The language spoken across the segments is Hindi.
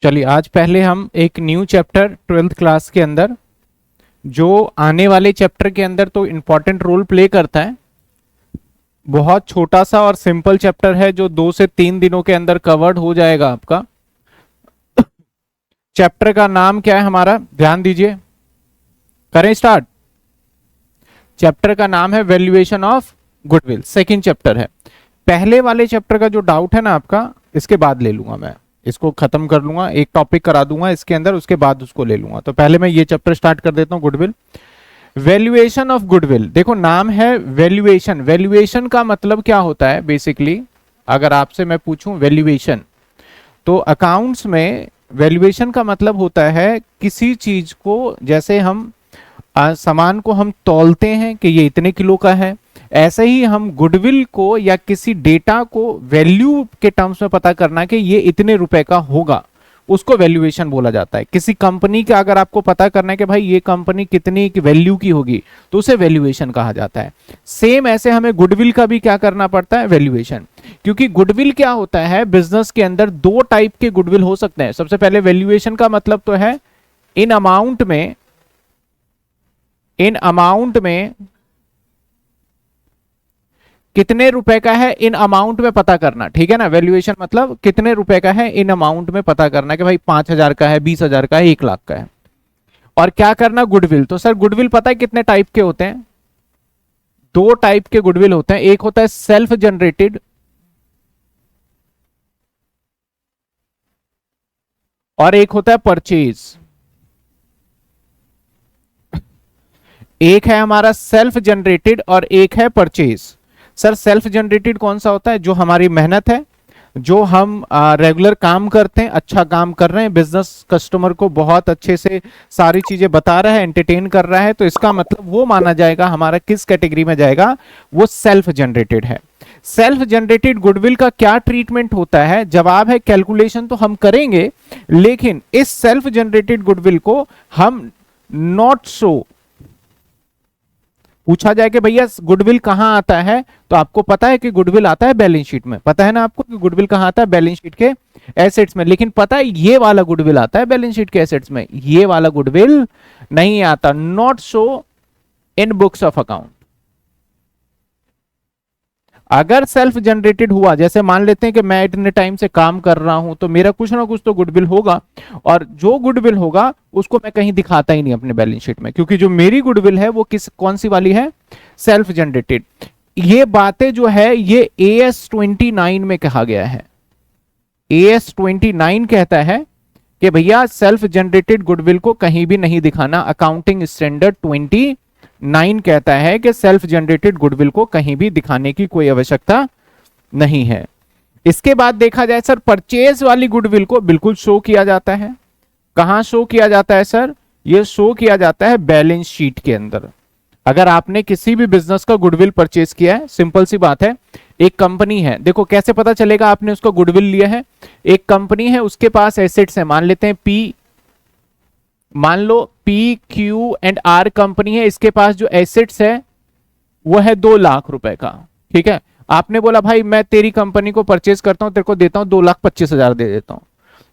चलिए आज पहले हम एक न्यू चैप्टर 12th क्लास के अंदर जो आने वाले चैप्टर के अंदर तो इम्पोर्टेंट रोल प्ले करता है। बहुत छोटा सा और सिंपल चैप्टर है जो 2 से 3 दिनों के अंदर कवर्ड हो जाएगा आपका। चैप्टर का नाम क्या है हमारा, ध्यान दीजिए, करें स्टार्ट। चैप्टर का नाम है valuation of goodwill, second chapter है। पहले वाले चैप्टर का जो डाउट है ना आपका, इसके बाद ले लूंगा, मैं इसको खत्म कर लूंगा, एक टॉपिक करा दूंगा इसके अंदर, उसके बाद उसको ले लूंगा। तो पहले मैं ये चैप्टर स्टार्ट कर देता हूं, गुडविल, वैल्यूएशन ऑफ गुडविल। देखो नाम है वैल्यूएशन, वैल्यूएशन का मतलब क्या होता है बेसिकली, अगर आपसे मैं पूछूं वैल्यूएशन, तो अकाउंट्स में वैल्यूएशन का मतलब होता है किसी चीज को, जैसे हम सामान को हम तौलते हैं कि ये इतने किलो का है, ऐसे ही हम गुडविल को या किसी डेटा को वैल्यू के टर्म्स में पता करना कि ये इतने रुपए का होगा, उसको वैल्यूएशन बोला जाता है। किसी कंपनी का अगर आपको पता करना है कि भाई ये कंपनी कितनी वैल्यू की होगी, तो उसे वैल्यूएशन कहा जाता है। सेम ऐसे हमें गुडविल का भी क्या करना पड़ता है, वैल्यूएशन। क्योंकि गुडविल क्या होता है, बिजनेस के अंदर 2 टाइप के गुडविल हो सकते हैं। सबसे पहले वैल्यूएशन का मतलब तो है इन अमाउंट में कितने रुपए का है, इन अमाउंट में पता करना, ठीक है ना। वैल्यूएशन मतलब कितने रुपए का है इन अमाउंट में पता करना कि भाई 5,000 का है, 20,000 का है, 1 लाख का है। और क्या करना, गुडविल। तो सर गुडविल पता है कितने टाइप के होते हैं, 2 टाइप के गुडविल होते हैं। एक होता है सेल्फ जनरेटेड और एक होता है परचेज। एक है हमारा सेल्फ जनरेटेड और एक है परचेज। सर सेल्फ जनरेटेड कौन सा होता है, जो हमारी मेहनत है, जो हम रेगुलर काम करते हैं, अच्छा काम कर रहे हैं, बिजनेस कस्टमर को बहुत अच्छे से सारी चीजें बता रहा है, एंटरटेन कर रहा है, तो इसका मतलब वो माना जाएगा, हमारा किस कैटेगरी में जाएगा, वो सेल्फ जनरेटेड है। सेल्फ जनरेटेड गुडविल का क्या ट्रीटमेंट होता है, जवाब है कैलकुलेशन तो हम करेंगे, लेकिन इस सेल्फ जनरेटेड गुडविल को हम नॉट सो, पूछा जाए कि भैया गुडविल कहां आता है, तो आपको पता है कि गुडविल आता है बैलेंस शीट में, पता है ना आपको कि गुडविल कहां आता है, बैलेंस शीट के एसेट्स में। लेकिन पता है ये वाला गुडविल आता है बैलेंस शीट के एसेट्स में, ये वाला गुडविल नहीं आता, not so in books of account. अगर सेल्फ जनरेटेड हुआ, जैसे मान लेते हैं कि मैं इतने टाइम से काम कर रहा हूं, तो मेरा कुछ ना कुछ तो गुडविल होगा, और जो गुडविल होगा उसको मैं कहीं दिखाता ही नहीं अपने बैलेंस शीट में, क्योंकि जो मेरी गुडविल है वो कौन सी वाली है, सेल्फ जनरेटेड। ये बातें जो है ये AS 29 में कहा गया है। AS 29 कहता है कि भैया सेल्फ जनरेटेड गुडविल को कहीं भी नहीं दिखाना। अकाउंटिंग स्टैंडर्ड 29 कहता है कि सेल्फ जनरेटेड गुडविल को कहीं भी दिखाने की कोई आवश्यकता नहीं है। इसके बाद देखा जाए सर, परचेज वाली गुडविल को बिल्कुल शो किया जाता है। कहां शो किया जाता है सर, ये शो किया जाता है बैलेंस शीट के अंदर। अगर आपने किसी भी बिजनेस का गुडविल परचेज किया है, सिंपल सी बात है, एक कंपनी है, देखो कैसे पता चलेगा आपने उसका गुडविल लिया है। एक कंपनी है, उसके पास एसेट्स है, मान लेते हैं मान लो PQ&R कंपनी है, इसके पास जो एसेट्स है वो है 2 लाख रुपए का, ठीक है। आपने बोला भाई मैं तेरी कंपनी को परचेज करता हूं, तेरे को देता हूं 2,25,000 दे देता हूं।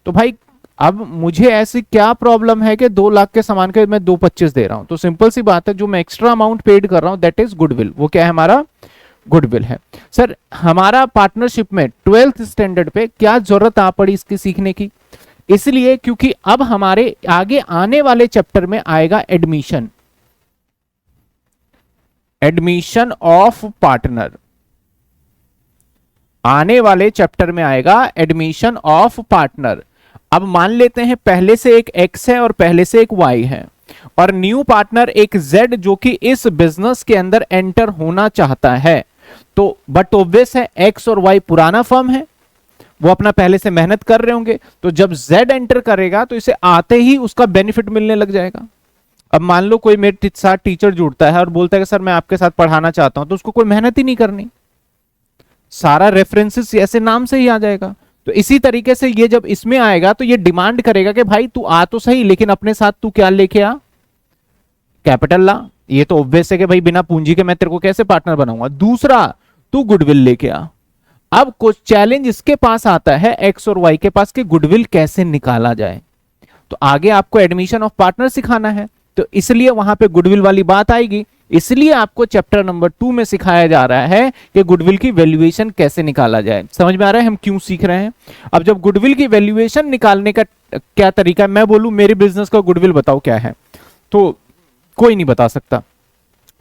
तो भाई अब मुझे ऐसी क्या प्रॉब्लम है कि 2 लाख के सामान के मैं 2,25 दे रहा हूं, तो सिंपल सी बात है, जो मैं एक्स्ट्रा अमाउंट पेड कर रहा हूं दैट इज गुडविल। वो क्या है, हमारा गुडविल है। सर हमारा पार्टनरशिप में 12th स्टैंडर्ड पे क्या जरूरत आ पड़ी इसकी सीखने की, इसलिए क्योंकि अब हमारे आगे आने वाले चैप्टर में आएगा एडमिशन ऑफ पार्टनर। आने वाले चैप्टर में आएगा एडमिशन ऑफ पार्टनर। अब मान लेते हैं पहले से एक X है और पहले से एक Y है, और न्यू पार्टनर एक Z जो कि इस बिजनेस के अंदर एंटर होना चाहता है। तो बट ऑब्वियस है X और Y पुराना फर्म है, वो अपना पहले से मेहनत कर रहे होंगे, तो जब Z एंटर करेगा तो इसे आते ही उसका बेनिफिट मिलने लग जाएगा। अब मान लो कोई मेरे साथ टीचर जुड़ता है और बोलता है कि सर मैं आपके साथ पढ़ाना चाहता हूं, तो उसको कोई मेहनत ही नहीं करनी, सारा रेफरेंसेस ऐसे नाम से ही आ जाएगा। तो इसी तरीके से ये जब इसमें आएगा तो ये डिमांड करेगा कि भाई तू आ तो सही, लेकिन अपने साथ तू क्या लेके आ, कैपिटल ला। ये तो ऑब्वियस है कि भाई बिना पूंजी के मैं तेरे को कैसे पार्टनर बनाऊंगा। दूसरा, तू गुडविल लेके आ। अब कुछ चैलेंज इसके पास आता है, एक्स और वाई के पास, कि गुडविल कैसे निकाला जाए। तो आगे आपको एडमिशन ऑफ पार्टनर सिखाना है, तो इसलिए वहां पे गुडविल वाली बात आएगी। इसलिए आपको चैप्टर नंबर 2 में सिखाया जा रहा है कि गुडविल की वैल्यूएशन कैसे निकाला जाए। समझ में आ रहा है हम क्यों सीख रहे हैं? अब जब गुडविल की वैल्यूएशन निकालने का क्या तरीका है, मैं बोलूं मेरे बिजनेस का गुडविल बताओ क्या है, तो कोई नहीं बता सकता।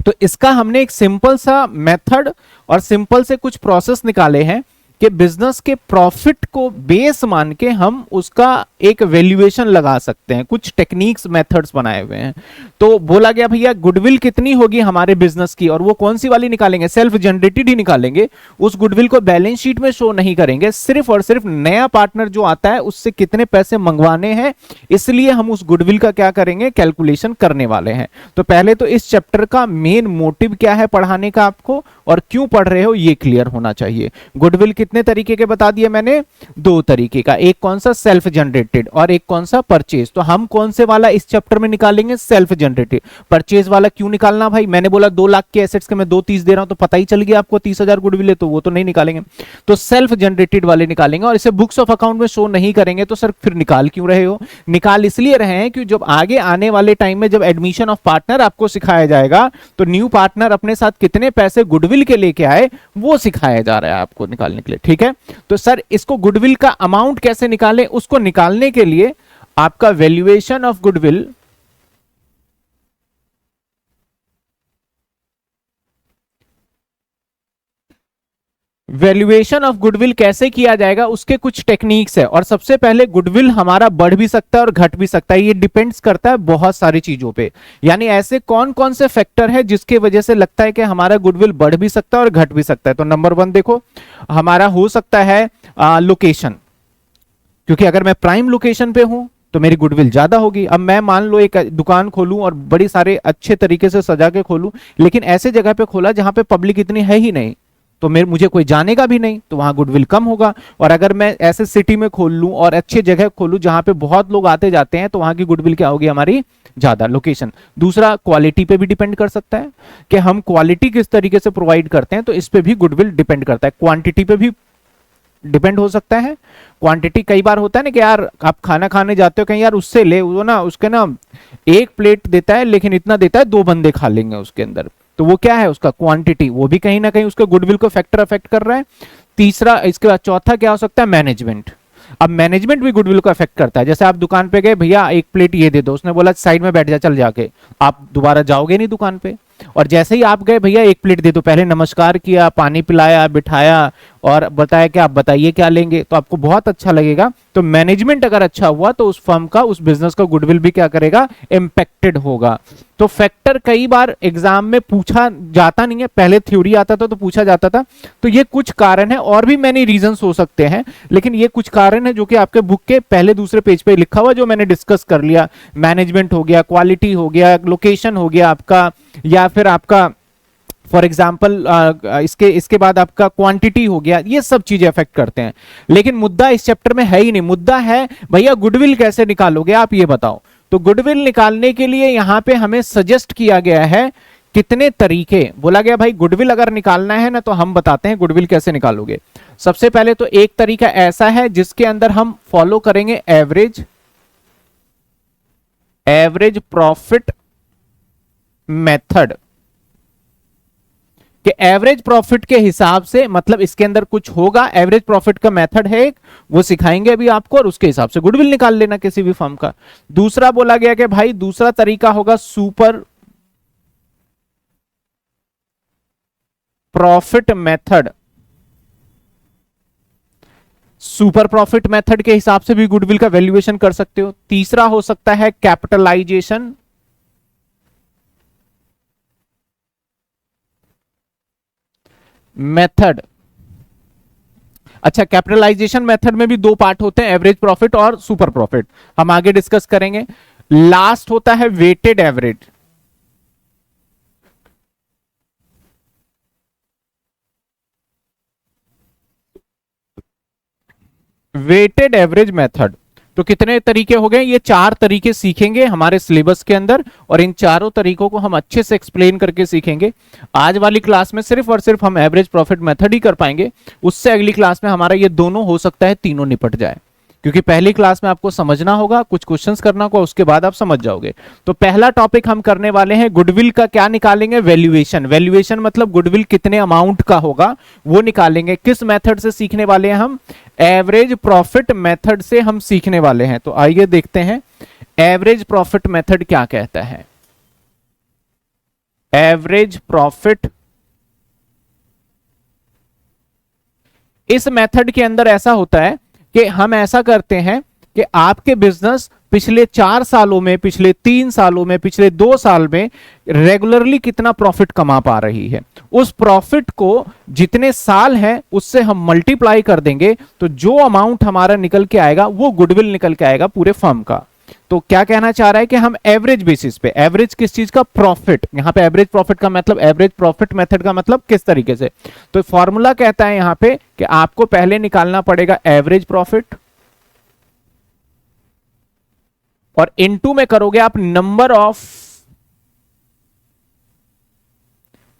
तो इसका हमने एक सिंपल सा मेथड और सिंपल से कुछ प्रोसेस निकाले हैं कि बिजनेस के प्रॉफिट को बेस मान के हम उसका एक वैल्यूएशन लगा सकते हैं। कुछ टेक्निक्स मेथड्स बनाए हुए हैं। तो बोला गया भैया गुडविल कितनी होगी हमारे बिजनेस की, और वो कौन सी वाली निकालेंगे? सेल्फ जनरेटेड ही निकालेंगे। उस गुडविल को बैलेंस शीट में शो नहीं करेंगे, सिर्फ और सिर्फ नया पार्टनर जो आता है उससे कितने पैसे मंगवाने हैं, इसलिए हम उस गुडविल का क्या करेंगे, कैलकुलेशन करने वाले हैं। तो पहले तो इस चैप्टर का मेन मोटिव क्या है पढ़ाने का आपको, और क्यों पढ़ रहे हो ये क्लियर होना चाहिए। गुडविल कितने तरीके के बता दिए मैंने? 2 तरीके का, एक कौन सा सेल्फ जनरेटेड और एक कौन सा परचेज। तो हम कौन से वाला इस चैप्टर में निकालेंगे? Self generated. परचेज वाला क्यों निकालना भाई? मैंने बोला 2 लाख के एसेट्स के मैं 2.30 दे रहा हूं, तो पता ही चल गया आपको 30,000 गुडविल है, तो वो तो नहीं निकालेंगे। तो सेल्फ जनरेटेड वाले निकालेंगे, और इसे बुक्स ऑफ अकाउंट में शो नहीं करेंगे। तो सर फिर निकाल क्यों रहे हो? निकाल इसलिए रहे हैं कि जब आगे आने वाले टाइम में जब एडमिशन ऑफ पार्टनर आपको सिखाया जाएगा, तो न्यू पार्टनर अपने साथ कितने पैसे गुडविल के लेके आए वो सिखाया जा रहा है आपको निकालने के लिए। ठीक है, तो सर इसको गुडविल का अमाउंट कैसे निकालें, उसको निकालने के लिए आपका valuation of goodwill valuation of goodwill कैसे किया जाएगा उसके कुछ टेक्निक्स है। और सबसे पहले गुडविल हमारा बढ़ भी सकता है और घट भी सकता है, ये डिपेंड्स करता है बहुत सारी चीजों पे। यानी ऐसे कौन कौन से फैक्टर है जिसके वजह से लगता है कि हमारा गुडविल बढ़ भी सकता है और घट भी सकता है। तो नंबर 1 देखो, हमारा हो सकता है लोकेशन, क्योंकि अगर मैं प्राइम लोकेशन पे हूं तो मेरी गुडविल ज्यादा होगी। अब मैं मान लो एक दुकान खोलूं और बड़ी सारे अच्छे तरीके से सजा के खोलूं, लेकिन ऐसे जगह पे खोला जहां पे पब्लिक इतनी है ही नहीं, तो मुझे कोई जानेगा भी नहीं, तो वहां गुडविल कम होगा। और अगर मैं ऐसे सिटी में खोल लूं और अच्छी जगह खोलूं जहां पे बहुत लोग आते जाते हैं, तो वहां की गुडविल क्या होगी हमारी? ज्यादा। लोकेशन। दूसरा, क्वालिटी पे भी डिपेंड कर सकता है कि हम क्वालिटी किस तरीके से प्रोवाइड करते हैं, तो इस पे भी गुडविल डिपेंड करता है। क्वांटिटी पे भी डिपेंड हो सकता है। क्वांटिटी कई बार होता है ना कि यार आप खाना खाने जाते हो कहीं, यार उससे ले, वो ना उसके ना 1 प्लेट देता है लेकिन इतना देता है 2 बंदे खा लेंगे उसके अंदर, तो वो क्या है उसका क्वांटिटी, वो भी कहीं ना कहीं उसके गुडविल को फैक्टर अफेक्ट कर रहा है। तीसरा, इसके बाद चौथा क्या हो सकता है? मैनेजमेंट। अब मैनेजमेंट भी गुडविल को अफेक्ट करता है। जैसे आप दुकान पे गए, भैया 1 प्लेट ये दे दो, उसने बोला साइड में बैठ जा, चल जाके, आप दोबारा जाओगे नहीं दुकान पे। और जैसे ही आप गए, भैया 1 प्लेट दे दो, पहले नमस्कार किया, पानी पिलाया, बिठाया और बताया कि आप बताइए क्या लेंगे, तो आपको बहुत अच्छा लगेगा। तो मैनेजमेंट अगर अच्छा हुआ तो उस फर्म का, उस बिजनेस का गुडविल भी क्या करेगा? इंपैक्टेड होगा। तो फैक्टर कई बार एग्जाम में पूछा जाता नहीं है, पहले थ्योरी आता था तो पूछा जाता था। तो ये कुछ कारण है, और भी मैनी रीजंस हो सकते हैं, लेकिन ये कुछ कारण है जो कि आपके बुक के पहले दूसरे पेज पे लिखा हुआ, जो मैंने डिस्कस कर लिया। मैनेजमेंट हो गया, क्वालिटी हो गया, लोकेशन हो गया आपका, या फिर आपका फॉर एग्जाम्पल इसके बाद आपका क्वांटिटी हो गया, ये सब चीजें अफेक्ट करते हैं। लेकिन मुद्दा इस चैप्टर में है ही नहीं। मुद्दा है भैया गुडविल कैसे निकालोगे आप, ये बताओ। तो गुडविल निकालने के लिए यहां पे हमें सजेस्ट किया गया है कितने तरीके। बोला गया भाई गुडविल अगर निकालना है ना, तो हम बताते हैं गुडविल कैसे निकालोगे। सबसे पहले तो एक तरीका ऐसा है जिसके अंदर हम फॉलो करेंगे एवरेज प्रॉफिट मेथड, कि एवरेज प्रॉफिट के हिसाब से, मतलब इसके अंदर कुछ होगा, एवरेज प्रॉफिट का मेथड है एक, वो सिखाएंगे अभी आपको, और उसके हिसाब से गुडविल निकाल लेना किसी भी फर्म का। दूसरा बोला गया कि भाई दूसरा तरीका होगा super profit method. Super profit method के हिसाब से भी गुडविल का वैल्यूएशन कर सकते हो। तीसरा हो सकता है कैपिटलाइजेशन मेथड। अच्छा, कैपिटलाइजेशन मेथड में भी 2 पार्ट होते हैं, एवरेज प्रॉफिट और सुपर प्रॉफिट, हम आगे डिस्कस करेंगे। लास्ट होता है weighted average. Weighted average method, तो कितने तरीके हो गए? ये 4 तरीके सीखेंगे हमारे सिलेबस के अंदर, और इन चारों तरीकों को हम अच्छे से एक्सप्लेन करके सीखेंगे। आज वाली क्लास में सिर्फ और सिर्फ हम एवरेज प्रॉफिट मेथड ही कर पाएंगे, उससे अगली क्लास में हमारा ये दोनों हो सकता है तीनों निपट जाए, क्योंकि पहली क्लास में आपको समझना होगा, कुछ क्वेश्चंस करना होगा, उसके बाद आप समझ जाओगे। तो पहला टॉपिक हम करने वाले हैं गुडविल का क्या निकालेंगे? वैल्यूएशन। वैल्यूएशन मतलब गुडविल कितने अमाउंट का होगा वो निकालेंगे। किस मेथड से सीखने वाले हैं हम? एवरेज प्रॉफिट मेथड से हम सीखने वाले हैं। तो आइए देखते हैं एवरेज प्रॉफिट मेथड क्या कहता है। एवरेज प्रॉफिट, इस मेथड के अंदर ऐसा होता है कि हम ऐसा करते हैं कि आपके बिजनेस पिछले 4 सालों में, पिछले 3 सालों में, पिछले 2 साल में रेगुलरली कितना प्रॉफिट कमा पा रही है, उस प्रॉफिट को जितने साल हैं उससे हम मल्टीप्लाई कर देंगे, तो जो अमाउंट हमारा निकल के आएगा वो गुडविल निकल के आएगा पूरे फर्म का। तो क्या कहना चाह रहा है कि हम एवरेज बेसिस पे, एवरेज किस चीज का? प्रॉफिट। यहां पे एवरेज प्रॉफिट का मतलब, एवरेज प्रॉफिट मेथड का मतलब किस तरीके से? तो फॉर्मूला कहता है यहां पे कि आपको पहले निकालना पड़ेगा एवरेज प्रॉफिट, और इनटू में करोगे आप number of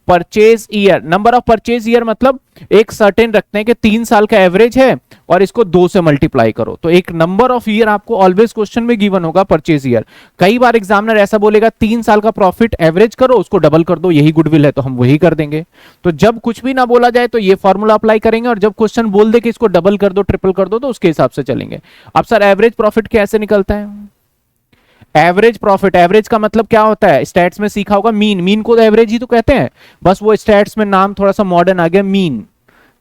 purchase year. Number of purchase year मतलब एक सर्टेन रखते हैं कि 3 साल का एवरेज है और इसको 2 से मल्टीप्लाई करो, तो एक नंबर ऑफ ईयर आपको ऑलवेज क्वेश्चन में गिवन होगा, परचेज ईयर। कई बार एग्जामिनर ऐसा बोलेगा 3 साल का प्रॉफिट एवरेज करो, उसको डबल कर दो, यही गुडविल है, तो हम वही कर देंगे। तो जब कुछ भी ना बोला जाए तो ये फॉर्मूला अप्लाई करेंगे, और जब क्वेश्चन बोल दे कि इसको डबल कर दो, ट्रिपल कर दो, तो उसके हिसाब से चलेंगे। अब सर एवरेज प्रॉफिट कैसे निकलता है? एवरेज प्रॉफिट, एवरेज का मतलब क्या होता है? स्टैट्स में सीखा होगा, मीन। मीन को तो एवरेज ही तो कहते हैं, बस वो स्टैट्स में नाम थोड़ा सा मॉडर्न आ गया मीन,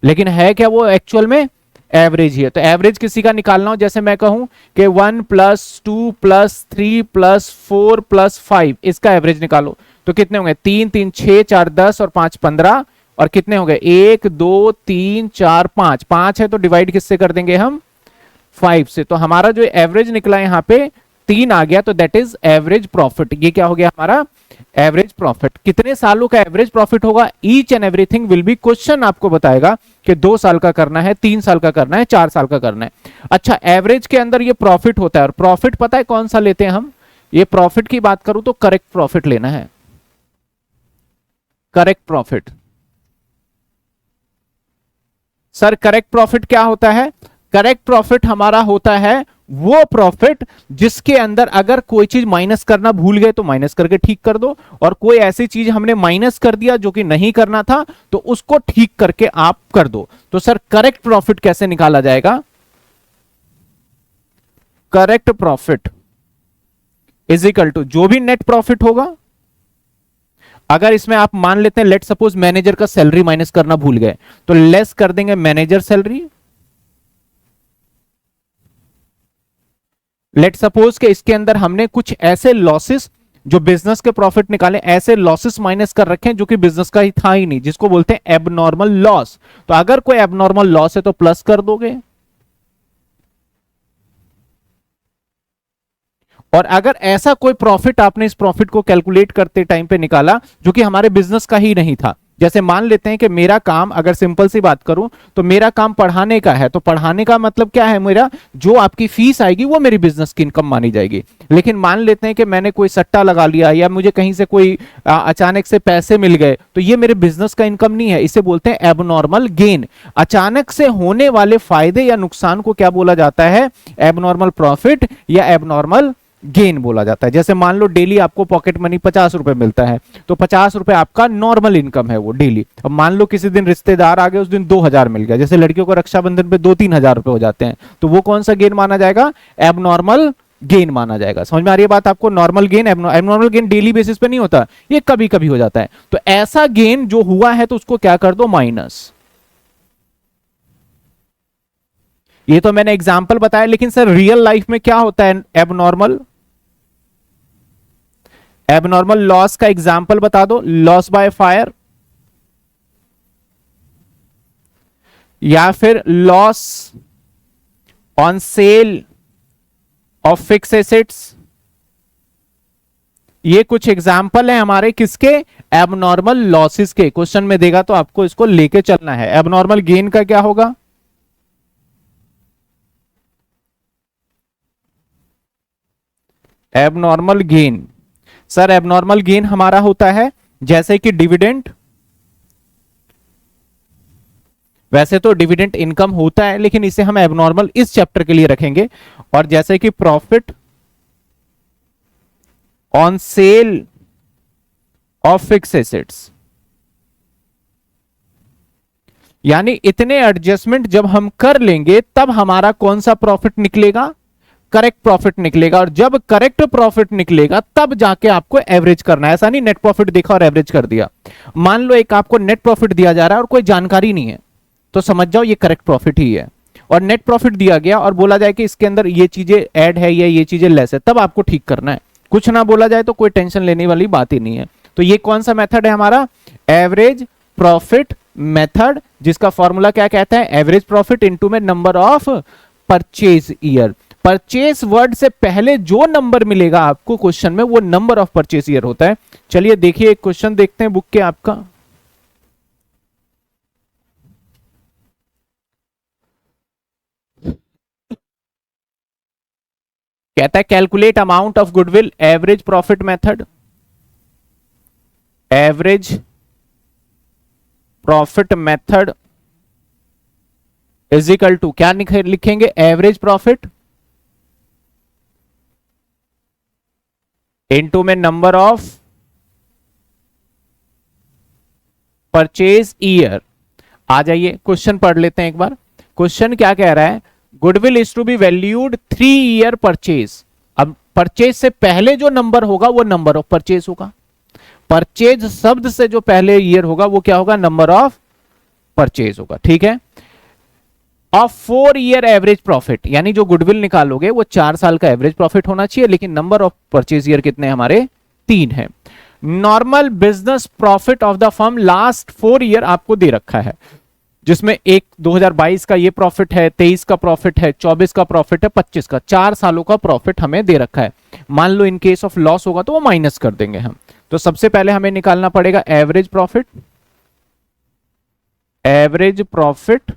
लेकिन है क्या वो एक्चुअल में? एवरेज ही है। तो एवरेज किसी का निकालना हो, जैसे मैं कहूं कि 1 + 2 + 3 + 4 + 5, इसका एवरेज निकालो, तो कितने होंगे? 3 3 6 4 10 और 5 15, और कितने हो गए? 1 2 3 4 5, 5 है तो डिवाइड किससे कर देंगे हम? 5 से। तो हमारा जो एवरेज निकला यहाँ पे 3 आ गया, तो दैट इज एवरेज प्रॉफिट। ये क्या हो गया हमारा? Average profit. कितने सालों का एवरेज प्रॉफिट होगा? Each and everything will be, question आपको बताएगा कि 2 साल का करना है, 3 साल का करना है, 4 साल का करना है। अच्छा, एवरेज के अंदर ये प्रॉफिट होता है, और प्रॉफिट पता है कौन सा लेते हैं हम? ये प्रॉफिट की बात करूं तो करेक्ट प्रॉफिट लेना है, correct profit. Sir correct profit क्या होता है? करेक्ट प्रॉफिट हमारा होता है वो प्रॉफिट जिसके अंदर अगर कोई चीज माइनस करना भूल गए तो माइनस करके ठीक कर दो, और कोई ऐसी चीज हमने माइनस कर दिया जो कि नहीं करना था तो उसको ठीक करके आप कर दो। तो सर करेक्ट प्रॉफिट कैसे निकाला जाएगा? Correct profit is equal to जो भी नेट प्रॉफिट होगा, अगर इसमें आप मान लेते हैं लेट सपोज मैनेजर का सैलरी माइनस करना भूल गए, तो लेस कर देंगे मैनेजर सैलरी। लेट सपोज के इसके अंदर हमने कुछ ऐसे लॉसेस जो बिजनेस के प्रॉफिट निकाले, ऐसे लॉसेस माइनस कर रखे हैं जो कि बिजनेस का ही था ही नहीं, जिसको बोलते हैं एबनॉर्मल लॉस। तो अगर कोई एबनॉर्मल लॉस है तो प्लस कर दोगे, और अगर ऐसा कोई प्रॉफिट आपने इस प्रॉफिट को कैलकुलेट करते टाइम पे निकाला जो कि हमारे बिजनेस का ही नहीं था, जैसे मान लेते हैं कि मेरा काम, अगर सिंपल सी बात करूं तो मेरा काम पढ़ाने का है, तो पढ़ाने का मतलब क्या है? मेरा जो आपकी फीस आएगी वो मेरी बिजनेस की इनकम मानी जाएगी। लेकिन मान लेते हैं कि मैंने कोई सट्टा लगा लिया, या मुझे कहीं से कोई अचानक से पैसे मिल गए, तो ये मेरे बिजनेस का इनकम नहीं है, इसे बोलते हैं एबनॉर्मल गेन। अचानक से होने वाले फायदे या नुकसान को क्या बोला जाता है? एबनॉर्मल प्रॉफिट या एबनॉर्मल गेन बोला जाता है। जैसे मान लो डेली आपको पॉकेट मनी 50 रुपए मिलता है, तो 50 रुपए आपका नॉर्मल इनकम है वो डेली। अब मान लो किसी दिन रिश्तेदार आ गए, उस दिन 2000 मिल गया, जैसे लड़कियों को रक्षाबंधन पे 2-3 हजार रुपए हो जाते हैं, तो वो कौन सा गेन माना जाएगा? एबनॉर्मल गेन माना जाएगा। समझ में आ रही है बात आपको? Normal gain, abnormal gain daily basis पे नहीं होता, ये कभी कभी हो जाता है। तो ऐसा गेन जो हुआ है तो उसको क्या कर दो? माइनस। ये तो मैंने एग्जाम्पल बताया, लेकिन सर रियल लाइफ में क्या होता है एबनॉर्मल? एबनॉर्मल लॉस का एग्जाम्पल बता दो। लॉस बाय फायर, या फिर loss on sale of fix assets. ये कुछ एग्जाम्पल है हमारे किसके? एबनॉर्मल लॉसेस के। क्वेश्चन में देगा तो आपको इसको लेके चलना है। एबनॉर्मल गेन का क्या होगा? Abnormal gain, sir abnormal gain हमारा होता है जैसे कि डिविडेंड, वैसे तो डिविडेंड इनकम होता है लेकिन इसे हम एबनॉर्मल इस चैप्टर के लिए रखेंगे, और जैसे कि profit on sale of fix assets, यानी इतने एडजस्टमेंट जब हम कर लेंगे तब हमारा कौन सा प्रॉफिट निकलेगा, करेक्ट प्रॉफिट निकलेगा, और जब करेक्ट प्रॉफिट निकलेगा तब जाके आपको एवरेज करना है। ऐसा नहीं नेट प्रॉफिट देखा और एवरेज कर दिया। मान लो एक आपको नेट प्रॉफिट दिया जा रहा है और कोई जानकारी नहीं है, तो समझ जाओ ये करेक्ट प्रॉफिट ही है, और नेट प्रॉफिट दिया गया और बोला जाए कि इसके अंदर ये चीजें ऐड है या ये चीजें लेस है, तब आपको ठीक करना है। कुछ ना बोला जाए तो कोई टेंशन लेने वाली बात ही नहीं है। तो ये कौन सा मेथड है हमारा, एवरेज प्रॉफिट मेथड, जिसका फॉर्मूला क्या कहता है, एवरेज प्रॉफिट इनटू में number of purchase year. Purchase word से पहले जो नंबर मिलेगा आपको क्वेश्चन में वो नंबर ऑफ परचेज ईयर होता है। चलिए देखिए एक क्वेश्चन देखते हैं बुक के आपका। कहता है calculate amount of goodwill average profit method, average profit method is equal to क्या लिखेंगे, एवरेज प्रॉफिट इनटू में नंबर ऑफ परचेज ईयर। आ जाइए क्वेश्चन पढ़ लेते हैं एक बार। क्वेश्चन क्या कह रहा है, goodwill is to be valued 3 year purchase. अब परचेज से पहले जो नंबर होगा वो नंबर ऑफ परचेज होगा, परचेज शब्द से जो पहले ईयर होगा वो क्या होगा, नंबर ऑफ परचेज होगा, ठीक है। ऑफ 4 ईयर एवरेज प्रॉफिट, यानी जो गुडविल निकालोगे वो 4 साल का एवरेज प्रॉफिट होना चाहिए, लेकिन नंबर ऑफ परचेज ईयर कितने हमारे 3 है। Normal business profit of the firm last 4 year आपको दे रखा है, जिसमें एक 2022 का ये प्रॉफिट है, 23 का प्रॉफिट है, 24 का प्रॉफिट है, 25 का, 4 सालों का प्रॉफिट हमें दे रखा है। मान लो इन केस ऑफ लॉस होगा तो वो माइनस कर देंगे हम। तो सबसे पहले हमें निकालना पड़ेगा average profit, average profit.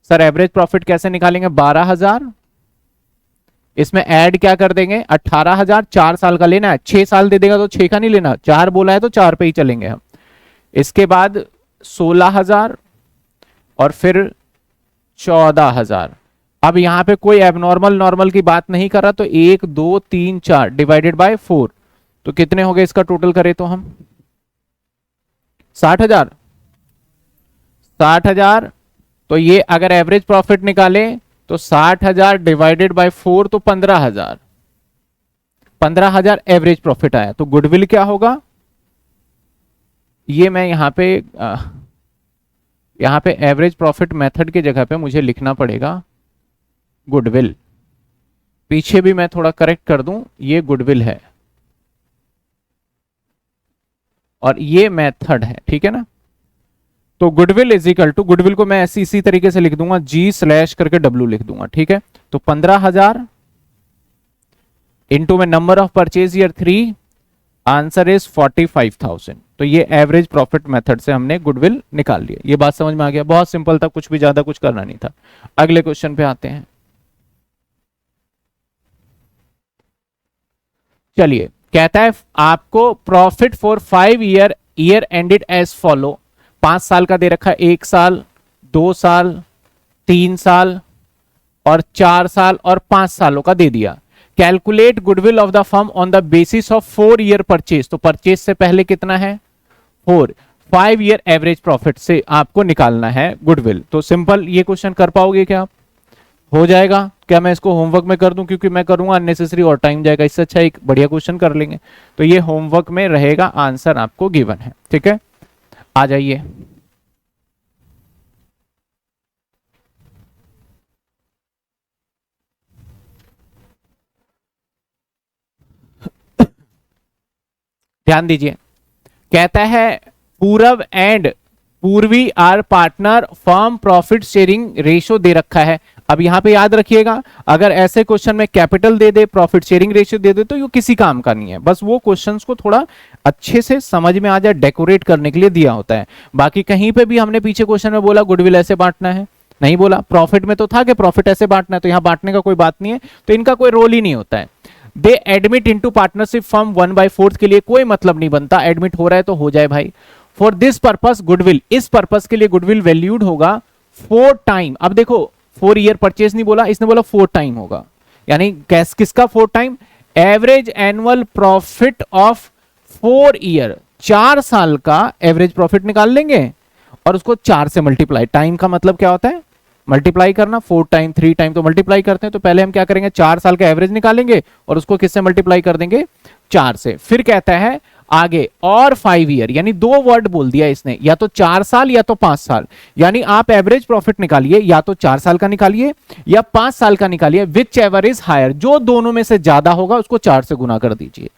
Sir average profit कैसे निकालेंगे, 12,000, इसमें ऐड क्या कर देंगे 18,000, 4 साल का लेना है, 6 साल दे देगा तो 6 का नहीं लेना, 4 बोला है तो 4 पे ही चलेंगे हम। इसके बाद 16,000 और फिर 14,000। अब यहां पे कोई एबनॉर्मल नॉर्मल की बात नहीं कर रहा, तो 1 2 3 4 डिवाइडेड बाय 4, तो कितने हो गए इसका टोटल करें तो हम 60,000, 60,000। तो ये अगर एवरेज प्रॉफिट निकाले तो 60,000 डिवाइडेड बाय 4 तो 15,000, 15,000 एवरेज प्रॉफिट आया। तो गुडविल क्या होगा, ये मैं यहां पे एवरेज प्रॉफिट मेथड की जगह पे मुझे लिखना पड़ेगा गुडविल। पीछे भी मैं थोड़ा करेक्ट कर दूं, ये गुडविल है और ये मेथड है, ठीक है ना। तो goodwill is equal to, goodwill को मैं ऐसी इसी तरीके से लिख दूंगा, G स्लैश करके W लिख दूंगा, ठीक है। तो 15,000 इंटू में number of purchase year 3, answer is 45,000। तो ये एवरेज प्रॉफिट मेथड से हमने गुडविल निकाल लिया। ये बात समझ में आ गया, बहुत सिंपल था, कुछ भी ज्यादा कुछ करना नहीं था। अगले क्वेश्चन पे आते हैं। चलिए कहता है आपको profit for 5 year ended as follow, 5 साल का दे रखा है, 1 साल, 2 साल, 3 साल और 4 साल और 5 सालों का दे दिया। Calculate goodwill of the firm on the basis of 4 year purchase. तो परचेज से पहले कितना है 4, 5 ईयर एवरेज प्रॉफिट से आपको निकालना है गुडविल। तो सिंपल ये क्वेश्चन कर पाओगे क्या आप, हो जाएगा क्या, मैं इसको होमवर्क में कर दूं, क्योंकि मैं करूंगा अननेसेसरी और टाइम जाएगा, इससे अच्छा एक बढ़िया क्वेश्चन कर लेंगे। तो ये होमवर्क में रहेगा, आंसर आपको गिवन है, ठीक है। आ जाइए ध्यान दीजिए। कहता है Purav and Purvi are partner, firm profit sharing ratio दे रखा है। अब यहां पे याद रखिएगा, अगर ऐसे क्वेश्चन में कैपिटल दे दे, प्रॉफिट शेयरिंग रेशियो दे दे, तो ये किसी काम का नहीं है। बस वो क्वेश्चंस को थोड़ा अच्छे से समझ में आ जाए, डेकोरेट करने के लिए दिया होता है। बाकी कहीं पे भी हमने पीछे क्वेश्चन में बोला गुडविल ऐसे बांटना है, नहीं बोला। प्रॉफिट में तो था कि प्रॉफिट ऐसे बांटना है, तो यहां बांटने का कोई बात नहीं है, तो इनका कोई रोल ही नहीं होता है। दे एडमिट इनटू पार्टनरशिप फर्म 1/4 के लिए कोई मतलब नहीं बनता, एडमिट हो रहा है तो हो जाए भाई। फॉर दिस पर्पस गुडविल, इस पर्पस के लिए गुडविल वैल्यूड होगा 4 टाइम। अब देखो 4 ईयर परचेज नहीं बोला, इसने बोला 4 टाइम होगा, यानी कैस किसका 4 time, average annual profit of 4 year, 4 साल का एवरेज प्रॉफिट निकाल लेंगे और उसको 4 से मल्टीप्लाई, टाइम का मतलब क्या होता है मल्टीप्लाई करना, 4 टाइम 3 टाइम तो मल्टीप्लाई करते हैं, तो पहले हम क्या करेंगे 4 साल का एवरेज निकालेंगे और उसको किससे मल्टीप्लाई कर देंगे 4 से। फिर कहता है आगे और 5 ईयर, यानी 2 वर्ड बोल दिया इसने, या तो 4 साल या तो 5 साल, यानी आप एवरेज प्रॉफिट निकालिए या तो 4 साल का निकालिए या 5 साल का निकालिए, विच एवर इज हायर, जो दोनों में से ज्यादा होगा उसको 4 से गुना कर दीजिए।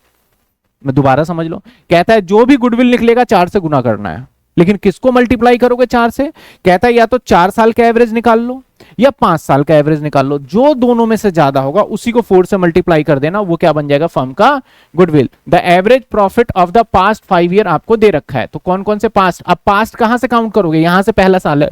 मैं दोबारा समझ लो, कहता है जो भी गुडविल निकलेगा 4 से गुना करना है, लेकिन किसको मल्टीप्लाई करोगे 4 से, कहता है या तो 4 साल का एवरेज निकाल लो या 5 साल का एवरेज निकाल लो, जो दोनों में से ज्यादा होगा उसी को 4 से मल्टीप्लाई कर देना, वो क्या बन जाएगा फर्म का goodwill. The average profit of the past 5 year आपको दे रखा है, तो कौन कौन से पास्ट, अब पास्ट कहां से काउंट करोगे, यहां से पहला साल है,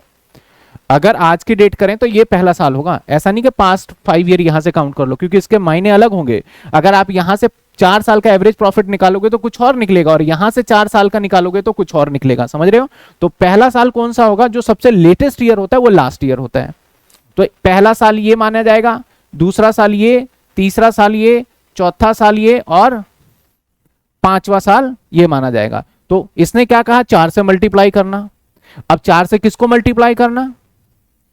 अगर आज की डेट करें तो ये पहला साल होगा, ऐसा नहीं कि पास्ट 5 ईयर यहां से काउंट कर लो, क्योंकि इसके मायने अलग होंगे। अगर आप यहां से 4 साल का एवरेज प्रॉफिट निकालोगे तो कुछ और निकलेगा, और यहां से 4 साल का निकालोगे तो कुछ और निकलेगा, समझ रहे हो। तो पहला साल कौन सा होगा, जो सबसे लेटेस्ट ईयर होता है वो लास्ट ईयर होता है, तो पहला साल ये माना जाएगा, दूसरा साल ये, तीसरा साल ये, चौथा साल ये और 5वां साल ये माना जाएगा। तो इसने क्या कहा 4 से मल्टीप्लाई करना, अब 4 से किसको मल्टीप्लाई करना,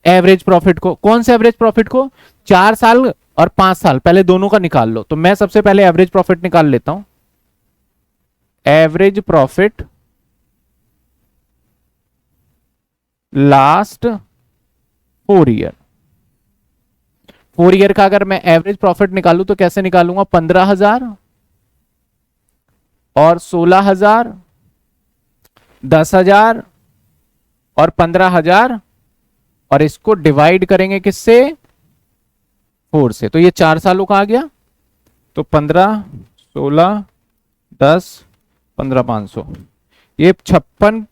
एवरेज प्रॉफिट को, कौन से एवरेज प्रॉफिट को, 4 साल और 5 साल, पहले दोनों का निकाल लो। तो मैं सबसे पहले एवरेज प्रॉफिट निकाल लेता हूं, average profit last 4 year, 4 year का अगर मैं एवरेज प्रॉफिट निकालूं तो कैसे निकालूंगा, 15,000 और 16,000, 10,000 और 15,000, और इसको डिवाइड करेंगे किससे 4 से, तो ये 4 सालों का आ गया, तो 15, 16, 10, 15, 500, ये 56,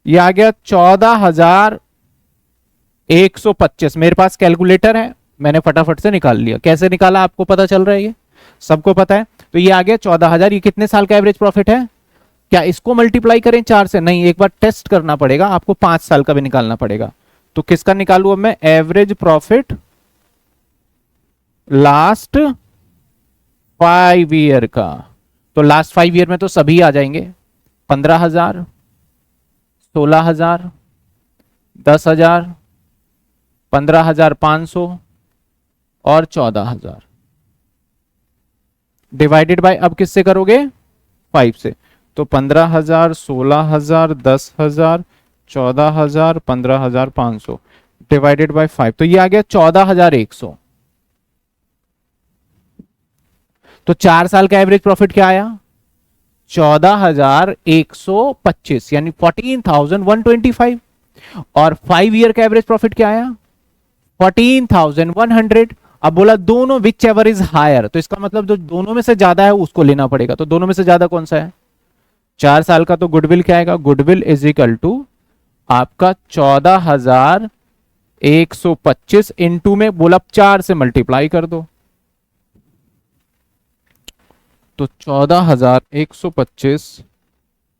ये आ गया 14,125। मेरे पास कैलकुलेटर है, मैंने फटाफट से निकाल लिया, कैसे निकाला आपको पता चल रहा है, ये सबको पता है। तो ये आ गया 14,000, ये कितने साल का एवरेज प्रॉफिट है, क्या इसको मल्टीप्लाई करें 4 से, नहीं, एक बार टेस्ट करना पड़ेगा, आपको 5 साल का भी निकालना पड़ेगा। तो किसका निकालू अब मैं, एवरेज प्रॉफिट लास्ट 5 ईयर का, तो लास्ट 5 ईयर में तो सभी आ जाएंगे, 15,000, 16,000, 10,000, 15,500 और 14,000 डिवाइडेड बाय, अब किससे करोगे 5 से, तो 15,000, 16,000, 10,000, 14,000, 15,500 डिवाइडेड बाय 5, तो ये आ गया 14,100। तो 4 साल का एवरेज प्रॉफिट क्या आया, 14,125, यानी 14,125, और 5 ईयर का एवरेज प्रॉफिट क्या आया 14,100। अब बोला दोनों विच एवर इज हायर, तो इसका मतलब जो दोनों में से ज्यादा है उसको लेना पड़ेगा, तो दोनों में से ज्यादा कौन सा है, 4 साल का, तो गुडविल क्या आएगा, गुडविल इज इक्वल टू आपका 14,125 इंटू में बोला 4 से मल्टीप्लाई कर दो, तो 14,125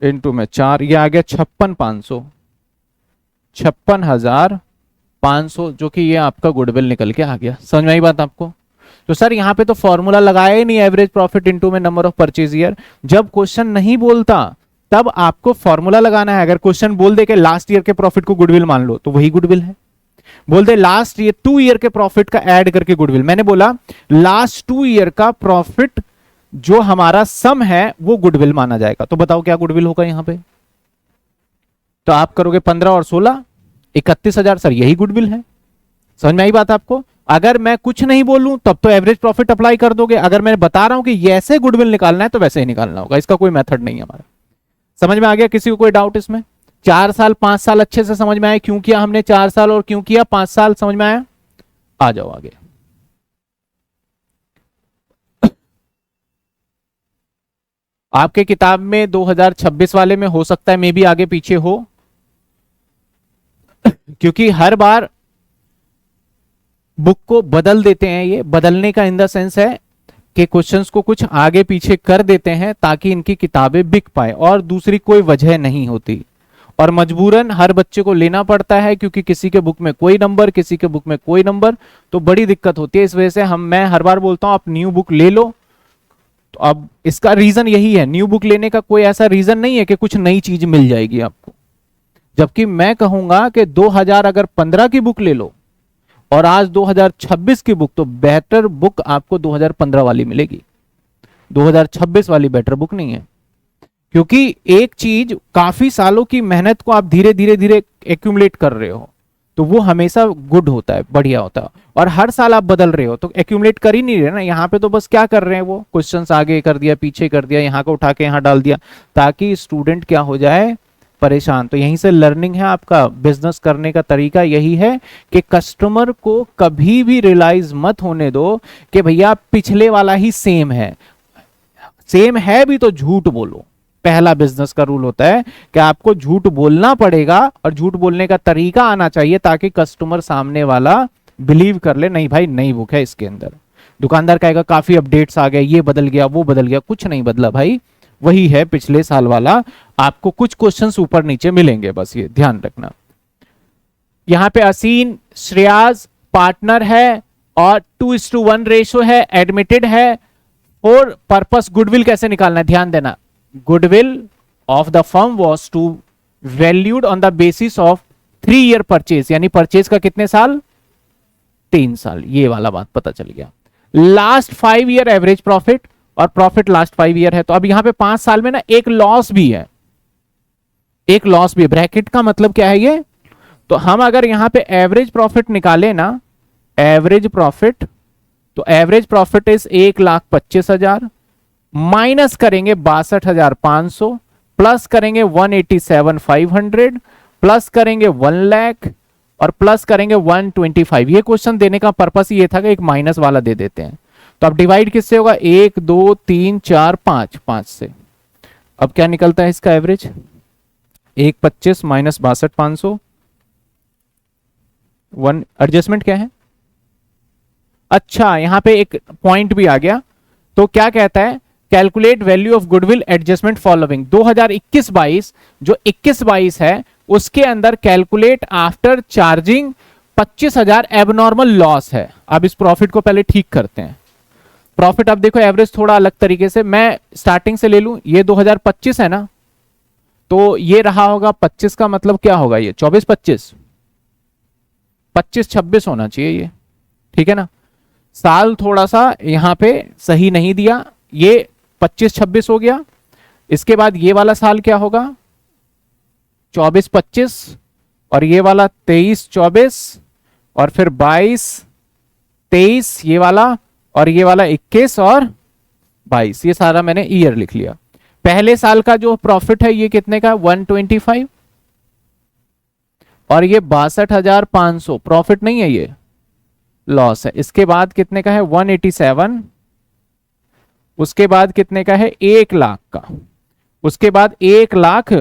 इंटू में 4, ये आ गया 56,500, 56,500, जो कि ये आपका गुडविल निकल के आ गया। समझ में आई बात आपको। तो सर यहाँ पे तो फॉर्मूला लगाया ही नहीं, एवरेज प्रॉफिट इनटू में नंबर ऑफ परचेज ईयर। जब क्वेश्चन नहीं बोलता तब आपको फॉर्मूला लगाना है। अगर क्वेश्चन बोल दे कि लास्ट ईयर के प्रॉफिट को गुडविल मान लो तो वही गुडविल है। बोल दे लास्ट ईयर 2 ईयर के प्रॉफिट का ऐड करके गुडविल, मैंने बोला लास्ट 2 ईयर का प्रॉफिट जो हमारा सम है वो गुडविल माना जाएगा। तो बताओ क्या गुडविल होगा यहां पे। तो आप करोगे 15 और 16 31,000, सर यही गुडविल है। समझ में आई बात आपको। अगर मैं कुछ नहीं बोलूं तब तो एवरेज प्रॉफिट अप्लाई कर दोगे, अगर मैं बता रहा हूं कि ऐसे गुडविल निकालना है तो वैसे ही निकालना होगा, इसका कोई मेथड नहीं है हमारा। समझ में आ गया किसी को कोई डाउट इसमें। 4 साल 5 साल अच्छे से समझ में आए, क्यों किया हमने 4 साल और क्यों किया 5 साल, समझ में आया। आ जाओ आगे। आपके किताब में 2026 वाले में हो सकता है मे भी आगे पीछे हो, क्योंकि हर बार बुक को बदल देते हैं। ये बदलने का इन द सेंस है के क्वेश्चंस को कुछ आगे पीछे कर देते हैं ताकि इनकी किताबें बिक पाए, और दूसरी कोई वजह नहीं होती। और मजबूरन हर बच्चे को लेना पड़ता है क्योंकि किसी के बुक में कोई नंबर, किसी के बुक में कोई नंबर, तो बड़ी दिक्कत होती है। इस वजह से मैं हर बार बोलता हूं आप न्यू बुक ले लो। तो अब इसका रीजन यही है, न्यू बुक लेने का कोई ऐसा रीजन नहीं है कि कुछ नई चीज मिल जाएगी आपको। जबकि मैं कहूंगा कि 2015 की बुक ले लो और आज 2026 की बुक, तो बेहतर बुक आपको 2015 वाली मिलेगी, 2026 वाली बेटर बुक नहीं है। क्योंकि एक चीज, काफी सालों की मेहनत को आप धीरे धीरे धीरे एक्यूमुलेट कर रहे हो, तो वो हमेशा गुड होता है, बढ़िया होता है। और हर साल आप बदल रहे हो तो एक्यूमुलेट कर ही नहीं रहे ना। यहाँ पे तो बस क्या कर रहे हैं, वो क्वेश्चंस आगे कर दिया, पीछे कर दिया, यहाँ को उठा के यहाँ डाल दिया, ताकि स्टूडेंट क्या हो जाए, परेशान। तो यहीं से लर्निंग है आपका, बिजनेस करने का तरीका यही है कि कस्टमर को कभी भी रियलाइज मत होने दो कि भैया पिछले वाला ही सेम है। सेम है भी तो झूठ बोलो। पहला बिजनेस का रूल होता है कि आपको झूठ बोलना पड़ेगा, और झूठ बोलने का तरीका आना चाहिए ताकि कस्टमर सामने वाला बिलीव कर ले, नहीं भाई नई बुक है इसके अंदर। दुकानदार कहेगा काफी अपडेट्स आ गए, ये बदल गया, वो बदल गया, कुछ नहीं बदला भाई, वही है पिछले साल वाला। आपको कुछ क्वेश्चंस ऊपर नीचे मिलेंगे, बस ये ध्यान रखना। यहां पे असीन श्रेयास पार्टनर है और 2:1 रेशो है, एडमिटेड है। और पर्पस गुडविल कैसे निकालना है, ध्यान देना। Goodwill of the firm was to valued on the basis of 3 year purchase, यानी परचेज का कितने साल, 3 साल। ये वाला बात पता चल गया। लास्ट 5 ईयर एवरेज प्रॉफिट, और प्रॉफिट लास्ट 5 ईयर है। तो अब यहां पे 5 साल में ना एक लॉस भी है, एक लॉस भी है। ब्रैकेट का मतलब क्या है ये, तो हम अगर यहां पे एवरेज प्रॉफिट निकाले ना, एवरेज प्रॉफिट, तो एवरेज प्रॉफिट इज 1,25,000, माइनस करेंगे 62,500, प्लस करेंगे 187,500, प्लस करेंगे 1 लाख, और प्लस करेंगे 125। ये क्वेश्चन देने का पर्पस ये था कि एक माइनस वाला दे देते हैं। तो अब डिवाइड किससे होगा, 1 2 3 4 5, 5 से। अब क्या निकलता है इसका एवरेज, 125 माइनस 62,500, 1 एडजस्टमेंट क्या है। अच्छा, यहां पे एक पॉइंट भी आ गया। तो क्या कहता है, calculate value of goodwill adjustment following. 2021-22 जो 21-22 है उसके अंदर calculate after charging 25,000 abnormal loss है। अब इस प्रॉफिट को पहले ठीक करते हैं। प्रॉफिट अब देखो एवरेज थोड़ा अलग तरीके से, मैं स्टार्टिंग से ले लूं, ये 2025 है ना, तो ये रहा होगा 25 का मतलब क्या होगा, ये 24-25, 25-26 होना चाहिए ये, ठीक है ना। साल थोड़ा सा यहां पे सही नहीं दिया, ये 25-26 हो गया। इसके बाद ये वाला साल क्या होगा, 24-25, और ये वाला 23-24, और फिर 22-23 ये वाला, और ये वाला 21 और 22। ये सारा मैंने ईयर लिख लिया। पहले साल का जो प्रॉफिट है ये कितने का, 125, और ये 62,500 प्रॉफिट नहीं है, ये लॉस है। इसके बाद कितने का है, 187, उसके बाद कितने का है, 1 लाख का, उसके बाद 1 लाख।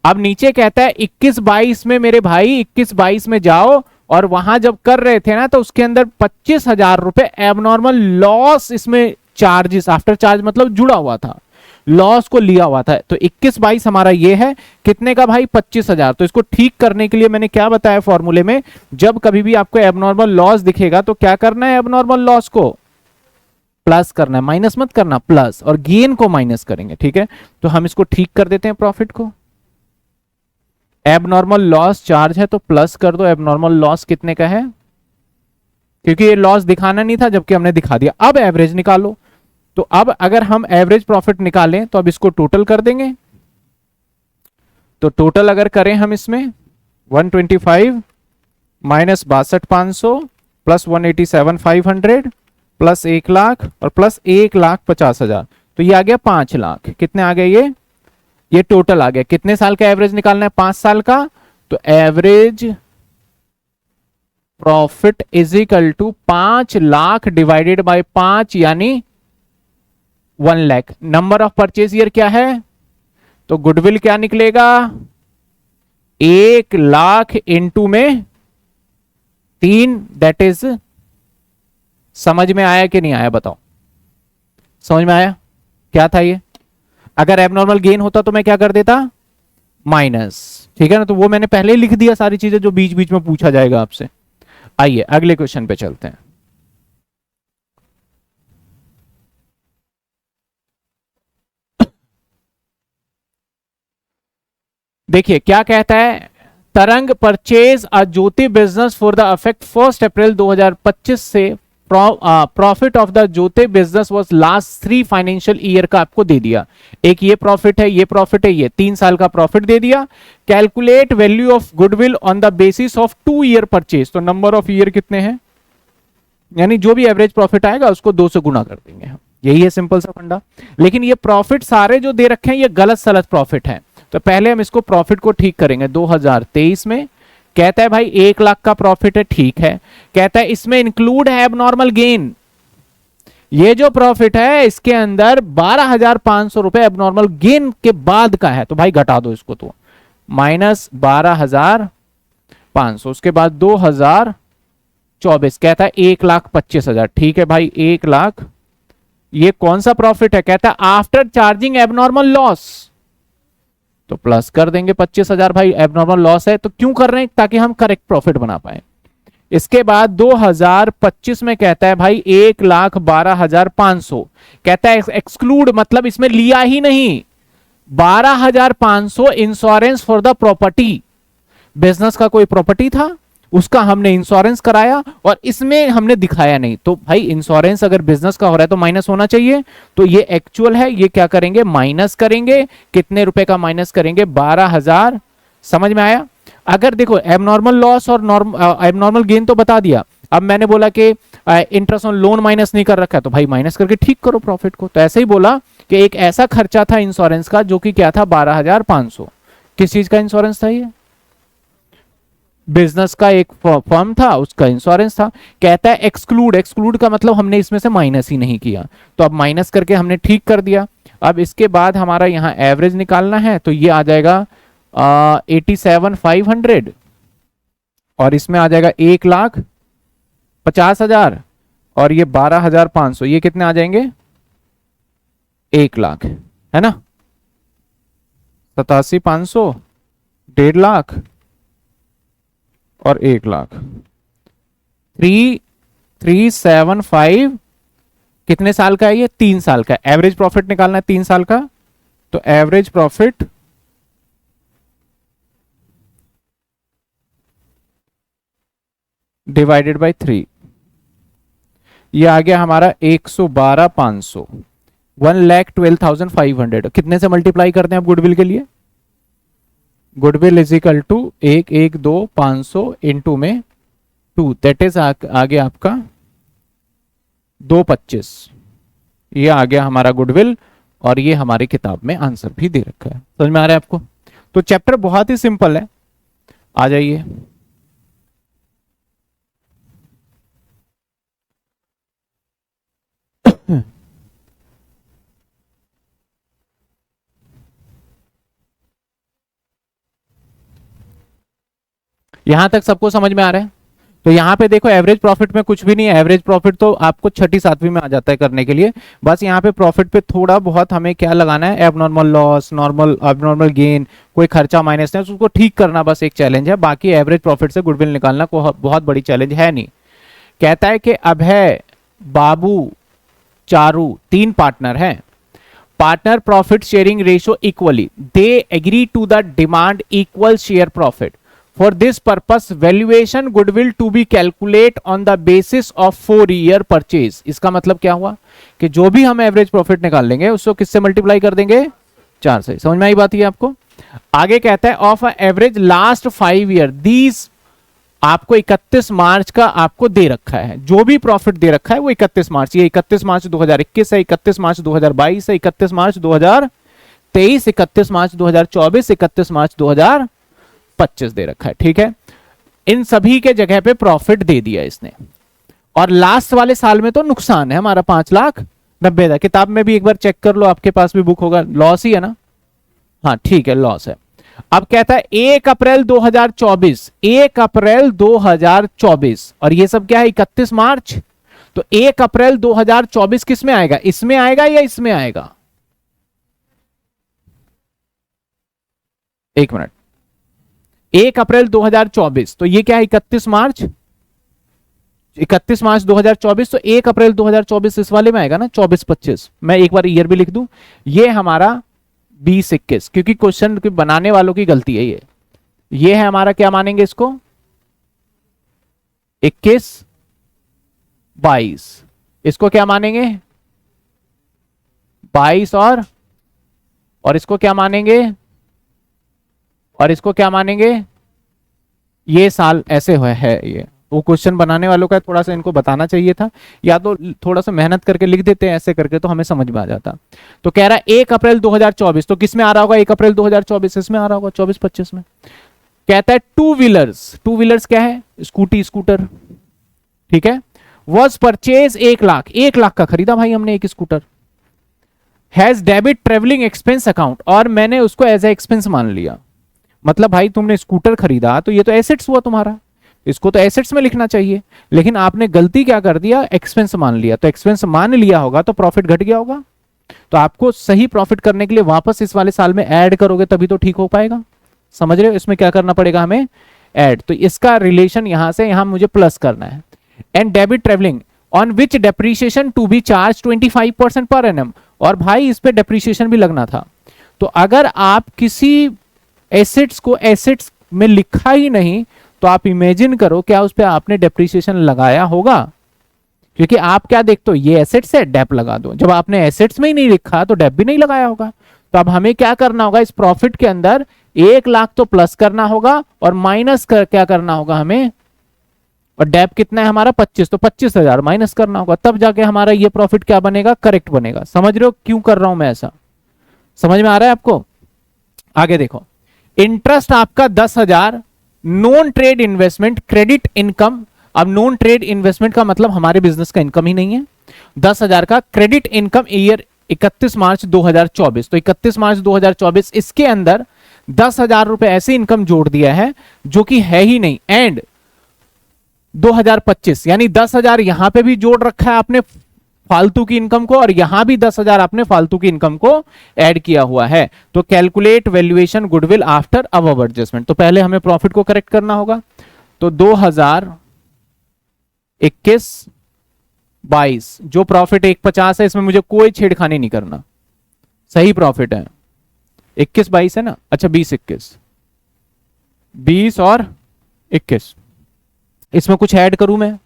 अब नीचे कहता है 21-22 में मेरे भाई, 21-22 में जाओ, और वहां जब कर रहे थे ना तो उसके अंदर 25,000 रुपए एबनॉर्मल लॉस, इसमें चार्जेस आफ्टर चार्ज मतलब जुड़ा हुआ था, लॉस को लिया हुआ था। तो 21-22 हमारा ये है कितने का भाई, 25,000। तो इसको ठीक करने के लिए मैंने क्या बताया फॉर्मूले में, जब कभी भी आपको एबनॉर्मल लॉस दिखेगा तो क्या करना है, एबनॉर्मल लॉस को प्लस करना है, माइनस मत करना, प्लस, और गेन को माइनस करेंगे, ठीक है। तो हम इसको ठीक कर देते हैं प्रॉफिट को। एबनॉर्मल लॉस चार्ज है तो प्लस कर दो, एबनॉर्मल लॉस कितने का है, क्योंकि ये लॉस दिखाना नहीं था जबकि हमने दिखा दिया। अब एवरेज निकालो। तो अब अगर हम एवरेज प्रॉफिट निकालें तो अब इसको टोटल कर देंगे। तो टोटल अगर करें हम इसमें 125 माइनस 62,500 प्लस 187,500 प्लस 1 लाख और प्लस 1,50,000, तो ये आ गया 5 लाख। कितने आ गए ये टोटल आ गया। कितने साल का एवरेज निकालना है, 5 साल का। तो average profit is equal to 5 lakh divided by 5 यानी 1 lakh. Number of purchase year क्या है, तो गुडविल क्या निकलेगा, 1 लाख इंटू में 3, दैट इज समझ में आया कि नहीं आया बताओ, समझ में आया क्या था ये? अगर एबनॉर्मल गेन होता तो मैं क्या कर देता, माइनस, ठीक है ना। तो वो मैंने पहले ही लिख दिया सारी चीजें जो बीच बीच में पूछा जाएगा आपसे। आइए अगले क्वेश्चन पे चलते हैं। देखिए क्या कहता है, तरंग purchase a Jyoti business for the affect 1 अप्रैल 2025 से profit of the Jyoti business was last 3 financial year का आपको दे दिया। एक ये प्रॉफिट है, ये प्रॉफिट है, ये 3 साल का प्रॉफिट दे दिया। Calculate value of goodwill on the basis of 2 year purchase, तो नंबर ऑफ ईयर कितने हैं, यानी जो भी एवरेज प्रॉफिट आएगा उसको 2 से गुना कर देंगे हम, यही है सिंपल सा फंडा। लेकिन ये प्रॉफिट सारे जो दे रखे हैं ये गलत सलत प्रॉफिट है, तो पहले हम इसको प्रॉफिट को ठीक करेंगे। 2023 में कहता है भाई 1 लाख का प्रॉफिट है, ठीक है। कहता है इसमें इंक्लूड है एबनॉर्मल गेन, ये जो प्रॉफिट है इसके अंदर 12,500 रुपए एबनॉर्मल गेन के बाद का है, तो भाई घटा दो इसको, तो माइनस 12,500, उसके बाद 2024 कहता है 1,25,000, ठीक है भाई 1 लाख। ये कौन सा प्रॉफिट है, कहता है आफ्टर चार्जिंग एबनॉर्मल लॉस, तो प्लस कर देंगे 25,000। भाई एबनॉर्मल लॉस है तो क्यों कर रहे हैं, ताकि हम करेक्ट प्रॉफिट बना पाए। इसके बाद 2025 में कहता है भाई 1,12,500, कहता है एक्सक्लूड मतलब इसमें लिया ही नहीं, 12,500 insurance for the property, business का कोई प्रॉपर्टी था उसका हमने इंश्योरेंस कराया और इसमें हमने दिखाया नहीं, तो भाई इंश्योरेंस अगर बिजनेस का हो रहा है तो माइनस होना चाहिए। तो ये एक्चुअल है, ये क्या करेंगे माइनस करेंगे, कितने रुपए का माइनस करेंगे, 12,000। समझ में आया? अगर देखो एबनॉर्मल लॉस और एबनॉर्मल गेन तो बता दिया, अब मैंने बोला कि इंटरेस्ट ऑन लोन माइनस नहीं कर रखा है, तो भाई माइनस करके ठीक करो प्रॉफिट को। तो ऐसे ही बोला कि एक ऐसा खर्चा था इंश्योरेंस का जो कि क्या था 12,500। किस चीज का इंश्योरेंस था ये, बिजनेस का एक फर्म था उसका इंश्योरेंस था। कहता है एक्सक्लूड, एक्सक्लूड का मतलब हमने इसमें से माइनस ही नहीं किया, तो अब माइनस करके हमने ठीक कर दिया। अब इसके बाद हमारा यहां एवरेज निकालना है, तो ये आ जाएगा 87,500 और इसमें आ जाएगा 1,50,000 और ये 12,500, ये कितने आ जाएंगे 1 लाख, है ना। 87,500, 1.5 लाख और 1 लाख। 3,375 कितने साल का है ये, 3 साल का। एवरेज प्रॉफिट निकालना है 3 साल का, तो एवरेज प्रॉफिट डिवाइडेड बाय 3, ये आ गया हमारा 112,500, 1,12,500। कितने से मल्टीप्लाई करते हैं आप गुडविल के लिए, goodwill is equal to 1,12500 into में 2, दैट इज आ गया आपका 225। ये आ गया हमारा गुडविल और ये हमारी किताब में आंसर भी दे रखा है। समझ में आ रहा है आपको? तो चैप्टर बहुत ही सिंपल है, आ जाइए। यहां तक सबको समझ में आ रहा है? तो यहाँ पे देखो एवरेज प्रॉफिट में कुछ भी नहीं है, एवरेज प्रॉफिट तो आपको 6ठी 7वीं में आ जाता है करने के लिए। बस यहाँ पे प्रॉफिट पे थोड़ा बहुत हमें क्या लगाना है, abnormal loss, normal abnormal gain, कोई खर्चा माइनस है उसको ठीक करना, बस एक चैलेंज है। बाकी एवरेज प्रॉफिट से गुडविल निकालना को बहुत बड़ी चैलेंज है नहीं। कहता है कि अभय, बाबू, चारू 3 पार्टनर हैं, partner profit sharing ratio equally, they agree to the demand equal share profit. For this purpose, valuation goodwill to be calculate on the basis of 4-year purchase। इसका मतलब क्या हुआ कि जो भी हम एवरेज प्रॉफिट निकाल लेंगे उसको किससे मल्टीप्लाई कर देंगे, 4 से। समझ में आई बात ये आपको? आगे कहता है of average last 5 year, these आपको 31 मार्च का आपको दे रखा है, जो भी प्रॉफिट दे रखा है वो 31 मार्च, ये 31 मार्च 2021 है, 31 मार्च 2022 है, 31 मार्च 2023, 31 मार्च 2024, 31 मार्च 2025 दे रखा है, ठीक है। इन सभी के जगह पे प्रॉफिट दे दिया इसने, और लास्ट वाले साल में तो नुकसान है हमारा 5,90,000। किताब में भी एक बार चेक कर लो, आपके पास भी बुक होगा, लॉस ही है ना, हाँ ठीक है लॉस है। अब कहता है 1 अप्रैल 2024, 1 अप्रैल 2024 और ये सब क्या है 31 मार्च, तो 1 अप्रैल 2024 किस में आएगा, इसमें आएगा या इसमें आएगा? एक मिनट, 1 अप्रैल 2024 तो ये क्या है, 31 मार्च 2024, तो 1 अप्रैल 2024 इस वाले में आएगा ना, 24-25। मैं एक बार ईयर भी लिख दूं, ये हमारा 20-21, क्योंकि क्वेश्चन के बनाने वालों की गलती है ये है हमारा, क्या मानेंगे इसको, 21-22, इसको क्या मानेंगे 22, और इसको क्या मानेंगे, और इसको क्या मानेंगे, ये साल ऐसे है ये। वो क्वेश्चन बनाने वालों का थोड़ा सा इनको बताना चाहिए था, या तो थोड़ा सा मेहनत करके लिख देते हैं ऐसे करके, तो हमें समझ में आ जाता। तो कह रहा है 1 अप्रैल 2024, तो किस में आ रहा होगा 1 अप्रैल 2024, इसमें आ रहा होगा 24-25 में। कहता है टू व्हीलर्स क्या है, स्कूटर, ठीक है, वॉज परचेज 1 लाख का खरीदा भाई हमने एक scooter, has debit travelling expense account, और मैंने उसको एज ए एक्सपेंस मान लिया। मतलब भाई तुमने स्कूटर खरीदा तो ये तो एसेट्स हुआ तुम्हारा, इसको तो एसेट्स में लिखना चाहिए, लेकिन आपने गलती क्या कर दिया, एक्सपेंस मान लिया। तो एक्सपेंस मान लिया होगा तो प्रॉफिट घट गया होगा, तो आपको सही प्रॉफिट करने के लिए वापस इस वाले साल में ऐड करोगे तभी तो ठीक हो पाएगा। समझ रहे हो, इसमें क्या करना पड़ेगा हमें, ऐड। तो इसका रिलेशन यहां से यहां मुझे प्लस करना है। And debit travelling on which depreciation to be charge 25% per annum, और भाई इस पे डेप्रीशिएशन भी लगना था। तो अगर आप किसी एसेट्स को एसेट्स में लिखा ही नहीं, तो आप इमेजिन करो क्या उस पे आपने डेप्रीशिएशन लगाया होगा, क्योंकि आप क्या देखते हो, ये एसेट्स है डेप लगा दो। जब आपने एसेट्स में ही नहीं लिखा तो डेप भी नहीं लगाया होगा। तो अब हमें क्या करना होगा, इस प्रॉफिट के अंदर 1 लाख तो प्लस करना होगा, और माइनस क्या करना होगा हमें, और डेप कितना है हमारा 25, तो 25,000 माइनस करना होगा, तब जाके हमारा ये प्रॉफिट क्या बनेगा, करेक्ट बनेगा। समझ रहे हो क्यों कर रहा हूं मैं ऐसा, समझ में आ रहा है आपको? आगे देखो, इंटरेस्ट आपका 10,000, non trade investment credit income. अब नॉन ट्रेड इन्वेस्टमेंट का मतलब हमारे बिजनेस का इनकम ही नहीं है। 10,000 का क्रेडिट इनकम ईयर 31 मार्च 2024, तो 31 मार्च 2024 इसके अंदर 10,000 रुपए ऐसे इनकम जोड़ दिया है जो कि है ही नहीं। एंड 2025 यानी 10,000 यहां पे भी जोड़ रखा है आपने फालतू की इनकम को, और यहां भी 10,000 आपने फालतू की इनकम को ऐड किया हुआ है। तो calculate valuation goodwill after above adjustment, तो पहले हमें प्रॉफिट को करेक्ट करना होगा। तो 2021-22 जो प्रॉफिट 150 है, इसमें मुझे कोई छेड़खानी नहीं करना, सही प्रॉफिट है। 21-22 है ना, अच्छा 20-21, 20 और 21, इसमें कुछ ऐड करूं मैं,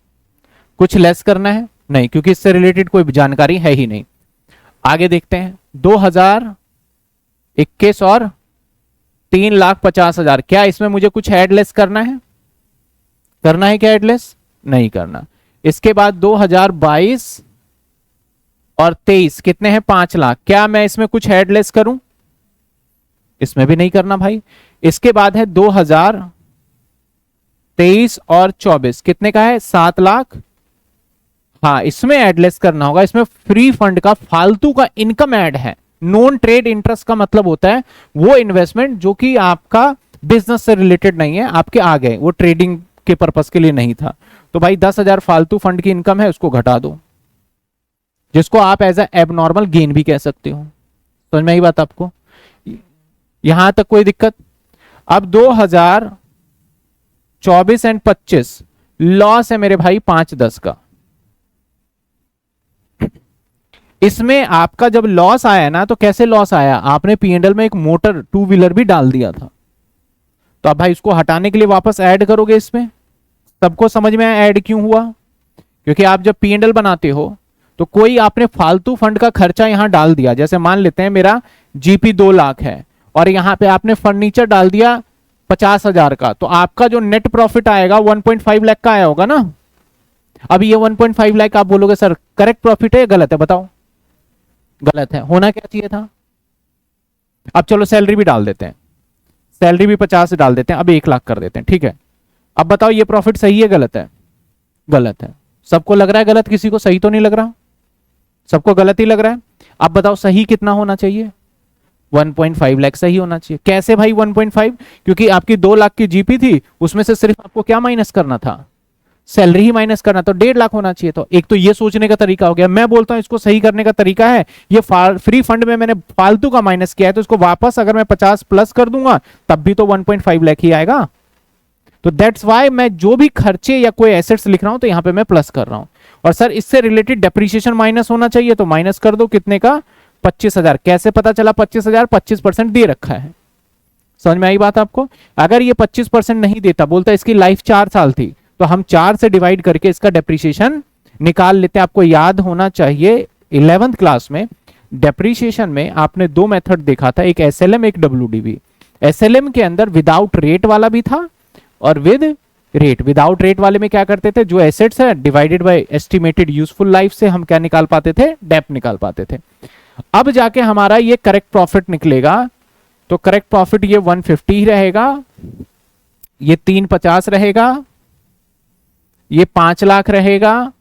कुछ लेस करना है नहीं, क्योंकि इससे रिलेटेड कोई जानकारी है ही नहीं। आगे देखते हैं, 2021 और 3,50,000, क्या इसमें मुझे कुछ ऐड लेस करना है क्या ऐड लेस, नहीं करना। इसके बाद 2022 और 23 कितने हैं, 5 लाख, क्या मैं इसमें कुछ ऐड लेस करूं, इसमें भी नहीं करना भाई। इसके बाद है 2023 और 24 कितने का है, 7 लाख, हाँ इसमें एडलेस करना होगा। इसमें फ्री फंड का फालतू का इनकम ऐड है। नॉन ट्रेड इंटरेस्ट का मतलब होता है वो इन्वेस्टमेंट जो कि आपका बिजनेस से रिलेटेड नहीं है, आपके आ गए, वो ट्रेडिंग के पर्पस के लिए नहीं था। तो भाई 10,000 फालतू फंड की इनकम है, उसको घटा दो, जिसको आप एज ए एबनॉर्मल गेन भी कह सकते हो। समझ में आई बात आपको, यहां तक कोई दिक्कत? अब 2024 एंड 25 लॉस है मेरे भाई 5-10 का। इसमें आपका जब लॉस आया ना, तो कैसे लॉस आया, आपने पीएनएल में एक मोटर 2 व्हीलर भी डाल दिया था। तो अब भाई इसको हटाने के लिए वापस ऐड करोगे इसमें। सबको समझ में आया ऐड क्यों हुआ? क्योंकि आप जब पीएनएल बनाते हो तो कोई आपने फालतू फंड का खर्चा यहां डाल दिया। जैसे मान लेते हैं मेरा जीपी 2 लाख है और यहां पे आपने फर्नीचर डाल दिया 50,000 का, तो आपका जो नेट प्रॉफिट आएगा 1.5 लाख का आया होगा ना। अब ये 1.5 लाख आप बोलोगे सर करेक्ट प्रॉफिट है या गलत है, बताओ। गलत है, होना क्या चाहिए था। अब चलो सैलरी भी डाल देते हैं, सैलरी भी 50 डाल देते हैं, अब 1 लाख कर देते हैं, ठीक है। अब बताओ ये प्रॉफिट सही है गलत है? गलत है। सबको लग रहा है गलत, किसी को सही तो नहीं लग रहा? सबको गलत ही लग रहा है। अब बताओ सही कितना होना चाहिए? 1.5 लाख सही होना चाहिए। कैसे भाई 1.5? क्योंकि आपकी 2 लाख की जीपी थी, उसमें से सिर्फ आपको क्या माइनस करना था, सैलरी ही माइनस करना, तो 1.5 लाख होना चाहिए। तो एक तो ये सोचने का तरीका हो गया। मैं बोलता हूं इसको सही करने का तरीका है, ये फ्री फंड में मैंने फालतू का माइनस किया है, तो इसको वापस अगर मैं 50 प्लस कर दूंगा तब भी तो 1.5 लाख ही आएगा। तो दैट्स वाई मैं जो भी खर्चे या कोई एसेट्स लिख रहा हूं तो यहां पे मैं प्लस कर रहा हूं। और सर इससे रिलेटेड डेप्रीशिएशन माइनस होना चाहिए, तो माइनस कर दो कितने का, 25,000। कैसे पता चला 25,000? 25% दे रखा है। समझ में आई बात आपको? अगर ये 25% नहीं देता, बोलता इसकी लाइफ 4 साल थी, तो हम 4 से डिवाइड करके इसका डेप्रीशिएशन निकाल लेते हैं। आपको याद होना चाहिए 11th क्लास में डेप्रीशिएशन में आपने 2 मेथड देखा था, एक एसएलएम एक डब्ल्यूडीवी। एसएलएम के अंदर विदाउट रेट वाला भी था और विद रेट। विदाउट रेट वाले में क्या करते थे, जो एसेट्स है divided by estimated useful life से हम क्या निकाल पाते थे, डेप निकाल पाते थे। अब जाके हमारा ये करेक्ट प्रॉफिट निकलेगा, तो करेक्ट प्रॉफिट ये 150 ही रहेगा, ये 350 रहेगा, ये 5 लाख रहेगा,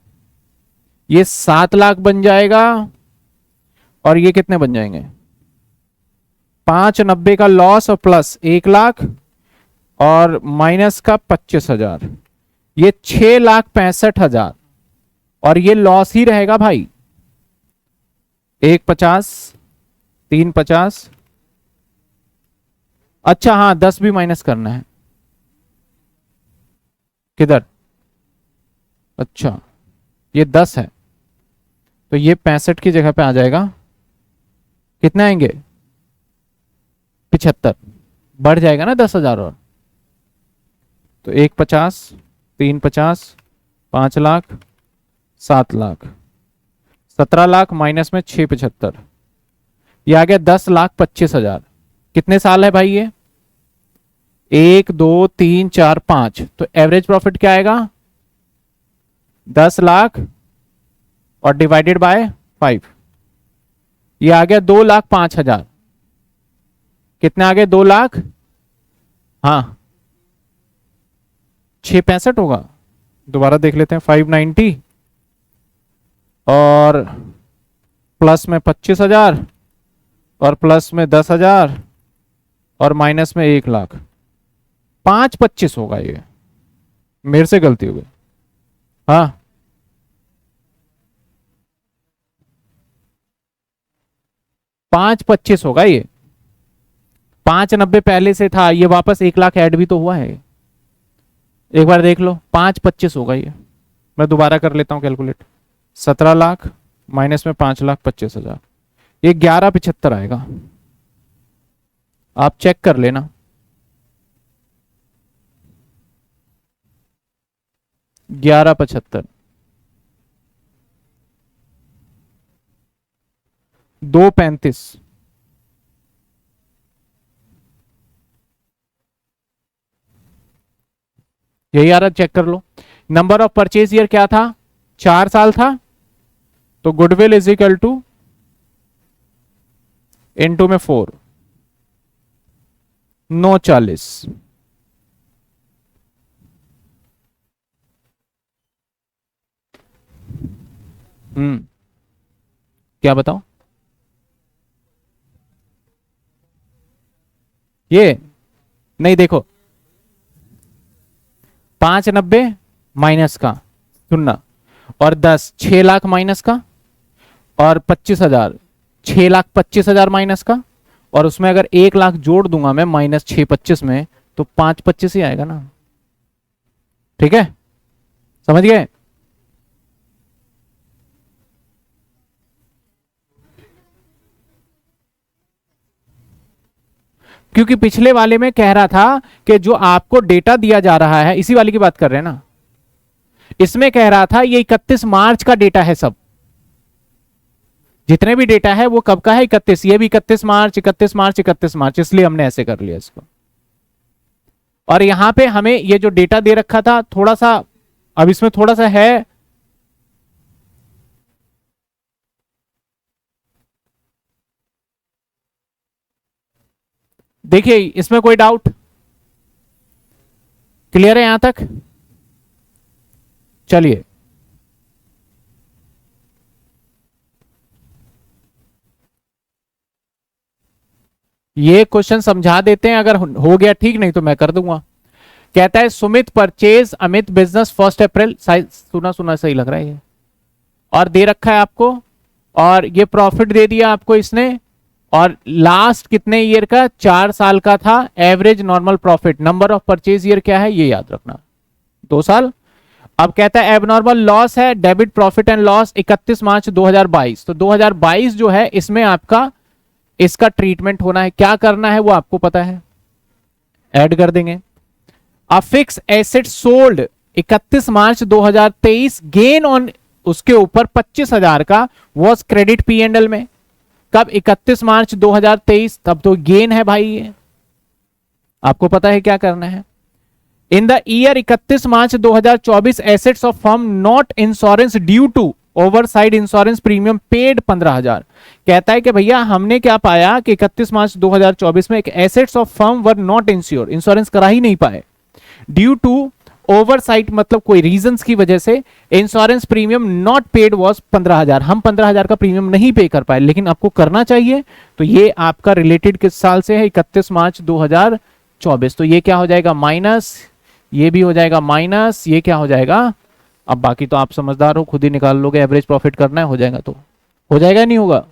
ये 7 लाख बन जाएगा, और ये कितने बन जाएंगे, 590 का लॉस और प्लस 1 लाख और माइनस का 25,000, ये 6,65,000, और ये लॉस ही रहेगा भाई। 150, 350, अच्छा हाँ 10 भी माइनस करना है। किधर, अच्छा ये 10 है, तो ये 65 की जगह पे आ जाएगा, कितने आएंगे, 75, बढ़ जाएगा ना 10,000 और। तो 150, 350, 5 लाख, 7 लाख, 17 लाख माइनस में 675, ये आ गया 10,25,000। कितने साल है भाई ये, 1 2 3 4 5, तो एवरेज प्रॉफिट क्या आएगा, 10 लाख और डिवाइडेड बाय 5, ये आ गया 2,05,000। कितने आ गए, 2 लाख, हाँ 665 होगा, दोबारा देख लेते हैं, 590 और प्लस में 25,000 और प्लस में 10,000 और माइनस में 1 लाख, 525 होगा ये, मेरे से गलती हो गई। हाँ 525 होगा ये, 590 पहले से था, ये वापस 1 लाख ऐड भी तो हुआ है, एक बार देख लो, 525 होगा ये। मैं दोबारा कर लेता हूं कैलकुलेट, 17 लाख माइनस में 5,25,000, ये 1175 आएगा, आप चेक कर लेना। 1175, 235, यही आ रहा, चेक कर लो। नंबर ऑफ परचेज ईयर क्या था, 4 साल था, तो goodwill is equal to into में 4, 940, क्या बताओ, ये नहीं देखो, 590 माइनस का, सुनना, और 10, 6 लाख माइनस का, और 25,000, 6,25,000 माइनस का, और उसमें अगर 1 लाख जोड़ दूंगा मैं माइनस 625 में, तो 525 ही आएगा ना। ठीक है, समझ गए? क्योंकि पिछले वाले में कह रहा था कि जो आपको डेटा दिया जा रहा है, इसी वाले की बात कर रहे हैं ना, इसमें कह रहा था ये 31 मार्च का डेटा है, सब जितने भी डेटा है वो कब का है, 31, ये भी 31 मार्च 31 मार्च 31 मार्च, इसलिए हमने ऐसे कर लिया इसको। और यहां पे हमें ये जो डेटा दे रखा था थोड़ा सा, अब इसमें थोड़ा सा है, देखिए इसमें कोई डाउट, क्लियर है यहां तक? चलिए ये क्वेश्चन समझा देते हैं, अगर हो गया ठीक, नहीं तो मैं कर दूंगा। कहता है सुमित परचेज अमित बिजनेस 1 अप्रैल, सुना सुना सही लग रहा है ये, और दे रखा है आपको, और ये प्रॉफिट दे दिया आपको इसने, और लास्ट कितने ईयर का, 4 साल का था average normal profit. Number of purchase year क्या है ये याद रखना, 2 साल। अब कहता है एबनॉर्मल लॉस है, डेबिट प्रॉफिट एंड लॉस 31 मार्च 2022, तो 2022 जो है इसमें आपका इसका ट्रीटमेंट होना है, क्या करना है वो आपको पता है, ऐड कर देंगे। A fix asset sold 31 March 2023, gain on उसके ऊपर 25,000 का was credit P and L में, कब, 31 मार्च 2023, तब तो गेन है भाई ये, आपको पता है क्या करना है। In the year 31 March 2024 assets of firm not insurance due to oversight insurance premium paid 15,000। कहता है कि भैया हमने क्या पाया कि 31 मार्च 2024 में एक assets of firm were not ensure, insurance करा ही नहीं पाए, ड्यू टू ओवरसाइट मतलब कोई रीजंस की वजह से insurance premium not paid was 15,000, हम 15,000 का प्रीमियम नहीं पे कर पाए, लेकिन आपको करना चाहिए। तो ये आपका रिलेटेड किस साल से है, 31 मार्च 2024, तो ये क्या हो जाएगा माइनस, ये भी हो जाएगा माइनस, ये क्या हो जाएगा, अब बाकी तो आप समझदार हो, खुद ही निकाल लोगे, एवरेज प्रॉफिट करना है, हो जाएगा, तो हो जाएगा नहीं होगा,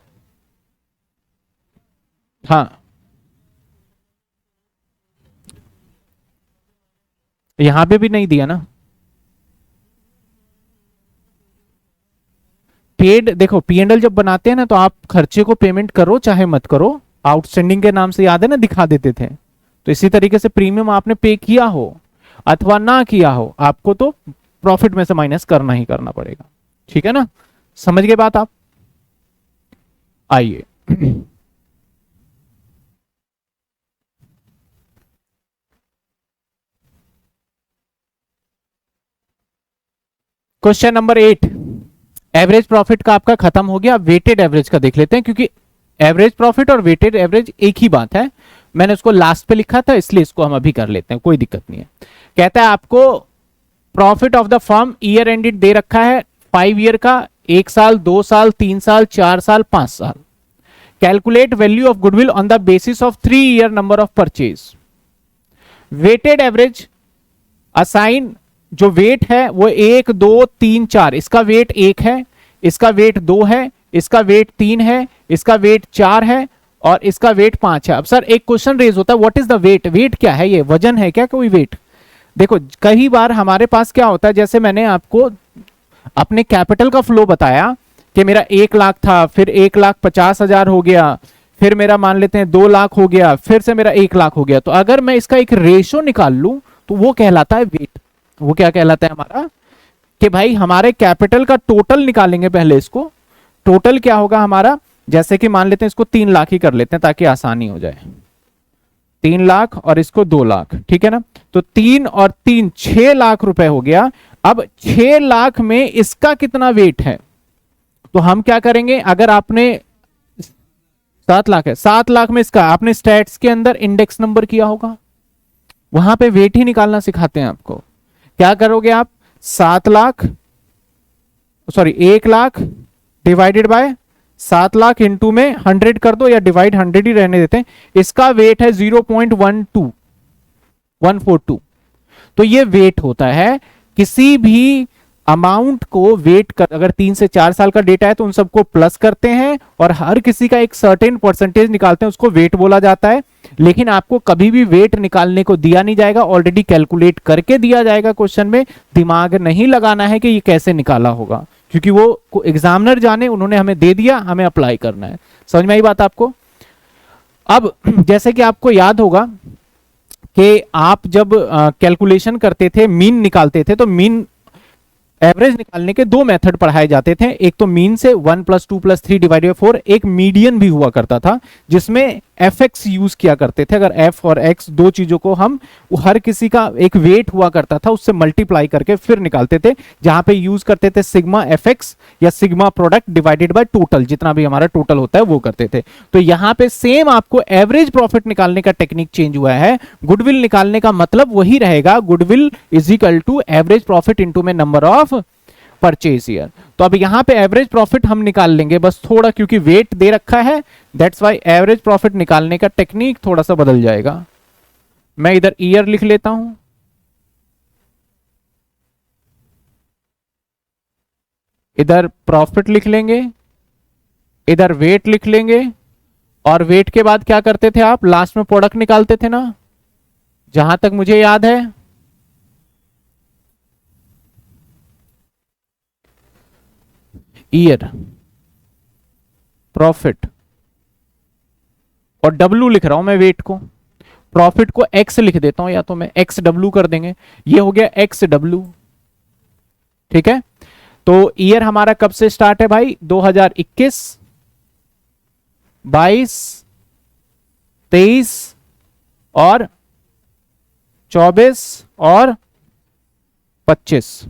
हाँ यहां पे भी नहीं दिया ना पेड। देखो पीएनएल जब बनाते हैं ना तो आप खर्चे को पेमेंट करो चाहे मत करो, आउटस्टैंडिंग के नाम से याद है ना दिखा देते थे, तो इसी तरीके से प्रीमियम आपने पे किया हो अथवा ना किया हो, आपको तो प्रॉफिट में से माइनस करना ही करना पड़ेगा, ठीक है ना, समझ गए बात आप। आइए क्वेश्चन नंबर 8, एवरेज प्रॉफिट का आपका खत्म हो गया, वेटेड एवरेज का देख लेते हैं, क्योंकि एवरेज प्रॉफिट और वेटेड एवरेज एक ही बात है, मैंने उसको लास्ट पे लिखा था इसलिए इसको हम अभी कर लेते हैं, कोई दिक्कत नहीं है। कहता है आपको profit of the firm year ended दे रखा है 5 ईयर का, 1 साल, 2 साल, 3 साल, 4 साल, 5 साल। Calculate value of goodwill on the basis of 3 year number of purchase. Weighted average assign, जो वेट है वो 1 2 3 4, इसका वेट 1 है, इसका वेट 2 है, इसका वेट 3 है, इसका वेट 4 है और इसका वेट 5 है। अब सर एक क्वेश्चन रेज होता है, what is the weight, weight क्या है, ये वजन है क्या कोई वेट। देखो कई बार हमारे पास क्या होता है, जैसे मैंने आपको अपने कैपिटल का फ्लो बताया कि मेरा 1 लाख था, फिर 1,50,000 हो गया, फिर मेरा मान लेते हैं 2 लाख हो गया, फिर से मेरा 1 लाख हो गया, तो अगर मैं इसका एक रेशियो निकाल लूं तो वो कहलाता है वेट। वो क्या कहलाता है हमारा, कि भाई हमारे कैपिटल का टोटल निकालेंगे पहले, इसको टोटल क्या होगा हमारा, जैसे कि मान लेते हैं इसको 3 लाख ही कर लेते हैं ताकि आसानी हो जाए, 3 लाख और इसको 2 लाख, ठीक है ना, तो 3 और 3 6 लाख रुपए हो गया। अब 6 लाख में इसका कितना वेट है, तो हम क्या करेंगे, अगर आपने 7 लाख है, 7 लाख में इसका आपने स्टैट्स के अंदर इंडेक्स नंबर किया होगा, वहां पे वेट ही निकालना सिखाते हैं आपको। क्या करोगे आप, 7 lakh sorry 1 lakh divided bye 7 lakh into में 100 कर दो, या डिवाइड 100 ही रहने देते हैं, इसका वेट है 0.14142। तो ये वेट होता है, किसी भी अमाउंट को वेट कर, अगर 3 से 4 साल का डेटा है तो उन सबको प्लस करते हैं और हर किसी का एक सर्टेन परसेंटेज निकालते हैं, उसको वेट बोला जाता है। लेकिन आपको कभी भी वेट निकालने को दिया नहीं जाएगा, ऑलरेडी कैलकुलेट करके दिया जाएगा क्वेश्चन में, दिमाग नहीं लगाना है कि ये कैसे निकाला होगा, क्योंकि वो एग्जामिनर जाने, उन्होंने हमें दे दिया, हमें अप्लाई करना है। समझ में आई बात आपको। अब जैसे कि आपको याद होगा कि आप जब कैलकुलेशन करते थे, मीन निकालते थे, तो मीन एवरेज निकालने के 2 मेथड पढ़ाए जाते थे, एक तो मीन से 1 + 2 + 3 / 4, एक मीडियन भी हुआ करता था जिसमें fx यूज किया करते थे। अगर f और x दो चीजों को हम, हर किसी का एक वेट हुआ करता था, उससे मल्टीप्लाई करके फिर निकालते थे, जहां पे यूज करते थे सिग्मा fx या sigma product divided by total, जितना भी हमारा टोटल होता है वो करते थे। तो यहाँ पे सेम आपको एवरेज प्रॉफिट निकालने का टेक्निक चेंज हुआ है, गुडविल निकालने का मतलब वही रहेगा, goodwill is equal to average profit into में नंबर ऑफ परचेज ईयर। तो अब यहां पे एवरेज प्रॉफिट हम निकाल लेंगे, बस थोड़ा क्योंकि वेट दे रखा है, दैट्स व्हाई एवरेज प्रॉफिट निकालने का टेक्निक थोड़ा सा बदल जाएगा। मैं इधर ईयर लिख लेता हूं, इधर प्रॉफिट लिख लेंगे, इधर वेट लिख लेंगे, और वेट के बाद क्या करते थे आप, लास्ट में प्रोडक्ट निकालते थे ना, जहां तक मुझे याद है। ईयर, प्रॉफिट, और डब्लू लिख रहा हूं मैं वेट को, प्रॉफिट को एक्स लिख देता हूं, या तो मैं एक्स डब्लू कर देंगे, ये हो गया एक्स डब्लू। ठीक है, तो ईयर हमारा कब से स्टार्ट है भाई, 2021, 22, 23 और 24 और 25।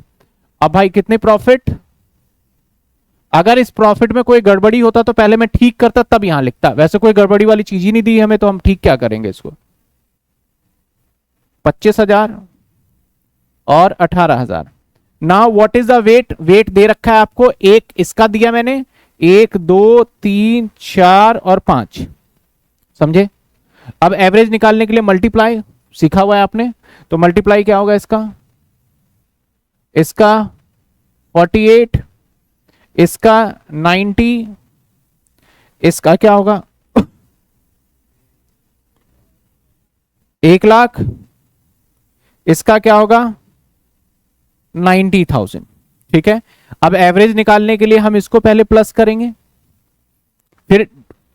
अब भाई कितने प्रॉफिट, अगर इस प्रॉफिट में कोई गड़बड़ी होता तो पहले मैं ठीक करता तब यहां लिखता, वैसे कोई गड़बड़ी वाली चीज ही नहीं दी हमें, तो हम ठीक क्या करेंगे इसको, 25,000 और 18,000। Now what is the weight, weight दे रखा है आपको, एक इसका दिया मैंने, 1 2 3 4 और 5, समझे। अब एवरेज निकालने के लिए मल्टीप्लाई सीखा हुआ है आपने, तो मल्टीप्लाई क्या होगा इसका, इसका 48, इसका 90, इसका क्या होगा 1,00,000, इसका क्या होगा 90,000। ठीक है, अब एवरेज निकालने के लिए हम इसको पहले प्लस करेंगे, फिर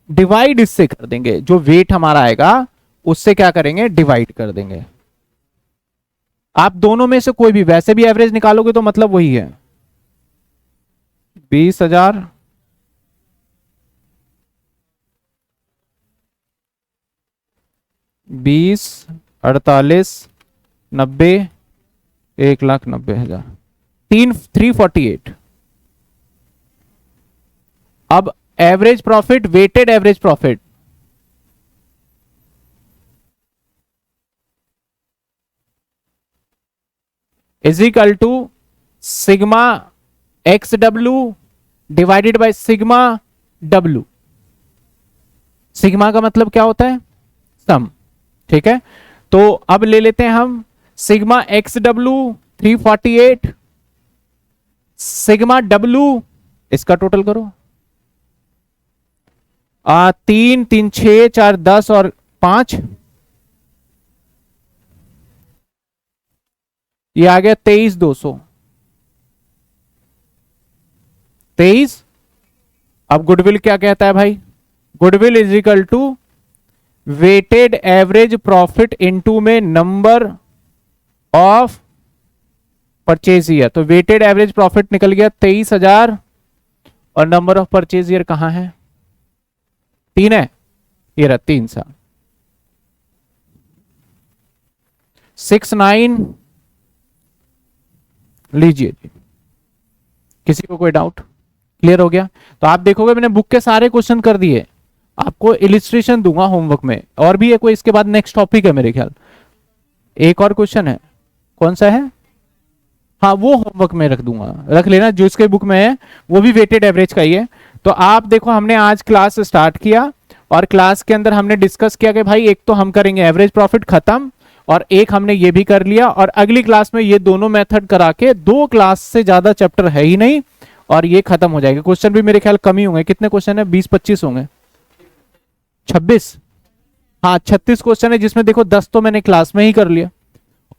डिवाइड इससे कर देंगे, जो वेट हमारा आएगा उससे क्या करेंगे, डिवाइड कर देंगे। आप दोनों में से कोई भी, वैसे भी एवरेज निकालोगे तो मतलब वही है, 20,000 20 48 90 1,90,000 348। अब average profit, weighted average profit, is equal to sigma X W divided by sigma W. Sigma का मतलब क्या होता है, सम। ठीक है, तो अब ले लेते हैं हम sigma X W 348, sigma W इसका टोटल करो, 3 3 6 4 10 और 5, ये आ गया 23,200, 23। अब गुडविल क्या कहता है भाई, goodwill is equal to weighted average profit into में नंबर ऑफ परचेज ईयर, तो वेटेड एवरेज प्रॉफिट निकल गया 23,000, और नंबर ऑफ परचेज ईयर कहां है, 3 है, ये रहा 3 साल, 69 लीजिए जी। किसी को कोई डाउट, क्लियर हो गया। तो आप देखोगे मैंने बुक के सारे क्वेश्चन कर दिए, आपको इलिस्ट्रेशन दूंगा होमवर्क में, और भी है कोई, इसके बाद नेक्स्ट टॉपिक है मेरे ख्याल, एक और क्वेश्चन है, कौन सा है, हाँ वो होमवर्क में रख दूंगा, रख लेना, जो इसके बुक में है वो भी वेटेड एवरेज का ही है। तो आप देखो हमने आज क्लास स्टार्ट किया, और क्लास के अंदर हमने डिस्कस किया कि भाई एक तो हम करेंगे एवरेज प्रॉफिट खत्म, और एक हमने ये भी कर लिया, और अगली क्लास में ये दोनों मेथड करा के, 2 क्लास से ज्यादा चैप्टर है ही नहीं, और ये खत्म हो जाएगा। क्वेश्चन भी मेरे ख्याल कम ही होंगे, कितने क्वेश्चन है, 20-25 होंगे, 26, हाँ 36 क्वेश्चन है, जिसमें देखो 10 तो मैंने क्लास में ही कर लिया,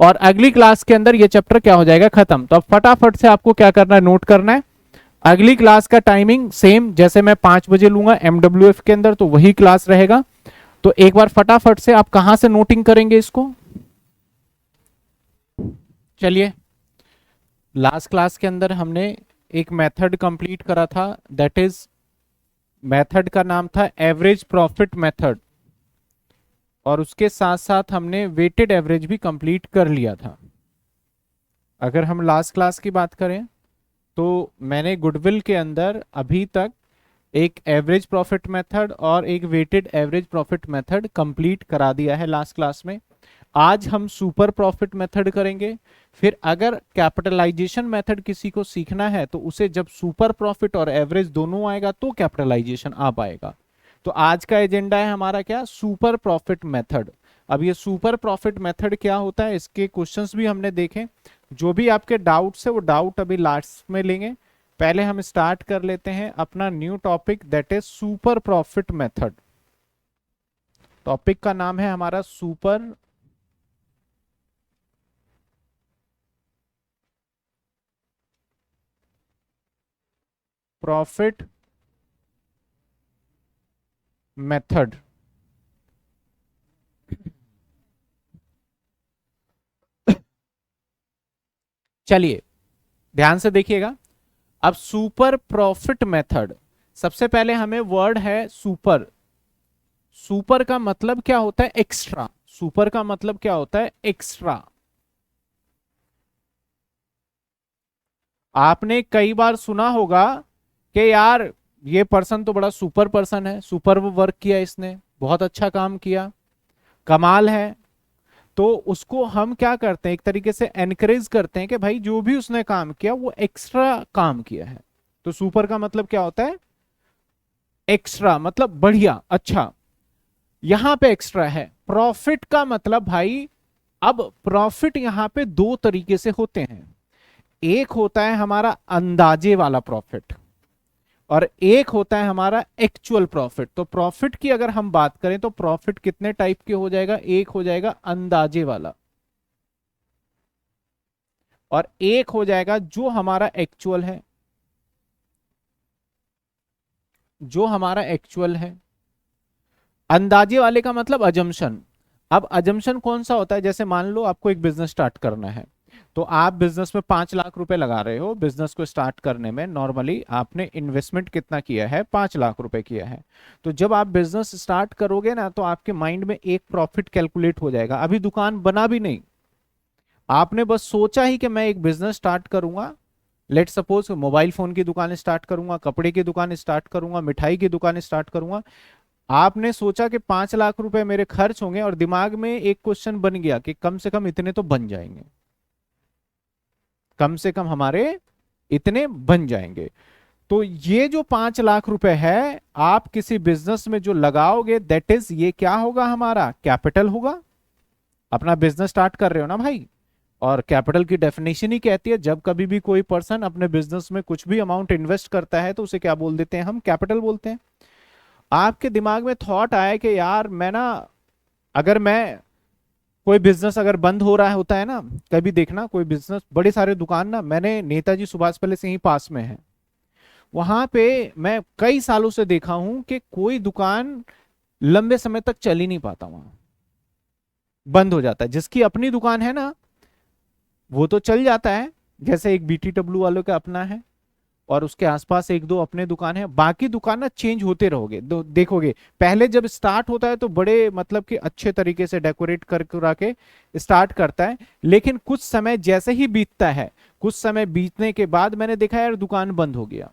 और अगली क्लास के अंदर ये चैप्टर क्या हो जाएगा, खत्म। तो अब फटाफट से आपको क्या करना है, नोट करना है। अगली क्लास का टाइमिंग सेम, जैसे मैं 5 बजे लूंगा MWF के अंदर, तो वही क्लास रहेगा। तो एक बार फटाफट से आप कहां से नोटिंग करेंगे इसको, चलिए लास्ट क्लास के अंदर हमने एक मेथड कंप्लीट करा था, दैट इज मेथड का नाम था एवरेज प्रॉफिट मेथड, और उसके साथ साथ हमने वेटेड एवरेज भी कंप्लीट कर लिया था। अगर हम लास्ट क्लास की बात करें तो मैंने गुडविल के अंदर अभी तक एक एवरेज प्रॉफिट मेथड और एक weighted average profit method complete करा दिया है लास्ट क्लास में। आज हम सुपर प्रॉफिट मेथड करेंगे। फिर अगर कैपिटलाइजेशन मेथड किसी को सीखना है तो उसे जब सुपर प्रॉफिट और एवरेज दोनों आएगा तो कैपिटलाइजेशन आ पाएगा। तो आज का एजेंडा है हमारा क्या, सुपर प्रॉफिट मेथड। अब ये सुपर प्रॉफिट मेथड क्या होता है, इसके क्वेश्चंस भी हमने देखे। जो भी आपके डाउट्स है वो डाउट अभी लास्ट में लेंगे, पहले हम स्टार्ट कर लेते हैं अपना new topic, that is super profit method. Topic का नाम है हमारा सुपर प्रॉफिट मेथड। चलिए ध्यान से देखिएगा। अब सुपर प्रॉफिट मेथड, सबसे पहले हमें वर्ड है सुपर। सुपर का मतलब क्या होता है? एक्स्ट्रा। सुपर का मतलब क्या होता है? एक्स्ट्रा। आपने कई बार सुना होगा कि यार ये पर्सन तो बड़ा सुपर पर्सन है, सुपर वर्क किया इसने, बहुत अच्छा काम किया, कमाल है। तो उसको हम क्या करते हैं, एक तरीके से एनकरेज करते हैं कि भाई जो भी उसने काम किया वो एक्स्ट्रा काम किया है। तो सुपर का मतलब क्या होता है? एक्स्ट्रा, मतलब बढ़िया, अच्छा। यहां पे एक्स्ट्रा है। प्रॉफिट का मतलब भाई, अब प्रॉफिट यहां पे दो तरीके से होते हैं। एक होता है हमारा अंदाजे वाला प्रॉफिट और एक होता है हमारा एक्चुअल प्रॉफिट। तो प्रॉफिट की अगर हम बात करें तो प्रॉफिट कितने टाइप के हो जाएगा? एक हो जाएगा अंदाजे वाला और एक हो जाएगा जो हमारा एक्चुअल है, जो हमारा एक्चुअल है। अंदाजे वाले का मतलब अजम्पशन। अब अजम्पशन कौन सा होता है? जैसे मान लो आपको एक बिजनेस स्टार्ट करना है, तो आप बिजनेस में 5 लाख रुपए लगा रहे हो। बिजनेस को स्टार्ट करने में नॉर्मली आपने इन्वेस्टमेंट कितना किया है? 5 लाख रुपए किया है। तो जब आप बिजनेस स्टार्ट करोगे ना, तो आपके माइंड में एक प्रॉफिट कैलकुलेट हो जाएगा। अभी दुकान बना भी नहीं, आपने बस सोचा ही कि मैं एक बिजनेस स्टार्ट करूंगा। लेट सपोज मोबाइल फोन की दुकान स्टार्ट करूंगा, कपड़े की दुकान स्टार्ट करूंगा, मिठाई की दुकान स्टार्ट करूंगा। आपने सोचा कि 5 लाख रुपए मेरे खर्च होंगे और दिमाग में एक क्वेश्चन बन गया कि कम से कम इतने तो बन जाएंगे, कम से कम हमारे इतने बन जाएंगे। तो ये जो 5 लाख रुपए है आप किसी बिजनेस में जो लगाओगे, दैट इज, ये क्या होगा? हमारा कैपिटल होगा। अपना बिजनेस स्टार्ट कर रहे हो ना भाई, और कैपिटल की डेफिनेशन ही कहती है जब कभी भी कोई पर्सन अपने बिजनेस में कुछ भी अमाउंट इन्वेस्ट करता है तो उसे क्या बोल देते हैं? हम कैपिटल बोलते हैं। आपके दिमाग में थॉट आया कि यार मैं ना, अगर मैं कोई बिजनेस अगर बंद हो रहा है, होता है ना कभी, देखना कोई बिजनेस, बड़े सारे दुकान ना, मैंने नेताजी सुभाष पैलेस से ही पास में है, वहां पे मैं कई सालों से देखा हूं कि कोई दुकान लंबे समय तक चल ही नहीं पाता, वहां बंद हो जाता है। जिसकी अपनी दुकान है ना वो तो चल जाता है, जैसे एक BTW वालों का अपना है और उसके आसपास एक दो अपने दुकान है, बाकी दुकान ना चेंज होते रहोगे, देखोगे। पहले जब स्टार्ट होता है तो बड़े मतलब कि अच्छे तरीके से डेकोरेट कर करा के स्टार्ट करता है, लेकिन कुछ समय जैसे ही बीतता है, कुछ समय बीतने के बाद मैंने देखा यार दुकान बंद हो गया।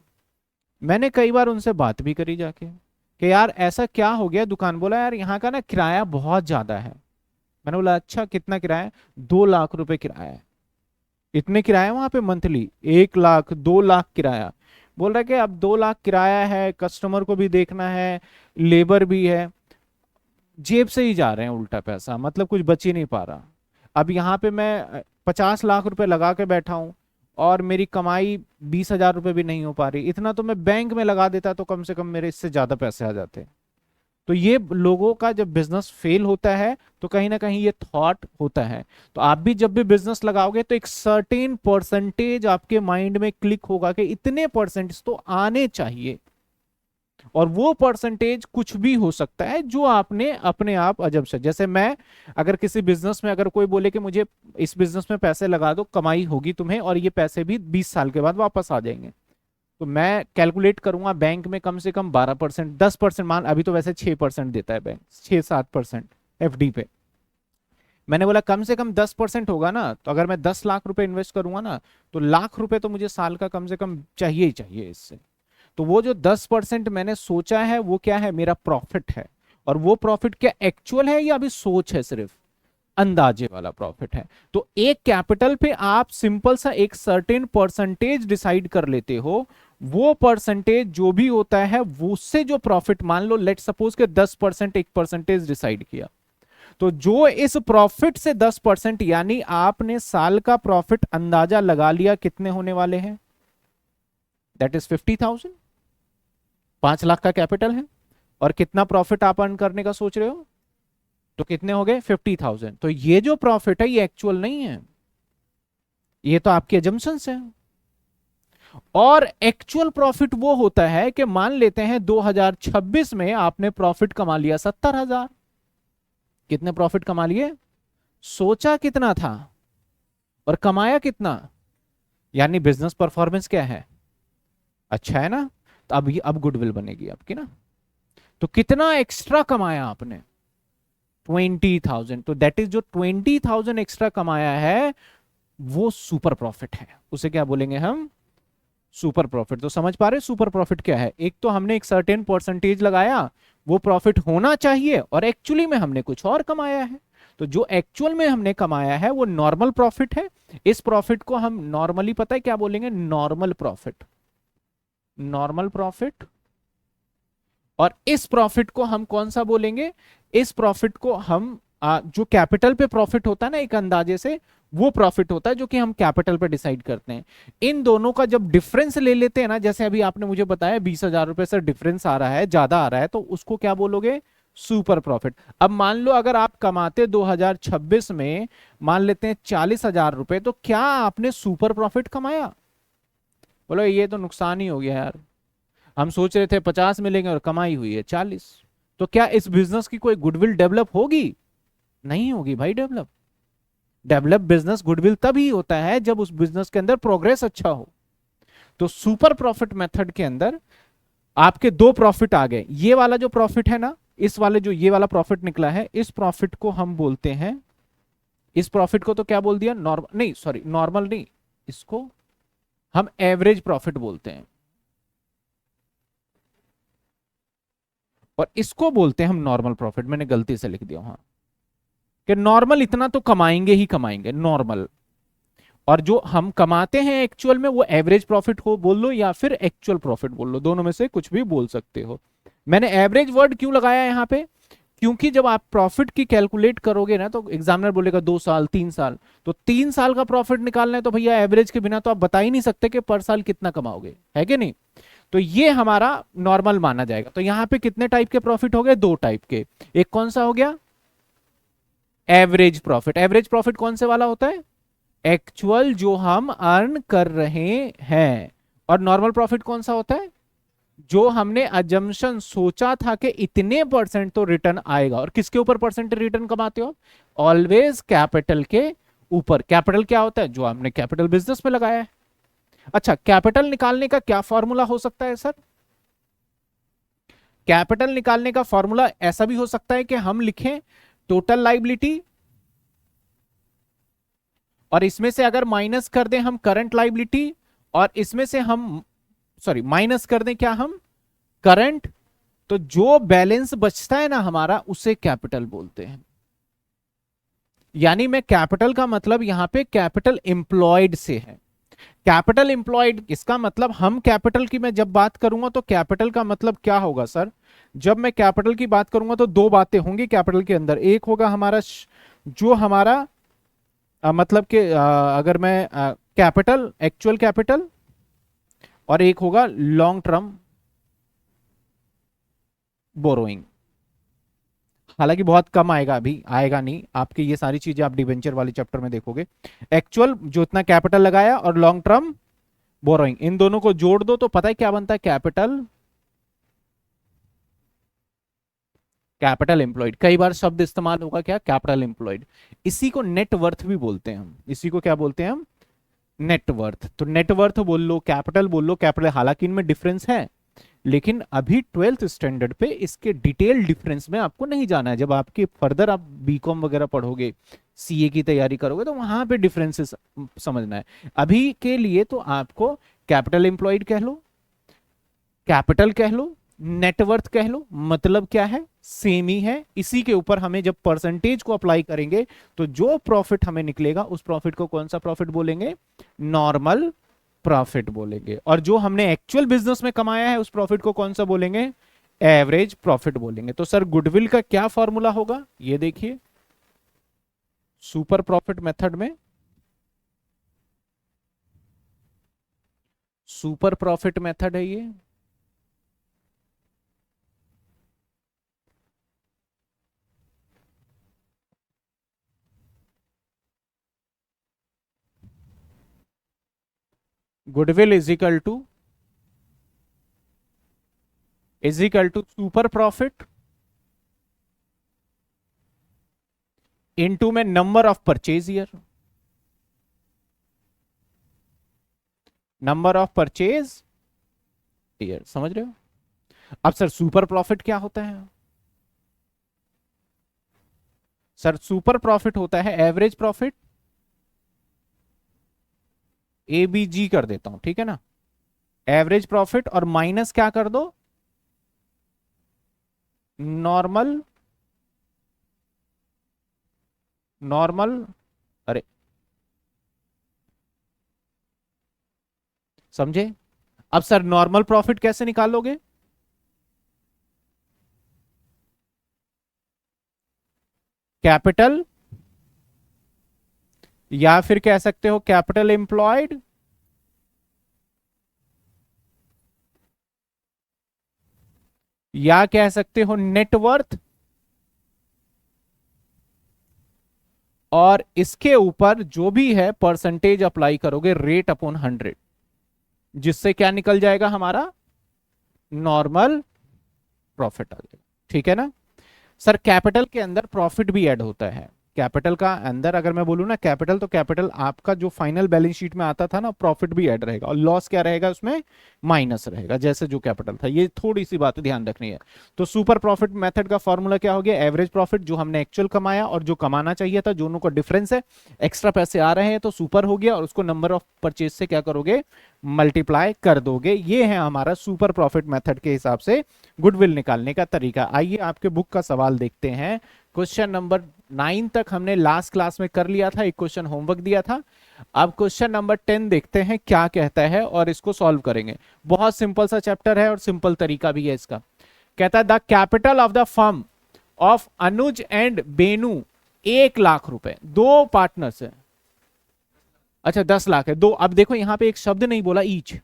मैंने कई बार उनसे बात भी करी जाके कि यार ऐसा क्या हो गया दुकान। बोला यार यहाँ का ना किराया बहुत ज्यादा है। मैंने बोला अच्छा कितना किराया है? 2 लाख रुपए किराया है। इतने किराया वहां पे मंथली? 1 लाख, 2 लाख किराया। बोल रहा है कि अब 2 लाख किराया है, कस्टमर को भी देखना है, लेबर भी है, जेब से ही जा रहे हैं उल्टा पैसा, मतलब कुछ बच ही नहीं पा रहा। अब यहाँ पे मैं 50 लाख रुपए लगा के बैठा हूँ और मेरी कमाई 20 हजार रुपए भी नहीं हो पा रही। इतना तो मैं बैंक में लगा देता तो कम से कम मेरे इससे ज्यादा पैसे आ जाते। तो ये लोगों का जब बिजनेस फेल होता है तो कहीं ना कहीं ये थॉट होता है। तो आप भी जब भी बिजनेस लगाओगे तो एक सर्टेन परसेंटेज आपके माइंड में क्लिक होगा कि इतने परसेंटेज तो आने चाहिए, और वो परसेंटेज कुछ भी हो सकता है जो आपने अपने आप अजम्पशन, जैसे मैं, अगर किसी बिजनेस में अगर कोई बोले कि मुझे इस बिजनेस में पैसे लगा दो, कमाई होगी तुम्हें और ये पैसे भी 20 साल के बाद वापस आ जाएंगे, तो मैं कैलकुलेट करूंगा बैंक में कम से कम 12%, 10%, मान अभी तो वैसे 6% देता है बैंक, 6-7% FD पे। मैंने बोला कम से कम 10% होगा ना, तो अगर मैं 10 लाख रुपए इन्वेस्ट करूंगा ना, तो लाख रुपए तो मुझे साल का कम से कम चाहिए ही चाहिए इससे। तो वो जो 10% मैंने सोचा है वो क्या है? मेरा प्रॉफिट है। और वो प्रॉफिट क्या एक्चुअल है या अभी सोच है? सिर्फ अंदाजे वाला प्रॉफिट है। तो एक कैपिटल पे आप सिंपल सा एक सर्टेन परसेंटेज डिसाइड कर लेते हो। वो परसेंटेज जो भी होता है वो उससे जो प्रॉफिट, मान लो लेट सपोज के 10% एक परसेंटेज डिसाइड किया, तो जो इस प्रॉफिट से 10%, यानी आपने साल का प्रॉफिट अंदाजा लगा लिया कितने होने वाले हैं? That is 50,000। 5 लाख का कैपिटल है और कितना प्रॉफिट आप अर्न करने का सोच रहे हो, तो कितने हो गए 50,000। तो ये जो प्रॉफिट है ये एक्चुअल नहीं है, ये तो आपकी एजम्पशंस है। और एक्चुअल प्रॉफिट वो होता है कि मान लेते हैं 2026 में आपने प्रॉफिट कमा लिया 70,000। कितने प्रॉफिट कमा लिए, सोचा कितना था और कमाया कितना, यानी बिजनेस परफॉर्मेंस क्या है, अच्छा है ना। तो अब गुडविल बनेगी आपकी ना। तो कितना एक्स्ट्रा कमाया आपने, 20,000। तो दैट इज जो 20,000 एक्स्ट्रा कमाया है वो सुपर प्रॉफिट है, उसे क्या बोलेंगे हम, सुपर प्रॉफिट। तो समझ पा रहे सुपर प्रॉफिट क्या है, एक तो हमने एक सर्टेन परसेंटेज लगाया, वो प्रॉफिट होना चाहिए, और एक्चुअली में हमने कुछ और कमाया है। तो जो एक्चुअल में हमने कमाया है वो नॉर्मल प्रॉफिट है। इस प्रॉफिट को हम नॉर्मली पता है क्या बोलेंगे, नॉर्मल प्रॉफिट, नॉर्मल प्रॉफिट। और इस प्रॉफिट को हम कौन सा बोलेंगे, इस प्रॉफिट को हम जो कैपिटल पे प्रॉफिट होता है ना एक अंदाजे से, वो प्रॉफिट होता है जो कि हम कैपिटल पे डिसाइड करते हैं। इन दोनों का जब डिफरेंस ले लेते हैं ना, जैसे अभी आपने मुझे बताया 20,000 रुपए से डिफरेंस आ रहा है, ज्यादा आ रहा है, तो उसको क्या बोलोगे, सुपर प्रॉफिट। अब मान लो अगर आप कमाते 2026 में मान लेते हैं 40,000 रुपए, तो क्या आपने सुपर प्रॉफिट कमाया, बोलो ये तो नुकसान ही हो गया यार, हम सोच रहे थे 50 मिलेंगे और कमाई हुई है 40। तो क्या इस बिजनेस की कोई गुडविल डेवलप होगी, नहीं होगी भाई। डेवलप डेवलप बिजनेस गुडविल तभी होता है जब उस बिजनेस के अंदर प्रोग्रेस अच्छा हो। तो सुपर प्रॉफिट मेथड के अंदर आपके दो प्रॉफिट आ गए, ये वाला जो प्रॉफिट है ना, इस वाले जो ये वाला प्रॉफिट निकला है, इस प्रॉफिट को हम बोलते हैं, इस प्रॉफिट को तो क्या बोल दिया, नॉर्मल नहीं, सॉरी नॉर्मल नहीं, इसको हम एवरेज प्रॉफिट बोलते हैं, और इसको बोलते हैं हम नॉर्मल प्रॉफिट। मैंने गलती से लिख दिया हाँ, कि नॉर्मल इतना तो कमाएंगे ही कमाएंगे, नॉर्मल। और जो हम कमाते हैं एक्चुअल में वो एवरेज प्रॉफिट हो बोल लो या फिर एक्चुअल प्रॉफिट बोल लो, दोनों में से कुछ भी बोल सकते हो। मैंने एवरेज वर्ड क्यों लगाया है यहाँ पे, क्योंकि जब आप प्रॉफिट की कैलकुलेट करोगे ना तो एग्जामिनर बोलेगा 2 साल 3 साल, तो 3 साल का प्रॉफिट निकालना है तो भैया एवरेज के बिना तो आप बता ही नहीं सकते कि पर साल कितना कमाओगे, है कि नहीं। तो ये हमारा नॉर्मल माना जाएगा। तो यहाँ पे कितने टाइप के प्रॉफिट हो गए, 2 टाइप के। एक कौन सा हो गया, एवरेज प्रॉफिट। एवरेज प्रॉफिट कौन से वाला होता है, एक्चुअल जो हम अर्न कर रहे हैं। और नॉर्मल प्रॉफिट कौन सा होता है, जो हमने अजम्पशन सोचा था कि इतने परसेंट तो रिटर्न आएगा। और किसके ऊपर परसेंट रिटर्न कमाते हो, ऑलवेज कैपिटल के ऊपर। कैपिटल क्या होता है, जो हमने कैपिटल बिजनेस में लगाया है। अच्छा, कैपिटल निकालने का क्या फॉर्मूला हो सकता है सर, कैपिटल निकालने का फॉर्मूला ऐसा भी हो सकता है कि हम लिखें टोटल लाइबिलिटी, और इसमें से अगर माइनस कर दें हम करंट लाइबिलिटी, और इसमें से हम सॉरी माइनस कर दें क्या हम करंट, तो जो बैलेंस बचता है ना हमारा उसे कैपिटल बोलते हैं। यानी मैं कैपिटल का मतलब यहां पे कैपिटल एम्प्लॉयड से है। कैपिटल एम्प्लॉयड इसका मतलब, हम कैपिटल की मैं जब बात करूंगा तो कैपिटल का मतलब क्या होगा सर, जब मैं कैपिटल की बात करूंगा तो दो बातें होंगी कैपिटल के अंदर। एक होगा हमारा जो हमारा मतलब कि अगर मैं कैपिटल एक्चुअल कैपिटल, और एक होगा लॉन्ग टर्म बोरोइंग। हालांकि बहुत कम आएगा, अभी आएगा नहीं आपके, ये सारी चीजें आप डिवेंचर वाले चैप्टर में देखोगे। एक्चुअल जो इतना कैपिटल लगाया और लॉन्ग टर्म बोरोइंग, इन दोनों को जोड़ दो तो पता है क्या बनता है, कैपिटल, कैपिटल एम्प्लॉयड। कई बार शब्द इस्तेमाल होगा क्या, कैपिटल एम्प्लॉयड। इसी को नेटवर्थ भी बोलते हैं हम, इसी को क्या बोलते हैं हम, नेटवर्थ। तो नेटवर्थ बोल लो, कैपिटल बोल लो, कैपिटल, हालांकि इनमें डिफरेंस है, लेकिन अभी 12th स्टैंडर्ड पे इसके डिटेल डिफरेंस में आपको नहीं जाना है। जब आपके फर्दर आप बीकॉम वगैरह पढ़ोगे, सीए की तैयारी करोगे, तो वहां पे डिफरेंसेस समझना है। अभी के लिए तो आपको कैपिटल एम्प्लॉयड कह लो, कैपिटल कह लो, नेटवर्थ कह लो, मतलब क्या है, सेम ही है। इसी के ऊपर हमें जब परसेंटेज को अप्लाई करेंगे तो जो प्रॉफिट हमें निकलेगा उस प्रॉफिट को कौन सा प्रॉफिट बोलेंगे, नॉर्मल प्रॉफिट बोलेंगे। और जो हमने एक्चुअल बिजनेस में कमाया है उस प्रॉफिट को कौन सा बोलेंगे, एवरेज प्रॉफिट बोलेंगे। तो सर गुडविल का क्या फॉर्मूला होगा, ये देखिए, सुपर प्रॉफिट मेथड में सुपर प्रॉफिट मेथड है ये। Goodwill is equal to super profit into में number of purchase year, number of purchase year, समझ रहे हो? अब सर सुपर प्रॉफिट क्या होता है? सर सुपर प्रॉफिट होता है एवरेज प्रॉफिट, एबीजी कर देता हूं, ठीक है ना? एवरेज प्रॉफिट और माइनस क्या कर दो, नॉर्मल, नॉर्मल, अरे समझे? अब सर नॉर्मल प्रॉफिट कैसे निकालोगे? कैपिटल, या फिर कह सकते हो कैपिटल एम्प्लॉयड, या कह सकते हो नेटवर्थ, और इसके ऊपर जो भी है परसेंटेज अप्लाई करोगे रेट अपॉन 100, जिससे क्या निकल जाएगा हमारा नॉर्मल प्रॉफिट आ जाएगा, ठीक है ना? सर कैपिटल के अंदर प्रॉफिट भी ऐड होता है। कैपिटल का अंदर अगर मैं बोलूं ना कैपिटल, तो कैपिटल आपका जो फाइनल बैलेंस शीट में आता था ना, प्रॉफिट भी ऐड रहेगा और लॉस क्या रहेगा उसमें, माइनस रहेगा, जैसे जो कैपिटल था। ये थोड़ी सी बात ध्यान रखनी है। तो सुपर प्रॉफिट मेथड का फॉर्मूला क्या हो गया, एवरेज प्रॉफिट जो हमने एक्चुअल कमाया और जो कमाना चाहिए था, दोनों का डिफरेंस है, एक्स्ट्रा पैसे आ रहे हैं तो सुपर हो गया, और उसको नंबर ऑफ परचेज से क्या करोगे, मल्टीप्लाई कर दोगे। ये है हमारा सुपर प्रॉफिट मेथड के हिसाब से गुडविल निकालने का तरीका। आइए आपके बुक का सवाल देखते हैं। क्वेश्चन नंबर 9 तक हमने लास्ट क्लास में कर लिया था, एक क्वेश्चन होमवर्क दिया था। अब क्वेश्चन नंबर 10 देखते हैं क्या कहता है और इसको सॉल्व करेंगे। बहुत सिंपल सा चैप्टर है और सिंपल तरीका भी है इसका। कहता है the capital of the firm of Anuj and Benu 1 lakh रुपए, दो पार्टनर्स है। अच्छा 10 लाख है दो। अब देखो यहां पे एक शब्द नहीं बोला ईच,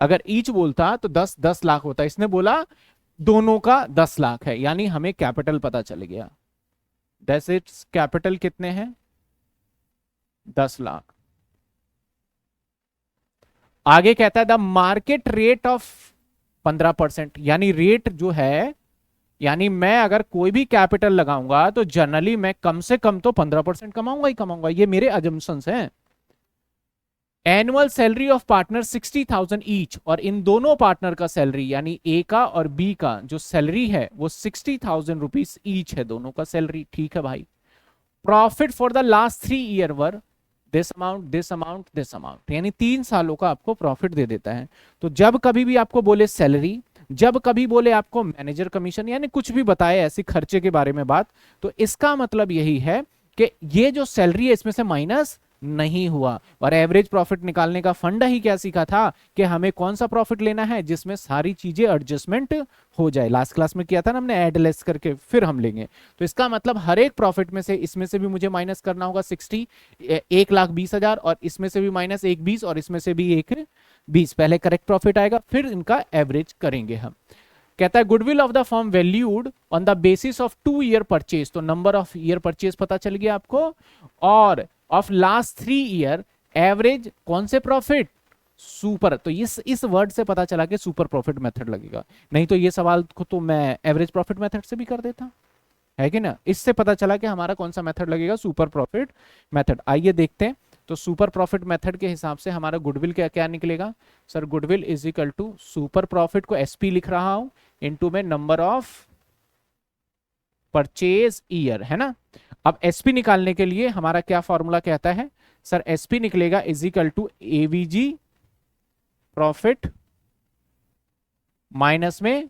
अगर ईच बोलता तो 10 लाख होता, इसने बोला दोनों का 10 लाख है, यानी हमें कैपिटल पता चल गया। दैट्स इट्स, कैपिटल कितने हैं, 10 लाख। आगे कहता है द मार्केट रेट ऑफ 15%, यानी रेट जो है, यानी मैं अगर कोई भी कैपिटल लगाऊंगा तो जनरली मैं कम से कम तो 15% कमाऊंगा ही कमाऊंगा, ये मेरे अजम्पशंस हैं। Annual salary of partner 60,000 each, और इन दोनों पार्टनर का सैलरी यानी ए का और बी का जो सैलरी है वो 60,000 रुपीज ईच है, दोनों का सैलरी, ठीक है भाई। Profit for the last 3 year were this amount, this amount, this amount, यानी 3 सालों का आपको प्रॉफिट दे देता है। तो जब कभी भी आपको बोले सैलरी, जब कभी बोले आपको मैनेजर कमीशन, यानी कुछ भी बताए ऐसे खर्चे के बारे में बात, तो इसका मतलब यही है कि ये जो सैलरी है इसमें से माइनस नहीं हुआ। और एवरेज प्रॉफिट निकालने का फंडा ही क्या सीखा था कि हमें कौन सा प्रॉफिट लेना है जिसमें सारी चीजें एडजस्टमेंट हो जाए। लास्ट क्लास में किया था ना हमने, ऐड लेस करके फिर हम लेंगे। तो इसका मतलब हर एक प्रॉफिट में से, इसमें से भी मुझे माइनस करना होगा 60, 1,20,000, और इसमें से भी माइनस 1,20, और इसमें से भी 1,20। पहले करेक्ट प्रॉफिट आएगा फिर इनका एवरेज करेंगे हम। कहता है goodwill of the firm valued on the basis of 2 year purchase, तो नंबर ऑफ ईयर परचेज पता चल गया आपको, और ऑफ लास्ट 3 ईयर एवरेज कौन से प्रॉफिट, सुपर। तो इस वर्ड से पता चला कि सुपर प्रॉफिट मेथड लगेगा, नहीं तो ये सवाल को तो मैं एवरेज प्रॉफिट मेथड से भी कर देता, है कि ना? इससे पता चला कि हमारा कौन सा मेथड लगेगा, सुपर प्रॉफिट मेथड। आइए देखते हैं। तो सुपर प्रॉफिट मेथड के हिसाब से हमारा गुडविल क्या क्या निकलेगा। Sir goodwill is equal to, super profit को एसपी लिख रहा हूं, इनटू में नंबर ऑफ परचेज ईयर, है ना? अब एसपी निकालने के लिए हमारा क्या फॉर्मूला कहता है, सर एसपी निकलेगा is equal to AVG profit minus में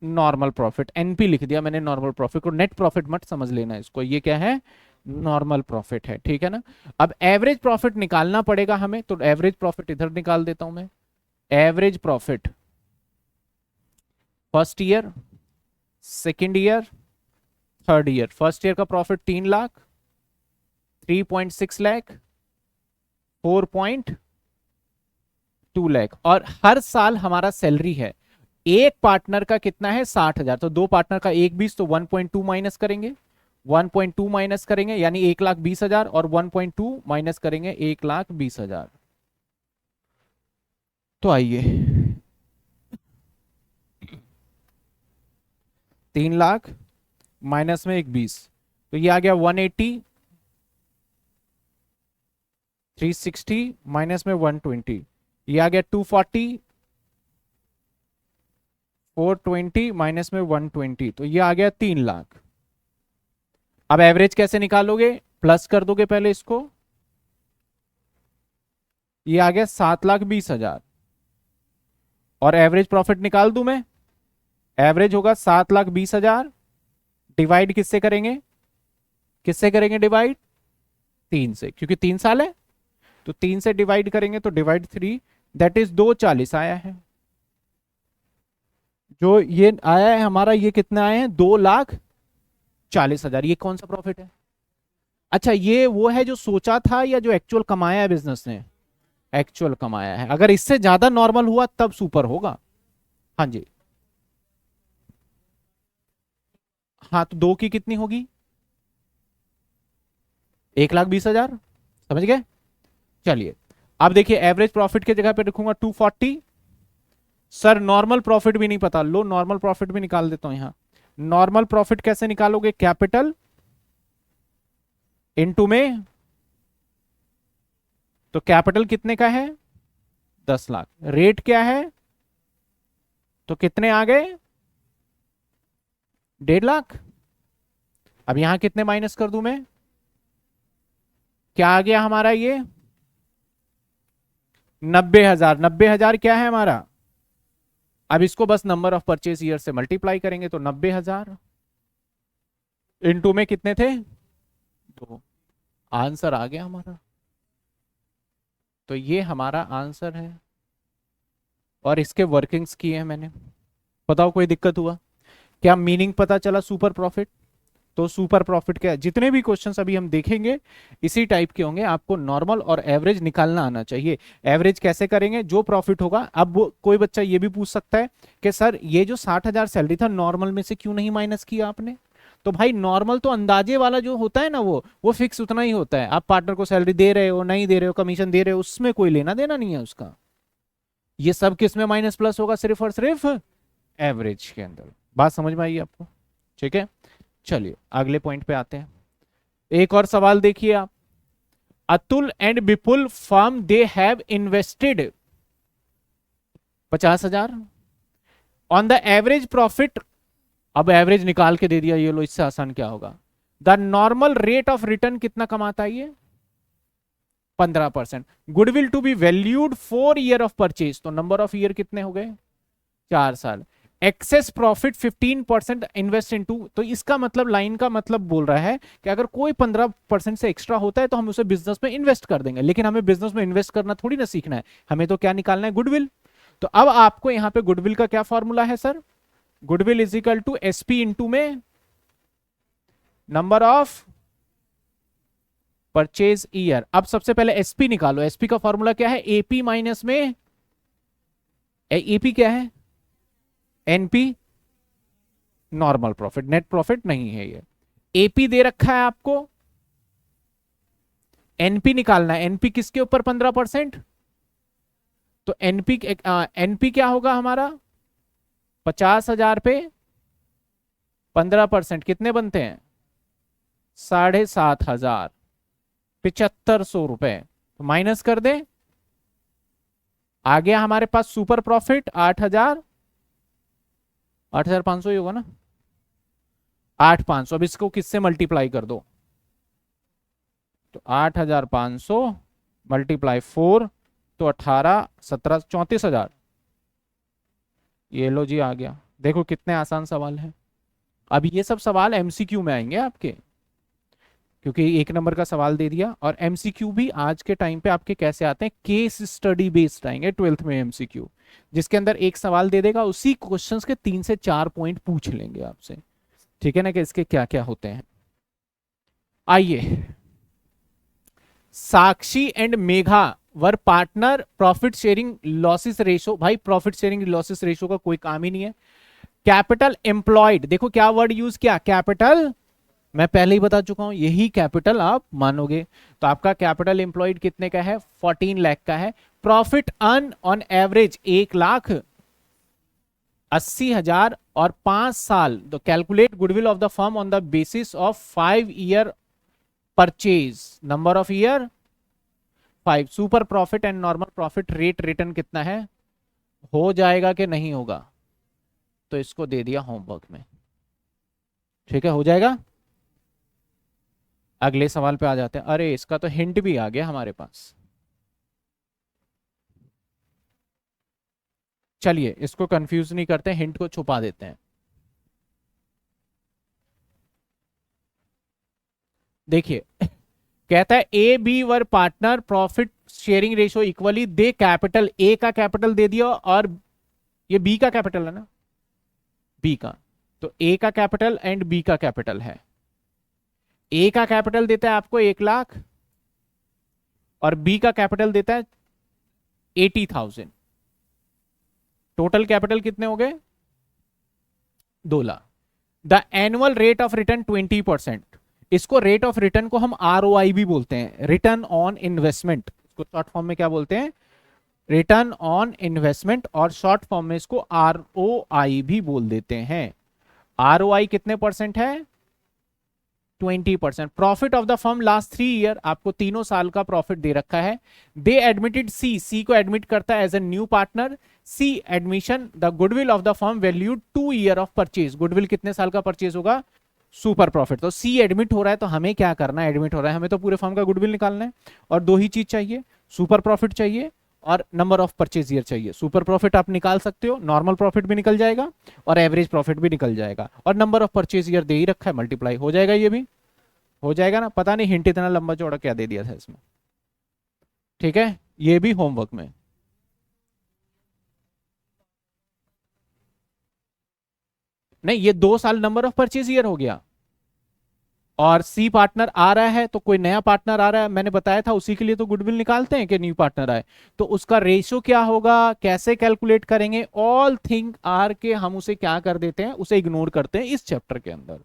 नॉर्मल प्रॉफिट, एनपी लिख दिया मैंने नॉर्मल प्रॉफिट को, नेट प्रॉफिट मत समझ लेना इसको, ये क्या है, नॉर्मल प्रॉफिट है, ठीक है ना? अब एवरेज प्रॉफिट निकालना पड़ेगा हमें, तो एवरेज प्रॉफिट इधर निकाल देता हूं मैं। Average profit first year, second year, third year. First year का प्रॉफिट 3 लाख, 3.6 लाख, 4.5 2 लाख, और हर साल हमारा सैलरी है, एक पार्टनर का कितना है 60,000, तो दो पार्टनर का 1,20, तो 1.2 माइनस करेंगे, 1.2 माइनस करेंगे यानी 1,20,000, और 1.2 माइनस करेंगे 1,20,000। तो आइए 3 लाख माइनस में 1,20, तो ये आ गया 180, 360 माइनस में 120, ये आ गया 240, 420 माइनस में 120, तो ये आ गया 3 लाख। अब एवरेज कैसे निकालोगे, प्लस कर दोगे पहले इसको, ये आ गया 7,20,000, और एवरेज प्रॉफिट निकाल दूं मैं, एवरेज होगा 7,20,000, डिवाइड किससे करेंगे, किससे करेंगे डिवाइड, 3 से, क्योंकि 3 साल है, तो 3 से डिवाइड करेंगे, तो डिवाइड 3, दैट इज 240 आया है। जो ये आया है हमारा, ये कितना आया है 2,40,000, ये कौन सा प्रॉफिट है। अच्छा, ये वो है जो सोचा था या जो एक्चुअल कमाया है बिजनेस ने, एक्चुअल कमाया है, अगर इससे ज्यादा नॉर्मल हुआ तब सुपर होगा। हाँ जी, हाँ, तो 2 की कितनी होगी, 1,20,000, समझ गए। चलिए अब देखिए, एवरेज प्रॉफिट की जगह पे रखूंगा 240, सर नॉर्मल प्रॉफिट भी नहीं पता, लो नॉर्मल प्रॉफिट भी निकाल देता हूं यहां। नॉर्मल प्रॉफिट कैसे निकालोगे, कैपिटल इनटू में, तो कैपिटल कितने का है 10 लाख, रेट क्या है, तो कितने आ गए 1.5 लाख। अब यहां कितने माइनस कर दूं मैं, क्या आ गया हमारा ये 90,000, 90,000 क्या है हमारा, अब इसको बस नंबर ऑफ परचेज ईयर से मल्टीप्लाई करेंगे, तो 90,000 इनटू में कितने थे 2, आंसर आ गया हमारा। तो ये हमारा आंसर है, और इसके वर्किंग्स किए हैं मैंने। बताओ कोई दिक्कत हुआ क्या, मीनिंग पता चला सुपर प्रॉफिट। तो सुपर प्रॉफिट क्या, जितने भी क्वेश्चंस अभी हम देखेंगे इसी टाइप के होंगे, आपको नॉर्मल और एवरेज निकालना आना चाहिए। एवरेज कैसे करेंगे, जो प्रॉफिट होगा, अब वो कोई बच्चा ये भी पूछ सकता है कि सर ये जो 60,000 सैलरी था, नॉर्मल में से क्यों नहीं माइनस किया आपने। तो भाई नॉर्मल तो अंदाजे वाला जो होता है ना, वो फिक्स उतना ही होता है, आप पार्टनर को सैलरी दे रहे हो नहीं दे रहे हो, कमीशन दे रहे हो, उसमें कोई लेना देना नहीं है उसका। ये सब किस में माइनस प्लस होगा, सिर्फ और सिर्फ एवरेज के अंदर। बात समझ में आई आपको, ठीक है। चलिए अगले पॉइंट पे आते हैं। एक और सवाल देखिए आप, Atul and Vipul firm they have invested 50,000 on the average profit. अब एवरेज निकाल के दे दिया, ये लो, इससे आसान क्या होगा। The normal rate of return कितना कमाता है ये 15%। Goodwill to be valued 4 year of purchase, तो नंबर ऑफ ईयर कितने हो गए 4 साल। एक्सेस प्रॉफिट 15% इन्वेस्ट इनटू, तो इसका मतलब, लाइन का मतलब बोल रहा है कि अगर कोई 15% से एक्स्ट्रा होता है तो हम उसे बिजनेस में इन्वेस्ट कर देंगे, लेकिन हमें बिजनेस में इन्वेस्ट करना थोड़ी ना सीखना है, हमें तो क्या निकालना है गुडविल। तो अब आपको यहां पे गुडविल का क्या फॉर्मूला है sir, goodwill is equal to SP into में नंबर ऑफ परचेज ईयर। अब सबसे पहले एसपी निकालो, एसपी का फॉर्मूला क्या है, एपी माइनस में, एपी क्या है, NP normal profit, net profit नहीं है ये। एपी दे रखा है आपको, एनपी निकालना है, एनपी किसके ऊपर 15%, तो एनपी एनपी क्या होगा हमारा 50,000 पे 15% कितने बनते हैं 7,500, 7,500 रुपए, तो माइनस कर दे। आ गया हमारे पास सुपर प्रॉफिट 8,500 ही होगा ना, 8,500। अब इसको किससे मल्टीप्लाई कर दो, तो 8,500 मल्टीप्लाई 4, तो 18, 17, 34,000। ये लो जी, आ गया। देखो कितने आसान सवाल है। अब ये सब सवाल एमसीक्यू में आएंगे आपके, क्योंकि 1 नंबर का सवाल दे दिया। और एमसीक्यू भी आज के टाइम पे आपके कैसे आते हैं, केस स्टडी बेस्ड आएंगे 12th में एमसीक्यू, जिसके अंदर एक सवाल दे देगा, उसी क्वेश्चंस के 3 से 4 पॉइंट पूछ लेंगे आपसे, ठीक है ना, कि इसके क्या क्या होते हैं। आइए, Sakshi and Megha were partner profit sharing losses ratio, भाई प्रॉफिट शेयरिंग लॉसेस रेशो का कोई काम ही नहीं है। कैपिटल एम्प्लॉयड, देखो क्या वर्ड यूज किया, कैपिटल, मैं पहले ही बता चुका हूं यही कैपिटल आप मानोगे। तो आपका कैपिटल एम्प्लॉयड कितने का है, 14 लाख का है। प्रॉफिट अर्न ऑन एवरेज 1,80,000 और 5 साल। तो calculate goodwill of the firm on the basis of 5 year purchase, number of year 5। Super profit and normal profit rate return कितना है, हो जाएगा कि नहीं होगा, तो इसको दे दिया होमवर्क में, ठीक है, हो जाएगा। अगले सवाल पे आ जाते हैं। अरे इसका तो हिंट भी आ गया हमारे पास, चलिए इसको कंफ्यूज नहीं करते, हिंट को छुपा देते हैं। देखिए कहता है A B were partner profit sharing ratio equally, दे कैपिटल, ए का कैपिटल दे दिया और ये बी का कैपिटल है ना, बी का, तो ए का कैपिटल एंड बी का कैपिटल है। ए का कैपिटल देता है आपको 1,00,000 और बी का कैपिटल देता है 80,000। टोटल कैपिटल कितने हो गए, 2,00,000। The annual rate of return 20%। इसको रेट ऑफ रिटर्न को हम ROI भी बोलते हैं, रिटर्न ऑन इन्वेस्टमेंट, इसको शॉर्ट फॉर्म में क्या बोलते हैं, रिटर्न ऑन इन्वेस्टमेंट, और शॉर्ट फॉर्म में इसको ROI भी बोल देते हैं। ROI कितने परसेंट है, 20%। Profit of the firm last 3 year, आपको तीनों साल का प्रॉफिट दे रखा है। दे एडमिटेड सी को एडमिट करता है as a new partner. C admission the goodwill of the firm value 2 year of purchase, goodwill कितने साल का परचेज होगा, सुपर प्रॉफिट। तो सी एडमिट हो रहा है, तो हमें क्या करना है, एडमिट हो रहा है, हमें तो पूरे फर्म का गुडविल निकालना है, और दो ही चीज चाहिए, सुपर प्रॉफिट चाहिए और नंबर ऑफ परचेज ईयर चाहिए। सुपर प्रॉफिट आप निकाल सकते हो, नॉर्मल प्रॉफिट भी निकल जाएगा और एवरेज प्रॉफिट भी निकल जाएगा, और नंबर ऑफ परचेज ईयर दे ही रखा है, मल्टीप्लाई हो जाएगा, ये भी हो जाएगा ना। पता नहीं हिंट इतना लंबा चौड़ा क्या दे दिया था इसमें, ठीक है, ये भी होमवर्क में। नहीं, ये 2 साल नंबर ऑफ परचेज ईयर हो गया, और सी पार्टनर आ रहा है, तो कोई नया पार्टनर आ रहा है, मैंने बताया था उसी के लिए तो गुडविल निकालते हैं कि न्यू पार्टनर आए, तो उसका रेशियो क्या होगा, कैसे कैलकुलेट करेंगे, ऑल थिंग आर के हम उसे क्या कर देते हैं, उसे इग्नोर करते हैं इस चैप्टर के अंदर।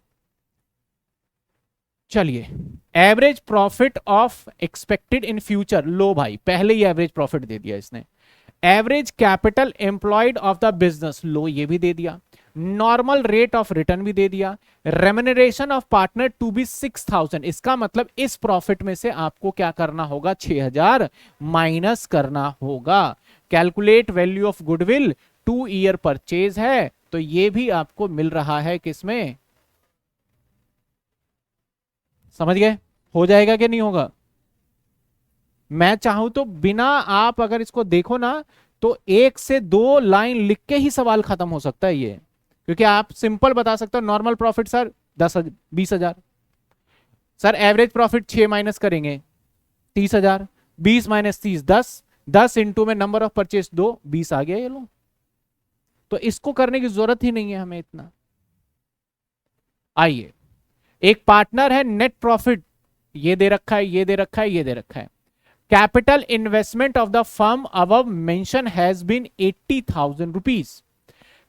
चलिए, average profit of expected in future, लो भाई पहले ही एवरेज प्रॉफिट दे दिया इसने। Average capital employed of the business, लो ये भी दे दिया। नॉर्मल रेट ऑफ रिटर्न भी दे दिया। Remuneration of partner to be 6,000, इसका मतलब इस प्रॉफिट में से आपको क्या करना होगा, 6,000 माइनस करना होगा। Calculate value of goodwill, 2 year purchase है, तो ये भी आपको मिल रहा है किसमें, समझ गए, हो जाएगा कि नहीं होगा। मैं चाहूं तो बिना आप अगर इसको देखो ना, तो 1 से 2 लाइन लिख के ही सवाल खत्म हो सकता है ये, क्योंकि आप सिंपल बता सकते हो normal profit sir 20,000, sir average profit 6 minus करेंगे 30,000, 20 माइनस 30 10, 10 इंटू में नंबर ऑफ परचेज 2, 20 आ गया ये लो। तो इसको करने की जरूरत ही नहीं है हमें इतना। आइए, एक पार्टनर है, नेट प्रॉफिट ये दे रखा है, ये दे रखा है, ये दे रखा है। Capital investment of the firm above mention has been 80,000 rupees,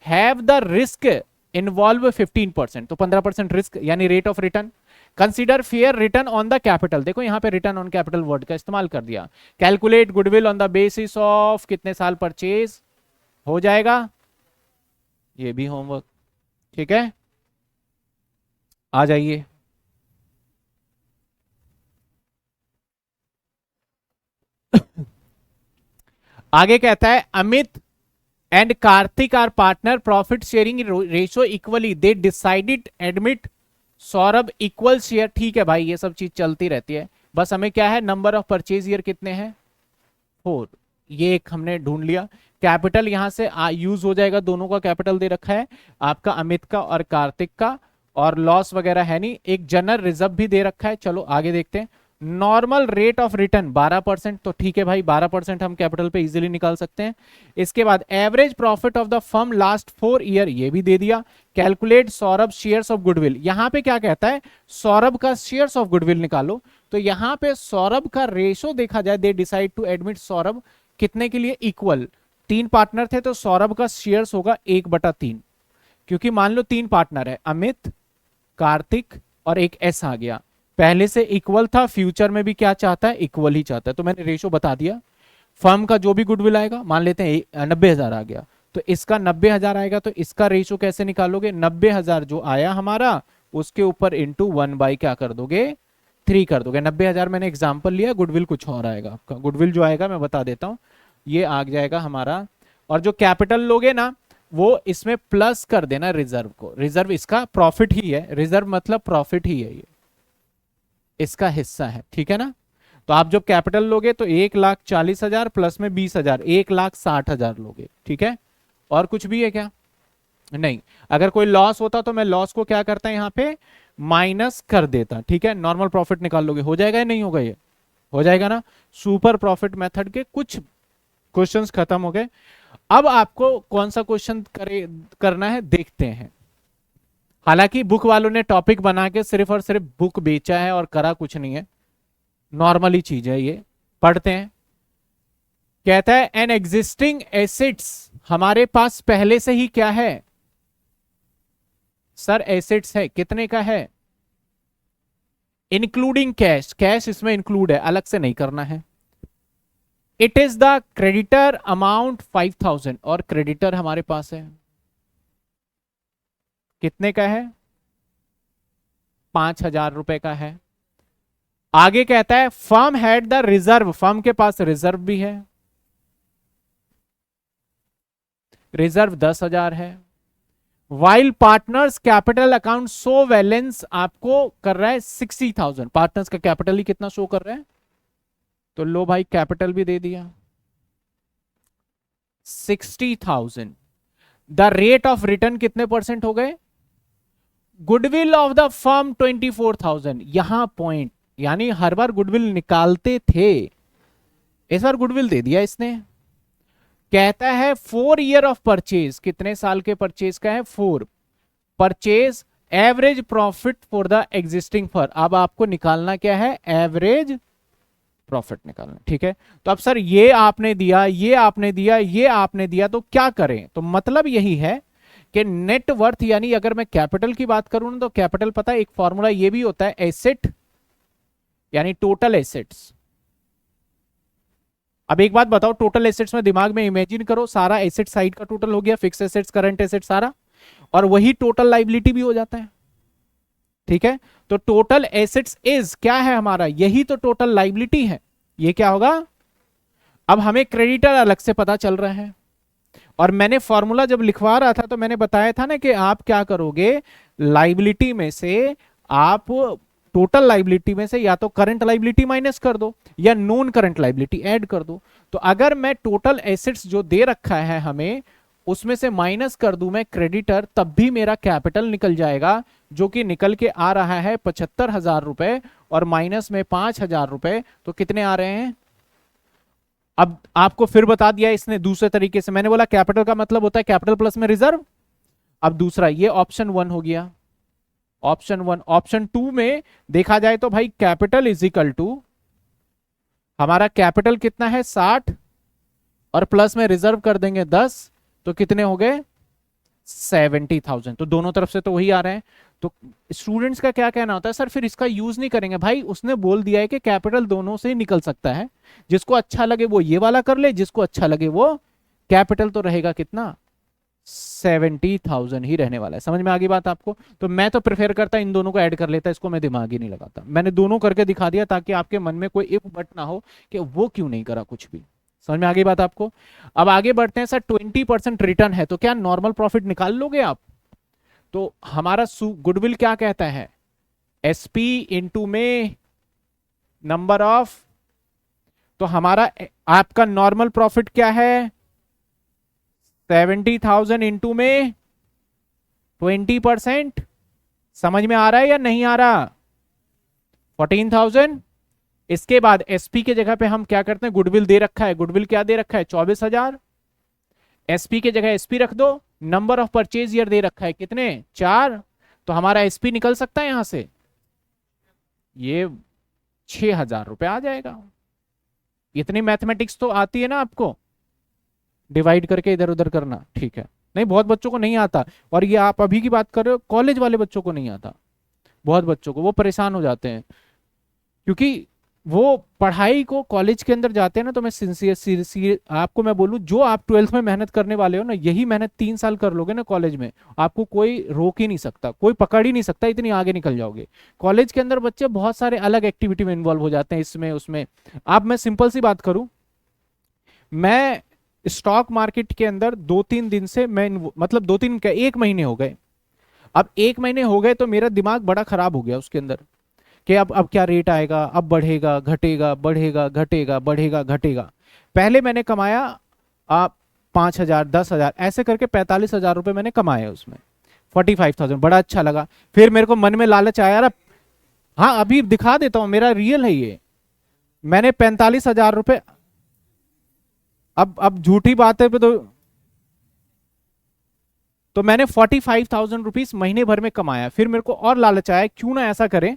have the risk involve 15%, तो 15% रिस्क यानी rate of return. Consider fair return on the capital, देखो यहां पे रिटर्न ऑन कैपिटल वर्ड का इस्तेमाल कर दिया। Calculate goodwill on the basis of कितने साल परचेज, हो जाएगा, ये भी होमवर्क, ठीक है, आ जाइए। आगे कहता है Amit and Kartik are partner, profit sharing ratio equally, they decided admit Saurabh equal share. ठीक है भाई, ये सब चीज चलती रहती है, बस हमें क्या है, नंबर ऑफ परचेज ईयर कितने हैं, 4, ये एक हमने ढूंढ लिया। कैपिटल यहां से यूज हो जाएगा, दोनों का कैपिटल दे रखा है, आपका अमित का और कार्तिक का, और लॉस वगैरह है नहीं। एक जनरल रिजर्व भी दे रखा है, चलो आगे देखते हैं। नॉर्मल रेट ऑफ रिटर्न 12%, तो ठीक है भाई 12% हम कैपिटल पे इजीली निकाल सकते हैं। इसके बाद average profit of the firm last 4 year, ये भी दे दिया। Calculate Saurabh shares of goodwill, यहां पे क्या कहता है, सौरभ का शेयर्स ऑफ गुडविल निकालो। तो यहां पे सौरभ का रेशो देखा जाए, they decide to admit Saurabh कितने के लिए, इक्वल। 3 पार्टनर थे तो सौरभ का शेयर्स होगा 1/3, क्योंकि मान लो 3 पार्टनर है, अमित, कार्तिक और एक एस आ गया, पहले से इक्वल था, फ्यूचर में भी क्या चाहता है, इक्वल ही चाहता है। तो मैंने रेशो बता दिया। फर्म का जो भी गुडविल आएगा, मान लेते हैं 90,000 आ गया, तो इसका 90,000 आएगा, तो इसका रेशो कैसे निकालोगे, 90,000 जो आया हमारा उसके ऊपर इंटू 1 क्या कर दोगे, 3 कर दोगे। 90,000 मैंने एग्जाम्पल लिया, गुडविल कुछ और आएगा आपका। गुडविल जो आएगा मैं बता देता हूं, ये आ जाएगा हमारा। और जो कैपिटल लोगे ना, वो इसमें प्लस कर देना रिजर्व को। रिजर्व इसका प्रॉफिट ही है, रिजर्व मतलब प्रॉफिट ही है, ये इसका हिस्सा है, ठीक है ना। तो आप जब कैपिटल लोगे तो 1,40,000 प्लस में 20,000, 1,60,000 लोगे, ठीक है। और कुछ भी है क्या, नहीं। अगर कोई लॉस होता तो मैं लॉस को क्या करता यहाँ पे माइनस कर देता, ठीक है। नॉर्मल प्रॉफिट निकाल लोगे, हो जाएगा या नहीं होगा, ये हो जाएगा ना। सुपर प्रॉफिट मेथड के कुछ क्वेश्चंस खत्म हो गए। अब आपको कौन सा क्वेश्चन करना है देखते हैं। हालांकि बुक वालों ने टॉपिक बना के सिर्फ और सिर्फ बुक बेचा है और करा कुछ नहीं है, नॉर्मली चीज है ये। पढ़ते हैं। कहता है एन एग्जिस्टिंग एसेट्स, हमारे पास पहले से ही क्या है सर, एसेट्स है, कितने का है, इंक्लूडिंग कैश, कैश इसमें इंक्लूड है, अलग से नहीं करना है। It is the creditor amount 5,000, और क्रेडिटर हमारे पास है कितने का है, 5,000 रुपए का है। आगे कहता है firm had the reserve, firm के पास रिजर्व भी है, रिजर्व 10,000 है। While partners capital account show balance आपको कर रहा है 60,000, पार्टनर्स का कैपिटल ही कितना शो कर रहा है, तो लो भाई कैपिटल भी दे दिया 60,000। द रेट ऑफ रिटर्न कितने परसेंट हो गए, गुडविल ऑफ द फर्म 24,000। यहां पॉइंट, यानी हर बार गुडविल निकालते थे, इस बार गुडविल दे दिया इसने। कहता है 4 ईयर ऑफ परचेज, कितने साल के परचेज का है, 4 purchase. Average profit for the existing firm, अब आपको निकालना क्या है, एवरेज प्रॉफिट निकालना, ठीक है। तो अब सर ये आपने दिया, ये आपने दिया, ये आपने दिया, तो क्या करें, तो मतलब यही है कि नेट वर्थ, यानी अगर मैं कैपिटल की बात करूं ना, तो कैपिटल पता है एक फॉर्मूला ये भी होता है, एसेट यानी टोटल एसेट्स। अब एक बात बताओ, टोटल एसेट्स में दिमाग में इमेजिन करो, सारा एसेट साइड का टोटल हो गया, फिक्स एसेट्स, करंट एसेट सारा, और वही टोटल लाइबिलिटी भी हो जाता है, ठीक है। तो टोटल एसेट्स इज क्या है हमारा, यही तो टोटल लाइबिलिटी है, ये क्या होगा। अब हमें क्रेडिटर अलग से पता चल रहा है, और मैंने फॉर्मूला जब लिखवा रहा था तो मैंने बताया था ना कि आप क्या करोगे, लाइबिलिटी में से आप टोटल लाइबिलिटी में से या तो करंट लाइबिलिटी माइनस कर दो या नॉन करंट लाइबिलिटी ऐड कर दो। तो अगर मैं टोटल एसेट्स जो दे रखा है हमें उसमें से माइनस कर दूं मैं क्रेडिटर, तब भी मेरा कैपिटल निकल जाएगा, जो कि निकल के आ रहा है 75,000 रुपए, और माइनस में 5,000 रुपए, तो कितने आ रहे हैं। अब आपको फिर बता दिया इसने दूसरे तरीके से, मैंने बोला कैपिटल का मतलब होता है कैपिटल प्लस में रिजर्व। अब दूसरा, ये ऑप्शन 1 हो गया, ऑप्शन 1। ऑप्शन 2 में देखा जाए तो भाई कैपिटल इज इक्वल टू, हमारा कैपिटल कितना है 60, और प्लस में रिजर्व कर देंगे 10, तो कितने हो गए 70,000। तो दोनों तरफ से तो वही आ रहे हैं। तो स्टूडेंट्स का क्या कहना होता है, सर फिर इसका यूज नहीं करेंगे, भाई उसने बोल दिया है कि कैपिटल दोनों से ही निकल सकता है, जिसको अच्छा लगे वो ये वाला कर ले, जिसको अच्छा लगे वो, कैपिटल तो रहेगा कितना 70,000 ही रहने वाला है। समझ में आ गई बात आपको। तो मैं तो प्रेफर करता इन दोनों को ऐड कर लेता, इसको मैं दिमाग ही नहीं लगाता, मैंने दोनों करके दिखा दिया ताकि आपके मन में कोई इफ बट ना हो कि वो क्यों नहीं करा कुछ भी। समझ में आ गई बात आपको। अब आगे बढ़ते हैं। सर 20% रिटर्न है तो क्या नॉर्मल प्रॉफिट निकाल लोगे आप, तो हमारा गुडविल क्या कहता है, एसपी इंटू में नंबर ऑफ, तो हमारा आपका नॉर्मल प्रॉफिट क्या है 70,000 इंटू में 20%। समझ में आ रहा है या नहीं आ रहा, 14,000 इसके बाद एसपी के जगह पे हम क्या करते हैं, गुडविल दे रखा है, गुडविल क्या दे रखा है 24,000, एसपी के जगह एसपी रख दो, नंबर ऑफ परचेज ईयर दे रखा है कितने 4, तो हमारा एसपी निकल सकता है यहां से, ये 6,000 रुपए आ जाएगा। इतनी मैथमेटिक्स तो आती है ना आपको, डिवाइड करके इधर उधर करना, ठीक है। नहीं, बहुत बच्चों को नहीं आता, और ये आप अभी की बात कर रहे हो, कॉलेज वाले बच्चों को नहीं आता, बहुत बच्चों को, वो परेशान हो जाते हैं, क्योंकि वो पढ़ाई को कॉलेज के अंदर जाते हैं ना, तो मैं सिंसियर आपको मैं बोलूं, जो आप 12th में मेहनत करने वाले हो ना, यही मेहनत 3 साल कर लोगे ना कॉलेज में, आपको कोई रोक ही नहीं सकता, कोई पकड़ ही नहीं सकता, इतनी आगे निकल जाओगे। कॉलेज के अंदर बच्चे बहुत सारे अलग एक्टिविटी में इन्वॉल्व हो जाते हैं, इसमें उसमें। अब मैं सिंपल सी बात करूं, मैं स्टॉक मार्केट के अंदर 2-3 दिन से मैं मतलब 2-3 क्या 1 महीने हो गए, अब 1 महीने हो गए तो मेरा दिमाग बड़ा खराब हो गया उसके अंदर, कि अब क्या रेट आएगा, अब बढ़ेगा घटेगा, बढ़ेगा घटेगा, बढ़ेगा घटेगा। पहले मैंने कमाया आप 5,000 10,000 ऐसे करके 45,000 रुपए मैंने कमाए उसमें, 45,000, बड़ा अच्छा लगा। फिर मेरे को मन में लालच आया, यार हाँ अभी दिखा देता हूं, मेरा रियल है ये, मैंने 45,000 रुपए, अब झूठी बात है पे तो मैंने 45,000 रुपीज महीने भर में कमाया। फिर मेरे को और लालच आया, क्यों ना ऐसा करें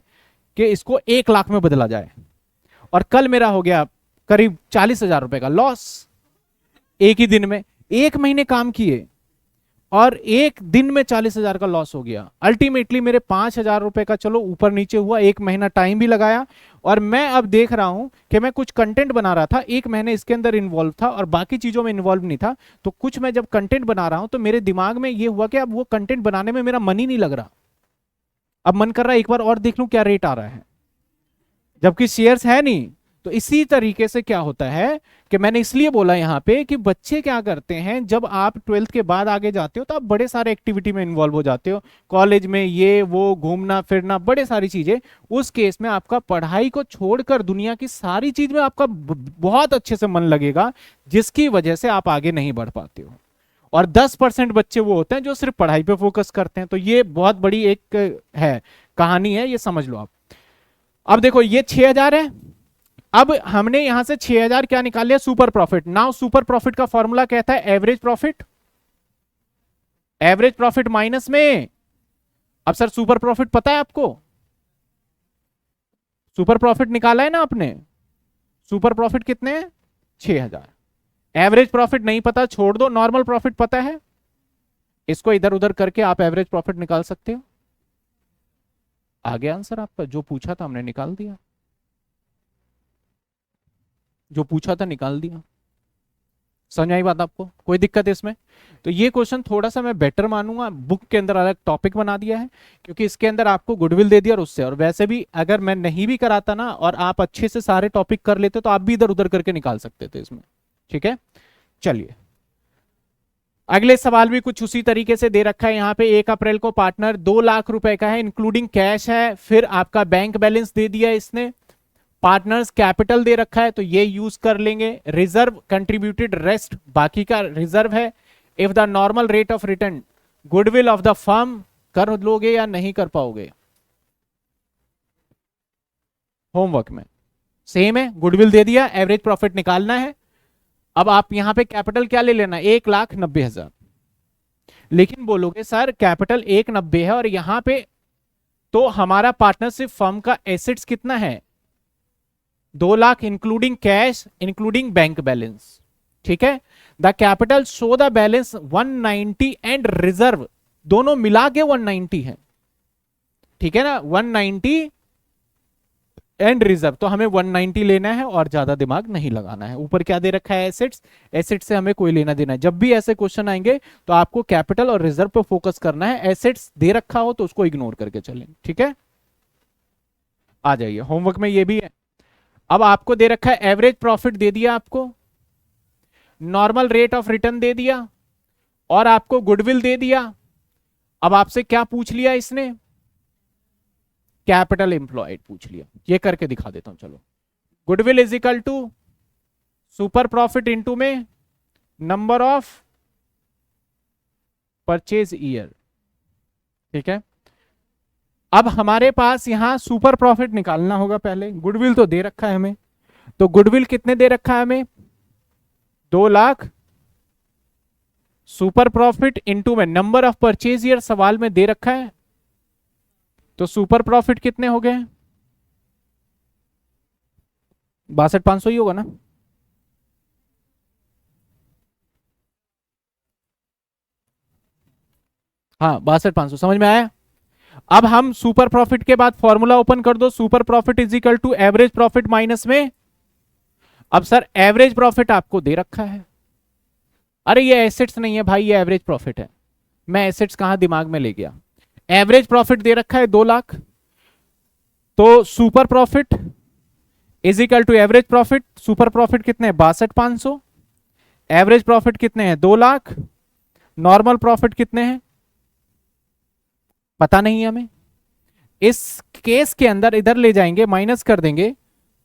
कि इसको 1 लाख में बदला जाए, और कल मेरा हो गया करीब 40,000 रुपए का लॉस, एक ही दिन में। 1 महीने काम किए और एक दिन में 40,000 का लॉस हो गया। अल्टीमेटली मेरे 5,000 रुपए का चलो ऊपर नीचे हुआ, 1 महीना टाइम भी लगाया, और मैं अब देख रहा हूं कि मैं कुछ कंटेंट बना रहा था, 1 महीने इसके अंदर इन्वॉल्व था और बाकी चीजों में इन्वॉल्व नहीं था, तो कुछ मैं जब कंटेंट बना रहा हूं तो मेरे दिमाग में ये हुआ कि अब वो कंटेंट बनाने में मेरा मन ही नहीं लग रहा, अब मन कर रहा है एक बार और देख लूं क्या रेट आ रहा है, जबकि शेयर्स है नहीं। तो इसी तरीके से क्या होता है कि मैंने इसलिए बोला यहां पे कि बच्चे क्या करते हैं, जब आप 12th के बाद आगे जाते हो तो आप बड़े सारे एक्टिविटी में इन्वॉल्व हो जाते हो, कॉलेज में ये वो घूमना फिरना बड़े सारी चीजें, उस केस में आपका पढ़ाई को छोड़कर दुनिया की सारी चीज में आपका बहुत अच्छे से मन लगेगा, जिसकी वजह से आप आगे नहीं बढ़ पाते हो। और 10% बच्चे वो होते हैं जो सिर्फ पढ़ाई पे फोकस करते हैं। तो ये बहुत बड़ी एक है कहानी है, ये समझ लो आप। अब देखो ये 6,000 है, अब हमने यहां से 6,000 क्या निकाल लिया, super profit. Now super profit का फॉर्मूला कहता है average profit, average profit minus में, अब सर सुपर प्रॉफिट पता है आपको, सुपर प्रॉफिट निकाला है ना आपने, सुपर प्रॉफिट कितने हैं 6,000। एवरेज प्रॉफिट नहीं पता छोड़ दो, नॉर्मल प्रॉफिट पता है, इसको इधर उधर करके आप एवरेज प्रॉफिट निकाल सकते हो। आगे आंसर आपका, जो पूछा था हमने निकाल दिया, जो पूछा था निकाल दिया। समझ आई बात आपको, कोई दिक्कत है इसमें? तो ये क्वेश्चन थोड़ा सा मैं बेटर मानूंगा, बुक के अंदर अलग टॉपिक बना दिया है, क्योंकि इसके अंदर आपको गुडविल दे दिया और उससे, और वैसे भी अगर मैं नहीं भी कराता ना और आप अच्छे से सारे टॉपिक कर लेते तो आप भी इधर उधर करके निकाल सकते थे इसमें। ठीक है, चलिए अगले सवाल भी कुछ उसी तरीके से दे रखा है। यहाँ पे 1 अप्रैल को पार्टनर 2 लाख रुपए का है, इंक्लूडिंग कैश है, फिर आपका बैंक बैलेंस दे दिया इसने, पार्टनर्स कैपिटल दे रखा है तो ये यूज कर लेंगे, रिजर्व कंट्रीब्यूटेड, रेस्ट बाकी का रिजर्व है। If the normal rate of return goodwill of the firm, कर लोगे या नहीं कर पाओगे, होमवर्क में सेम है, गुडविल दे दिया, एवरेज प्रॉफिट निकालना है। अब आप यहां पे कैपिटल क्या ले लेना, 1,90,000, लेकिन बोलोगे सर कैपिटल 1,90 है और यहां पे तो हमारा पार्टनरशिप फर्म का एसेट्स कितना है 2 lakh, including cash including bank balance. ठीक है, the capital show the balance 190 and reserve दोनों मिला के 190 है, ठीक है ना, 190 एंड रिजर्व, तो हमें 190 लेना है और ज्यादा दिमाग नहीं लगाना है। ऊपर क्या दे रखा है एसेट्स, एसेट्स से हमें कोई लेना देना है। जब भी ऐसे क्वेश्चन आएंगे तो आपको कैपिटल और रिजर्व पे फोकस करना है, एसेट्स दे रखा हो तो उसको इग्नोर करके चलें। ठीक है, आ जाइए, होमवर्क में ये भी है। अब आपको दे रखा है एवरेज प्रॉफिट दे दिया, आपको नॉर्मल रेट ऑफ रिटर्न दे दिया, और आपको गुडविल दे दिया। अब आपसे क्या पूछ लिया इसने, कैपिटल एम्प्लॉयड पूछ लिया। ये करके दिखा देता हूं, चलो। Goodwill is equal to super profit into में नंबर ऑफ परचेज ईयर। ठीक है, अब हमारे पास यहां सुपर प्रॉफिट निकालना होगा। पहले गुडविल तो दे रखा है हमें, तो गुडविल कितने दे रखा है हमें? 2 लाख। सुपर प्रॉफिट इनटू में नंबर ऑफ परचेज ईयर सवाल में दे रखा है, तो सुपर प्रॉफिट कितने हो गए? 62,500 ही होगा ना? हाँ, 62,500 समझ में आया। अब हम सुपर प्रॉफिट के बाद फॉर्मूला ओपन कर दो, super profit is equal to average profit minus में। अब सर एवरेज प्रॉफिट आपको दे रखा है। अरे ये एसेट्स नहीं है भाई, ये एवरेज प्रॉफिट है। मैं एसेट्स कहां दिमाग में ले गया। एवरेज प्रॉफिट दे रखा है 2 लाख, तो super profit is equal to average profit. Super profit कितने हैं? 62,500। एवरेज प्रॉफिट कितने हैं? 2 लाख। नॉर्मल प्रॉफिट कितने हैं? पता नहीं है हमें। इस केस के अंदर इधर ले जाएंगे, माइनस कर देंगे,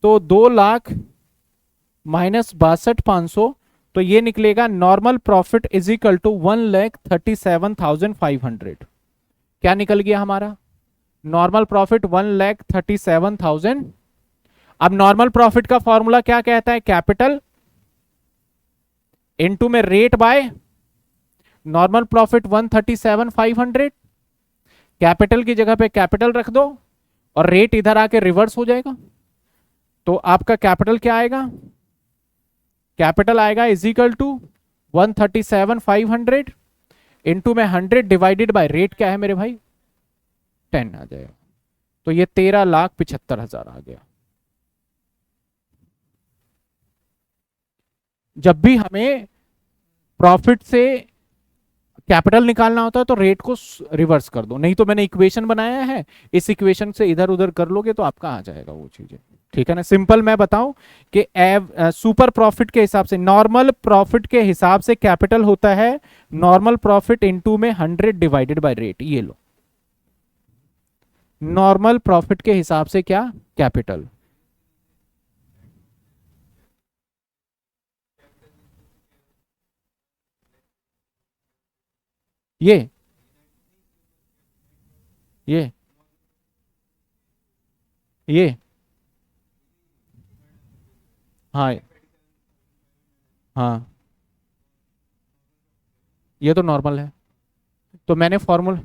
तो 2 लाख माइनस 62,500, तो ये निकलेगा normal profit is equal to 1,37,500। क्या निकल गया हमारा? Normal profit 1,37,000। अब नॉर्मल प्रॉफिट का फॉर्मूला क्या कहता है? कैपिटल इनटू में rate by normal profit 1,37,500। Capital की जगह पे कैपिटल रख दो और रेट इधर आके रिवर्स हो जाएगा, तो आपका कैपिटल क्या आएगा? कैपिटल आएगा इज इक्वल टू 1,37,500 इंटू में 100 डिवाइडेड बाय रेट क्या है मेरे भाई? 10 आ जाएगा। तो ये 13,75,000 आ गया। जब भी हमें प्रॉफिट से कैपिटल निकालना होता है तो रेट को रिवर्स कर दो, नहीं तो मैंने इक्वेशन बनाया है, इस इक्वेशन से इधर उधर कर लोगे तो आपका आ जाएगा वो चीजें। ठीक है ना? सिंपल मैं बताऊं कि सुपर प्रॉफिट के हिसाब से, नॉर्मल प्रॉफिट के हिसाब से कैपिटल होता है नॉर्मल प्रॉफिट इनटू में 100 डिवाइडेड बाय रेट। ये लो, नॉर्मल प्रॉफिट के हिसाब से क्या? कैपिटल। ये ये ये हाँ हाँ, ये तो नॉर्मल है। तो मैंने फॉर्मूला,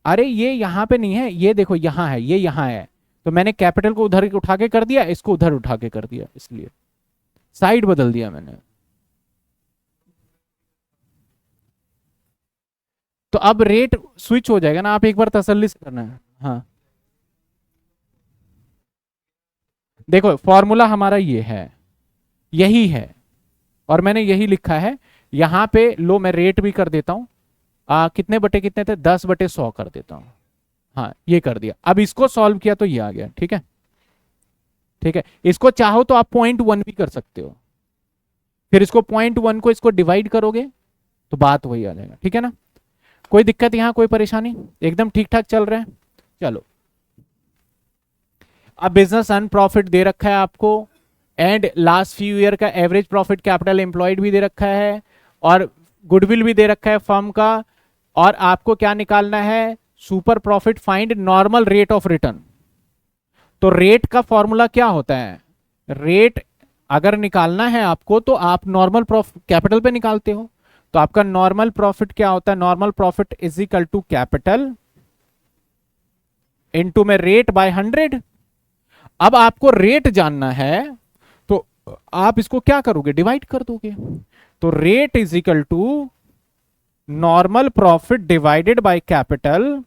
अरे ये यहां पे नहीं है, ये देखो यहां है, ये यहां है, तो मैंने कैपिटल को उधर उठा के कर दिया, इसको उधर उठा के कर दिया, इसलिए साइड बदल दिया मैंने। तो अब रेट स्विच हो जाएगा ना, आप एक बार तसल्ली से करना है। हाँ देखो फॉर्मूला हमारा ये है, यही है, और मैंने यही लिखा है यहां पे। लो मैं रेट भी कर देता हूं, कितने बटे कितने थे? 10/100 कर देता हूं। हाँ ये कर दिया। अब इसको सॉल्व किया तो ये आ गया। ठीक है, ठीक है। इसको चाहो तो आप 0.1 भी कर सकते हो, फिर इसको 0.1 को इसको डिवाइड करोगे तो बात वही आ जाएगा। ठीक है ना? कोई दिक्कत यहां, कोई परेशानी? एकदम ठीक ठाक चल रहे हैं। चलो, अब बिजनेस अन प्रॉफिट दे रखा है आपको, एंड लास्ट फ्यू ईयर का एवरेज प्रॉफिट कैपिटल एम्प्लॉयड भी दे रखा है, और गुडविल भी दे रखा है फर्म का, और आपको क्या निकालना है? Super profit find normal rate of return. तो रेट का फॉर्मूला क्या होता है? रेट अगर निकालना है आपको तो आप नॉर्मल प्रॉफिट कैपिटल पे निकालते हो, तो आपका नॉर्मल प्रॉफिट क्या होता है? Normal profit is equal to capital into में रेट बाय 100। अब आपको रेट जानना है तो आप इसको क्या करोगे? डिवाइड कर दोगे। तो rate is equal to normal profit divided by capital.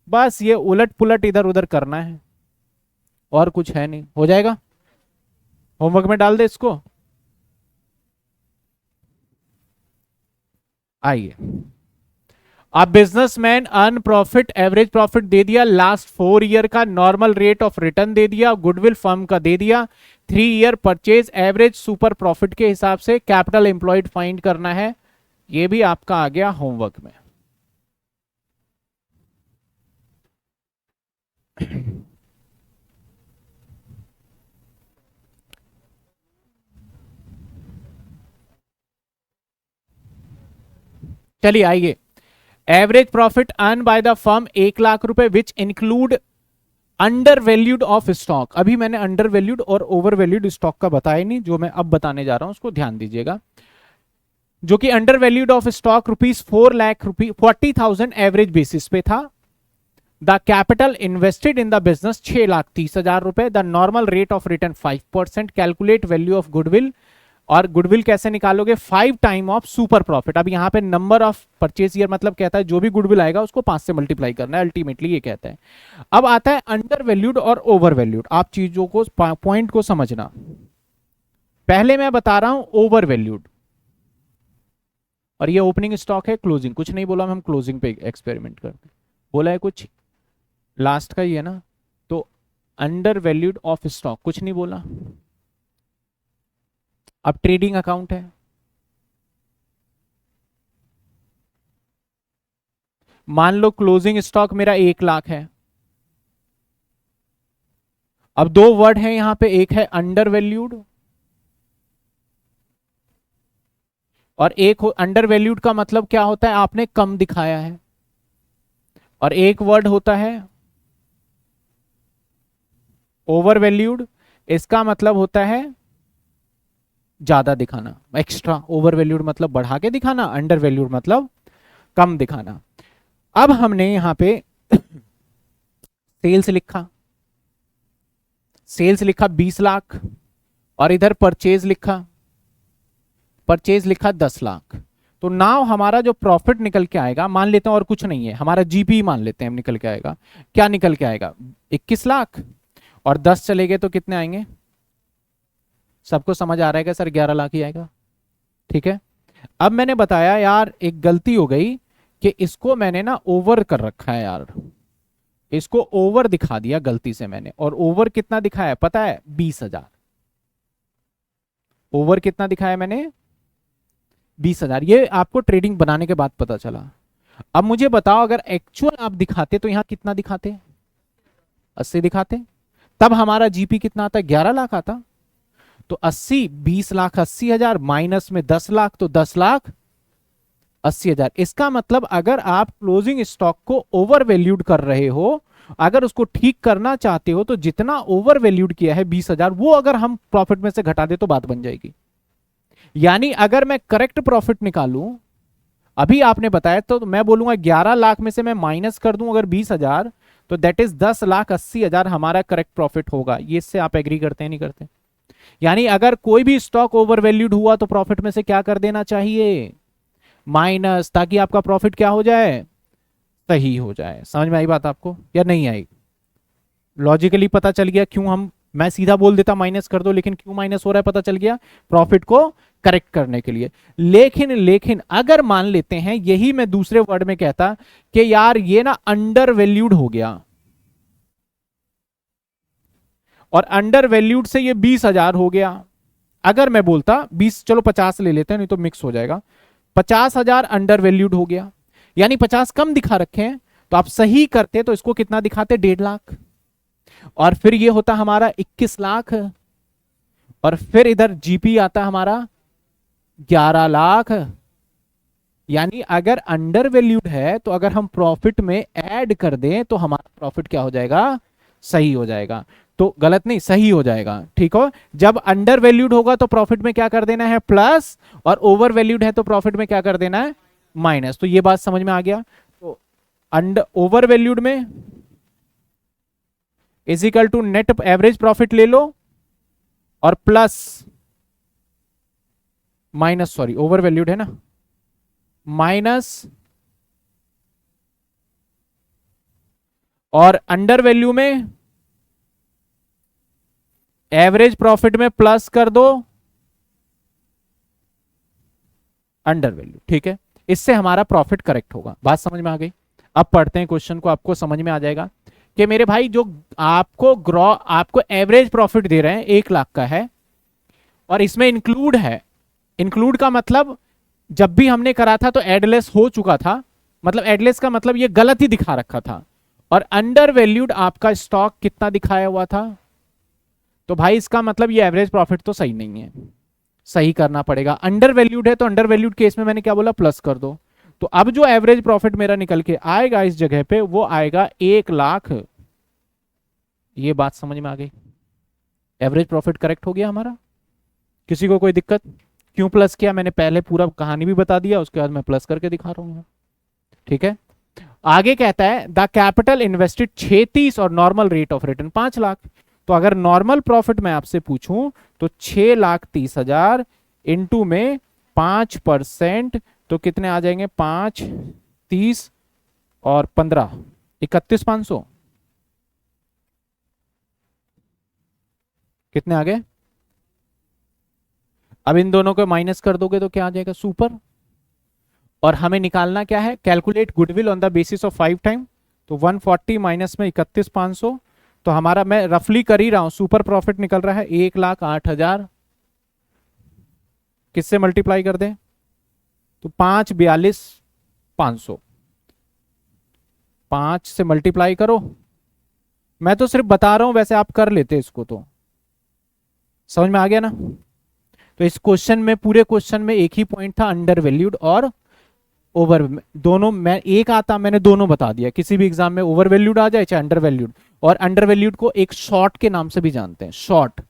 बस ये उलट पुलट इधर उधर करना है, और कुछ है नहीं, हो जाएगा। होमवर्क में डाल दे इसको। आइए, अब businessman earn profit, average profit दे दिया, लास्ट 4 ईयर का नॉर्मल रेट ऑफ रिटर्न दे दिया, गुडविल फर्म का दे दिया, 3 year purchase average super profit के हिसाब से कैपिटल एम्प्लॉयड फाइंड करना है। ये भी आपका आ गया होमवर्क में। चलिए आइए, average profit earn by the firm 1,00,000 रुपए which include under valued of stock. अभी मैंने अंडर वैल्यूड और ओवर वैल्यूड स्टॉक का बताया नहीं, जो मैं अब बताने जा रहा हूं उसको ध्यान दीजिएगा। जो कि under valued of stock rupees 4,40,000 average basis पे था। The capital invested in the business 6,30,000 रुपए। The normal rate of return 5%। Calculate value of goodwill, और गुडविल कैसे निकालोगे? 5 टाइम ऑफ सुपर प्रॉफिट। अब यहाँ पे नंबर ऑफ परचेज ईयर मतलब कहता है जो भी गुडविल आएगा उसको 5 से मल्टीप्लाई करना है, अल्टीमेटली ये कहता है। अब आता है अंडर वैल्यूड और ओवर वैल्यूड। आप चीजों को, पॉइंट को समझना। पहले मैं बता रहा हूं ओवर वैल्यूड, और ये ओपनिंग स्टॉक है, क्लोजिंग कुछ नहीं बोला, हम क्लोजिंग पे एक्सपेरिमेंट करते। बोला है कुछ लास्ट का ही है ना, तो अंडर वैल्यूड ऑफ स्टॉक कुछ नहीं बोला। अब ट्रेडिंग अकाउंट है, मान लो क्लोजिंग स्टॉक मेरा 1,00,000 है। अब दो वर्ड है यहां पे, एक है अंडर वैल्यूड और एक अंडर वैल्यूड का मतलब क्या होता है? आपने कम दिखाया है। और एक वर्ड होता है ओवर वैल्यूड, इसका मतलब होता है ज्यादा दिखाना, एक्स्ट्रा। ओवर वैल्यूड मतलब बढ़ा के दिखाना, अंडर वैल्यूड मतलब कम दिखाना। अब हमने यहां पे सेल्स लिखा, सेल्स लिखा 20,00,000 और इधर परचेज लिखा, परचेज लिखा 10,00,000। तो नाउ हमारा जो प्रॉफिट निकल के आएगा, मान लेते हैं और कुछ नहीं है, हमारा जीपी मान लेते हैं हम, निकल के आएगा क्या? निकल के आएगा 21,00,000 और 10 चले गए तो कितने आएंगे? सबको समझ आ रहा है क्या सर? 11,00,000 ही आएगा। ठीक है। अब मैंने बताया यार एक गलती हो गई कि इसको मैंने ना ओवर कर रखा है यार, इसको ओवर दिखा दिया गलती से मैंने। और ओवर कितना दिखाया पता है? 20,000। ओवर कितना दिखाया मैंने? 20,000। ये आपको ट्रेडिंग बनाने के बाद पता चला। अब मुझे बताओ अगर एक्चुअल आप दिखाते तो यहां कितना दिखाते? 80 दिखाते, तब हमारा जीपी कितना आता? 11,00,000 आता। तो 80, 20,00,000 80,000 माइनस में 10,00,000 तो 10,00,000 80,000। इसका मतलब अगर आप क्लोजिंग स्टॉक को ओवर वैल्यूड कर रहे हो, अगर उसको ठीक करना चाहते हो, तो जितना ओवर वैल्यूड किया है 20,000, वो अगर हम प्रॉफिट में से घटा दे तो बात बन जाएगी। यानी अगर मैं करेक्ट प्रॉफिट निकालूं, अभी आपने बताया, तो मैं बोलूंगा 11,00,000 में से मैं माइनस कर दूं अगर 20,000, तो दैट इज 10,80,000 हमारा करेक्ट प्रॉफिट होगा। ये इससे आप एग्री करते हैं नहीं करते? यानी अगर कोई भी स्टॉक ओवर वैल्यूड हुआ तो प्रॉफिट में से क्या कर देना चाहिए? माइनस, ताकि आपका प्रॉफिट क्या हो जाए? सही हो जाए। समझ में आई बात आपको या नहीं आई? लॉजिकली पता चल गया क्यों हम, मैं सीधा बोल देता माइनस कर दो, लेकिन क्यों माइनस हो रहा है पता चल गया, प्रॉफिट को करेक्ट करने के लिए। लेकिन अगर मान लेते हैं, यही मैं दूसरे वर्ड में कहता कि यार ये ना अंडर वैल्यूड हो गया, और अंडर वैल्यूड से ये 20,000 हो गया। अगर मैं बोलता 20, चलो 50 ले लेते हैं नहीं तो मिक्स हो जाएगा, 50,000 अंडर वैल्यूड हो गया, यानी 50 कम दिखा रखे हैं। तो आप सही करते तो इसको कितना दिखाते? 1,50,000। और फिर ये होता हमारा 21,00,000, और फिर इधर जीपी आता हमारा 11,00,000। यानी अगर अंडर वैल्यूड है तो अगर हम प्रॉफिट में ऐड कर दें तो हमारा प्रॉफिट क्या हो जाएगा? सही हो जाएगा। तो गलत नहीं, सही हो जाएगा। ठीक हो। जब अंडर वैल्यूड होगा तो प्रॉफिट में क्या कर देना है? प्लस, और ओवर वैल्यूड है तो प्रॉफिट में क्या कर देना है? माइनस। तो ये बात समझ में आ गया। तो अंडर ओवर वैल्यूड में is equal to net average profit ले लो, और plus minus, sorry over valued है ना, माइनस, और अंडर वैल्यू में एवरेज प्रॉफिट में प्लस कर दो अंडर वैल्यू। ठीक है। इससे हमारा प्रॉफिट करेक्ट होगा। बात समझ में आ गई? अब पढ़ते हैं क्वेश्चन को, आपको समझ में आ जाएगा कि मेरे भाई जो आपको एवरेज प्रॉफिट दे रहे हैं 1,00,000 का है, और इसमें इंक्लूड है। इंक्लूड का मतलब जब भी हमने करा था तो एडलेस हो चुका था, मतलब एडलेस का मतलब ये गलत ही दिखा रखा था। और अंडर वैल्यूड आपका स्टॉक कितना दिखाया हुआ था? तो भाई इसका मतलब ये एवरेज प्रॉफिट तो सही नहीं है, सही करना पड़ेगा। अंडर वैल्यूड है तो अंडर वैल्यूड केस में मैंने क्या बोला? प्लस कर दो। तो अब जो एवरेज प्रॉफिट मेरा निकल के आएगा इस जगह पे वो आएगा 1 लाख। ये बात समझ में आ गई? एवरेज प्रॉफिट करेक्ट हो गया हमारा? किसी को कोई दिक्कत? क्यों प्लस किया मैंने पहले पूरा कहानी भी बता दिया, उसके बाद मैं प्लस करके दिखा रहा हूं। ठीक है, आगे कहता है द कैपिटल इन्वेस्टेड 36 और normal rate of return 5 lakh. तो अगर नॉर्मल प्रॉफिट मैं आपसे पूछूं तो 6,30,000 इंटू में 5%, तो कितने आ जाएंगे? 5, 30 और 15, 31,500। कितने आ गए? अब इन दोनों को माइनस कर दोगे तो क्या आ जाएगा? सुपर। और हमें निकालना क्या है? Calculate goodwill on the basis of 5 time. तो 140 माइनस में 31,500, तो हमारा, मैं रफली कर ही रहा हूं, सुपर प्रॉफिट निकल रहा है 1,08,000। किससे मल्टीप्लाई कर दें? तो 5,42,500, 5 से मल्टीप्लाई करो। मैं तो सिर्फ बता रहा हूं, वैसे आप कर लेते इसको। तो समझ में आ गया ना? तो इस क्वेश्चन में, पूरे क्वेश्चन में एक ही पॉइंट था, अंडर वैल्यूड और ओवर दोनों। मैं एक आता, मैंने दोनों बता दिया। किसी भी एग्जाम में ओवर वैल्यूड आ जाए चाहे अंडर वैल्यूड, और अंडर वैल्यूड को एक शॉर्ट के नाम से भी जानते हैं, शॉर्ट,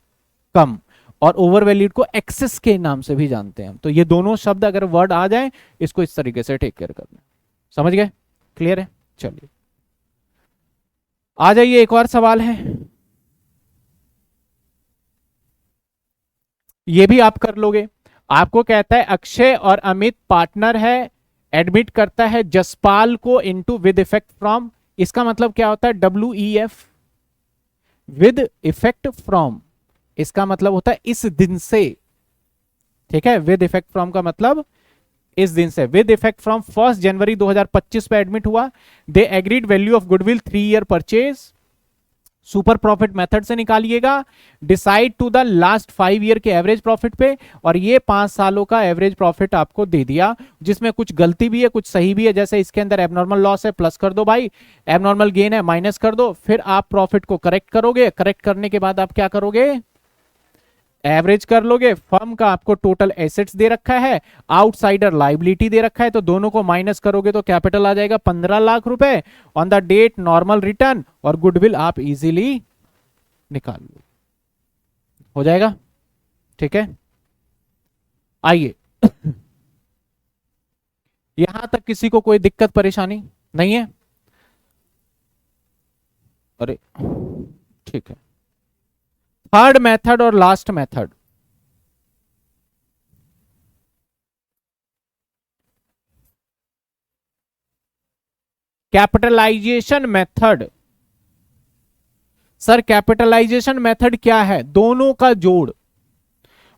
कम, और ओवर वैल्यूड को एक्सेस के नाम से भी जानते हैं। तो ये दोनों शब्द अगर वर्ड आ जाए, इसको इस तरीके से टेक केयर करना। समझ गए? क्लियर है? चलिए आ जाइए, एक और सवाल है, ये भी आप कर लोगे। आपको कहता है अक्षय और अमित पार्टनर है, एडमिट करता है जसपाल को इनटू विद इफेक्ट फ्रॉम। इसका मतलब क्या होता है? WEF, with effect from. इसका मतलब होता है इस दिन से। ठीक है, विद इफेक्ट फ्रॉम का मतलब इस दिन से। विद इफेक्ट फ्रॉम 1 जनवरी 2025 पे एडमिट हुआ। The agreed value of goodwill 3 year purchase. Super profit method से निकालिएगा। Decide to the last 5 year के एवरेज प्रॉफिट पे, और ये 5 सालों का एवरेज प्रॉफिट आपको दे दिया, जिसमें कुछ गलती भी है कुछ सही भी है। जैसे इसके अंदर एबनॉर्मल लॉस है, प्लस कर दो भाई, एबनॉर्मल गेन है, माइनस कर दो। फिर आप प्रॉफिट को करेक्ट करोगे, करेक्ट करने के बाद आप क्या करोगे? एवरेज कर लोगे। फर्म का आपको टोटल एसेट्स दे रखा है, आउटसाइडर लाइबिलिटी दे रखा है, तो दोनों को माइनस करोगे तो कैपिटल आ जाएगा 15 लाख रुपए on the date normal return, और गुडविल आप इजीली निकाल लो, हो जाएगा। ठीक है, आइए यहां तक किसी को कोई दिक्कत परेशानी नहीं है? अरे ठीक है, थर्ड मेथड और last method. Capitalisation method. Sir capitalisation method क्या है? दोनों का जोड़,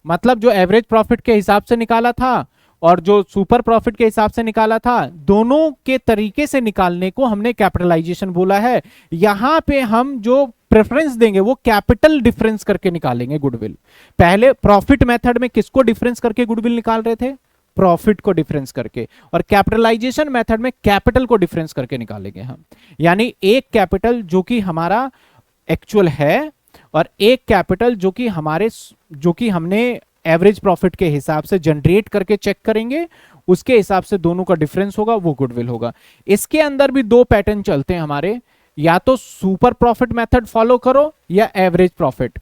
मतलब जो एवरेज प्रॉफिट के हिसाब से निकाला था और जो सुपर प्रॉफिट के हिसाब से निकाला था, दोनों के तरीके से निकालने को हमने कैपिटलाइजेशन बोला है। यहां पे हम जो प्रेफरेंस देंगे वो कैपिटल डिफरेंस करके निकालेंगे गुडविल। पहले प्रॉफिट मेथड में किसको डिफरेंस करके गुडविल निकाल रहे थे? प्रॉफिट को डिफरेंस करके। और कैपिटलाइजेशन मेथड में कैपिटल को डिफरेंस करके निकालेंगे हम। यानी एक कैपिटल जो कि हमारा एक्चुअल है, और एक कैपिटल जो कि हमने एवरेज प्रॉफिट के हिसाब से जनरेट करके चेक करेंगे, उसके हिसाब से दोनों का डिफरेंस होगा, वो गुडविल होगा। इसके अंदर भी 2 पैटर्न चलते हैं हमारे, या तो सुपर प्रॉफिट मेथड फॉलो करो या एवरेज प्रॉफिट।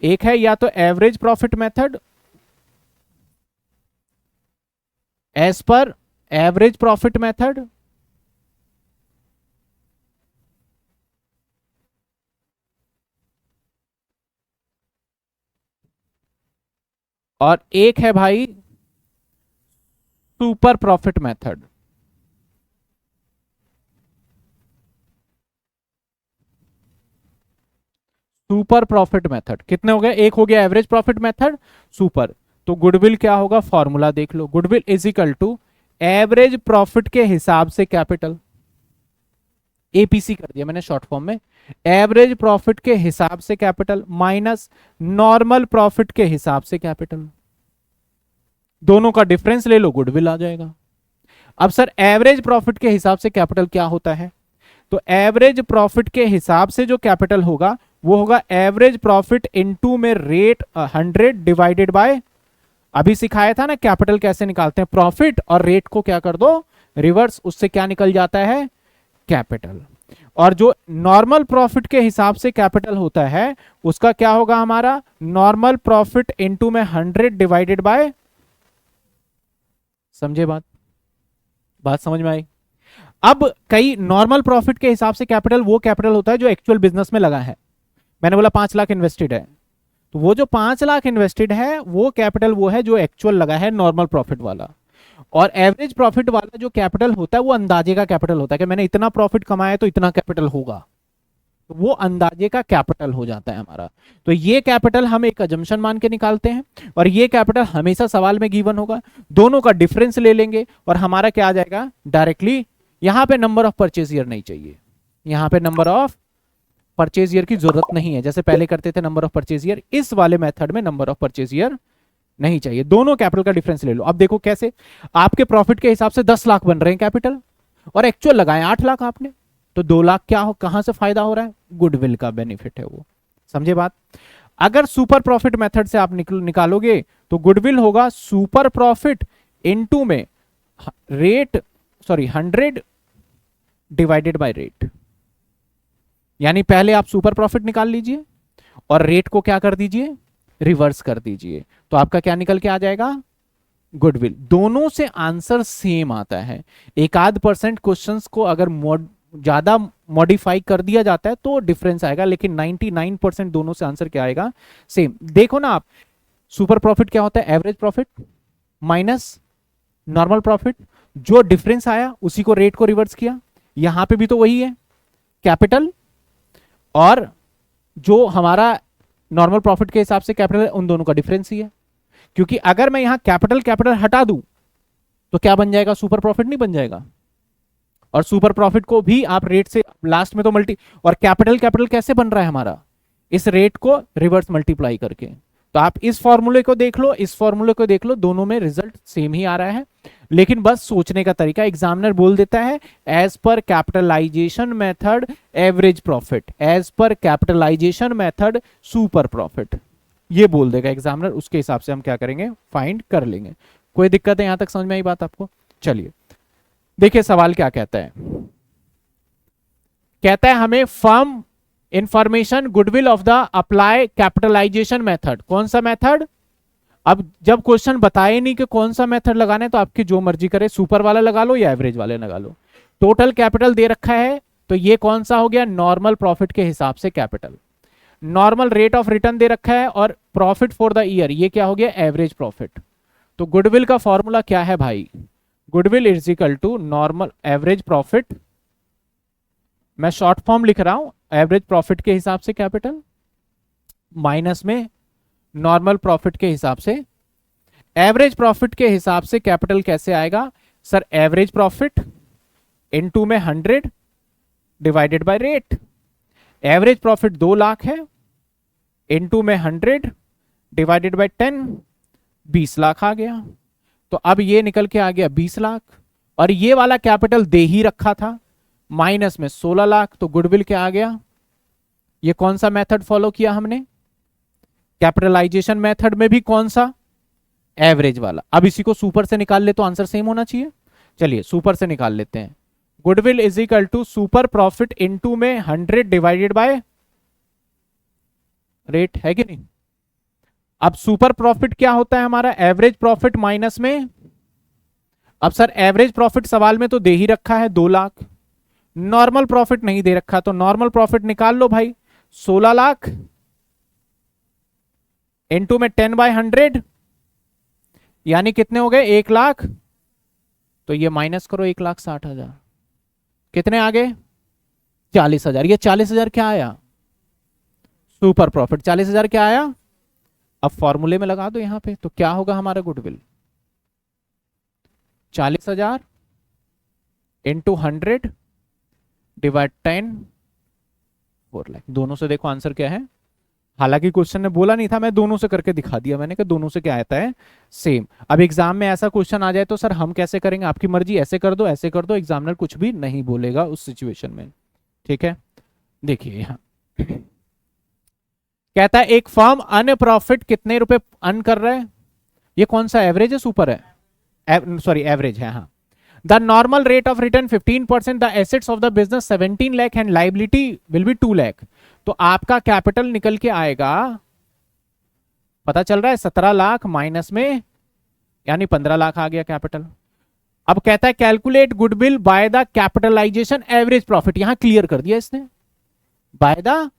एक है या तो average profit method, as per average profit method, और एक है भाई super profit method. Super profit method कितने हो गए? एक हो गया एवरेज प्रॉफिट मेथड, सुपर। तो गुडविल क्या होगा? फॉर्मूला देख लो, goodwill is equal to average profit के हिसाब से कैपिटल, एपीसी कर दिया मैंने शॉर्ट फॉर्म में, एवरेज प्रॉफिट के हिसाब से कैपिटल माइनस नॉर्मल प्रॉफिट के हिसाब से कैपिटल, दोनों का डिफरेंस ले लो, गुडविल आ जाएगा। अब सर एवरेज प्रॉफिट के हिसाब से कैपिटल क्या होता है? तो एवरेज प्रॉफिट के हिसाब से जो कैपिटल होगा वो होगा एवरेज प्रॉफिट इनटू में रेट 100 डिवाइडेड बाय, अभी सिखाया था ना कैपिटल कैसे निकालते हैं, प्रॉफिट और रेट को क्या कर दो, रिवर्स उससे क्या निकल जाता है, कैपिटल। और जो नॉर्मल प्रॉफिट के हिसाब से कैपिटल होता है उसका क्या होगा हमारा, नॉर्मल प्रॉफिट इनटू में 100 डिवाइडेड बाय, समझे बात, बात समझ में आई। अब कई नॉर्मल प्रॉफिट के हिसाब से कैपिटल वो कैपिटल होता है जो एक्चुअल बिजनेस में लगा है। मैंने बोला 5 लाख इन्वेस्टेड है, तो वो जो 5 लाख इन्वेस्टेड है वो कैपिटल वो है जो एक्चुअल लगा है नॉर्मल प्रॉफिट वाला। और एवरेज प्रॉफिट वाला जो कैपिटल होता है वो अंदाजे का कैपिटल होता है कि मैंने इतना प्रॉफिट कमाया तो इतना कैपिटल होगा, तो वो अंदाजे का कैपिटल हो जाता है हमारा। तो ये कैपिटल हम एक अजम्पशन मान के निकालते हैं और ये कैपिटल हमेशा सवाल में गिवन होगा। दोनों का डिफरेंस ले लेंगे और हमारा क्या आ जाएगा डायरेक्टली, यहां पे नंबर ऑफ परचेज ईयर नहीं चाहिए, यहां पे नंबर ऑफ परचेज ईयर की जरूरत नहीं है, जैसे पहले करते थे नंबर ऑफ परचेज ईयर, इस वाले मेथड में नंबर ऑफ परचेज ईयर नहीं चाहिए। दोनों कैपिटल का डिफरेंस ले लो। अब देखो कैसे, आपके प्रॉफिट के हिसाब से 10 लाख बन रहे हैं कैपिटल और एक्चुअल लगाए 8 लाख आपने, तो 2 लाख क्या हो, कहां से फायदा हो रहा है, गुडविल का बेनिफिट है वो, समझे बात। अगर सुपर प्रॉफिट मेथड से आप निकालोगे तो गुडविल होगा सुपर प्रॉफिट इनटू में rate, sorry 100 divided by rate. यानी पहले आप सुपर प्रॉफिट निकाल लीजिए और रेट को क्या कर दीजिए, रिवर्स कर दीजिए, तो आपका क्या निकल के आ जाएगा, गुडविल। दोनों से आंसर सेम आता है। एक आध % क्वेश्चंस को अगर ज्यादा मॉडिफाई कर दिया जाता है तो डिफरेंस आएगा, लेकिन 99% दोनों से आंसर क्या आएगा, सेम। देखो ना आप, सुपर प्रॉफिट क्या होता है, average profit minus normal profit, जो डिफरेंस आया उसी को रेट को रिवर्स किया। यहां पे भी तो वही है, कैपिटल और जो हमारा नॉर्मल प्रॉफिट के हिसाब से कैपिटल है, उन दोनों का डिफरेंस ही है। क्योंकि अगर मैं यहां कैपिटल कैपिटल हटा दूं तो क्या बन जाएगा, सुपर प्रॉफिट नहीं बन जाएगा। और सुपर प्रॉफिट को भी आप रेट से लास्ट में तो मल्टी, और कैपिटल कैपिटल कैसे बन रहा है हमारा, इस रेट को रिवर्स मल्टीप्लाई करके। तो आप इस फॉर्मूले को देख लो, इस फॉर्मूले को देख लो, दोनों में रिजल्ट सेम ही आ रहा है, लेकिन बस सोचने का तरीका, एग्जामिनर बोल देता है as per capitalisation method average profit, as per capitalisation method super profit, ये बोल देगा एग्जामिनर, उसके हिसाब से हम क्या करेंगे, फाइंड कर लेंगे। कोई दिक्कत है, यहां तक समझ में आई बात आपको। चलिए देखिए सवाल क्या कहता है, कहता है हमें firm information goodwill of the apply capitalisation method. कौन सा मेथड, अब जब क्वेश्चन बताए नहीं कि कौन सा मेथड लगाना है तो आपकी जो मर्जी करे, सुपर वाला लगा लो या एवरेज वाले लगा लो। टोटल कैपिटल दे रखा है तो ये कौन सा हो गया, नॉर्मल प्रॉफिट के हिसाब से capital. Normal rate of return दे रखा है और प्रॉफिट फॉर द ईयर, ये क्या हो गया, एवरेज प्रॉफिट। तो गुडविल का फॉर्मूला क्या है भाई, goodwill is equal to normal average profit, मैं शॉर्ट फॉर्म लिख रहा हूं, एवरेज प्रॉफिट के हिसाब से कैपिटल माइनस में नॉर्मल प्रॉफिट के हिसाब से। एवरेज प्रॉफिट के हिसाब से कैपिटल कैसे आएगा सर, एवरेज प्रॉफिट इनटू में 100 divided by rate. Average profit 2 lakh है, इनटू में 100 डिवाइडेड बाय 10, 20 लाख आ गया। तो अब ये निकल के आ गया 20 लाख, और ये वाला कैपिटल दे ही रखा था, माइनस में 16 लाख, तो गुडविल क्या आ गया। ये कौन सा मेथड फॉलो किया हमने, कैपिटलाइजेशन मेथड में भी कौन सा, एवरेज वाला। अब इसी को सुपर से निकाल ले तो आंसर सेम होना चाहिए। चलिए सुपर से निकाल लेते हैं, goodwill is equal to super profit into में 100 डिवाइडेड बाय रेट, है कि नहीं। अब सुपर प्रॉफिट क्या होता है हमारा, एवरेज प्रॉफिट माइनस में, अब सर एवरेज प्रॉफिट सवाल में तो दे ही रखा है 2 लाख, नॉर्मल प्रॉफिट नहीं दे रखा, तो नॉर्मल प्रॉफिट निकाल लो भाई, 16 लाख इनटू में 10/100 यानी कितने हो गए, 1 लाख। तो ये माइनस करो 1,60,000, कितने आ गए, 40,000। ये 40,000 क्या आया, सुपर प्रॉफिट। 40,000 क्या आया, अब फॉर्मूले में लगा दो यहां पे, तो क्या होगा हमारा गुडविल, 40,000 इंटू 100 डिवाइड 10, 4 लाख। दोनों से देखो आंसर क्या है, हालांकि क्वेश्चन ने बोला नहीं था, मैं दोनों से करके दिखा दिया मैंने कि दोनों से क्या आता है, सेम। अब एग्जाम में ऐसा क्वेश्चन आ जाए तो सर हम कैसे करेंगे, आपकी मर्जी, ऐसे कर दो ऐसे कर दो, एग्जामिनर कुछ भी नहीं बोलेगा उस सिचुएशन में, ठीक है। देखिए यहां कहता है एक फर्म अन प्रॉफिट कितने रुपए अर्न कर रहा है, ये कौन सा एवरेज है सुपर है, सॉरी एवरेज है, हाँ। The normal rate of return 15%, the assets of the business 17 lakh and liability will be 2 lakh. तो आपका कैपिटल निकल के आएगा, पता चल रहा है, 17 लाख माइनस में यानी 15 लाख आ गया कैपिटल। अब कहता है calculate goodwill by the capitalisation average profit, यहां क्लियर कर दिया इसने बाय द।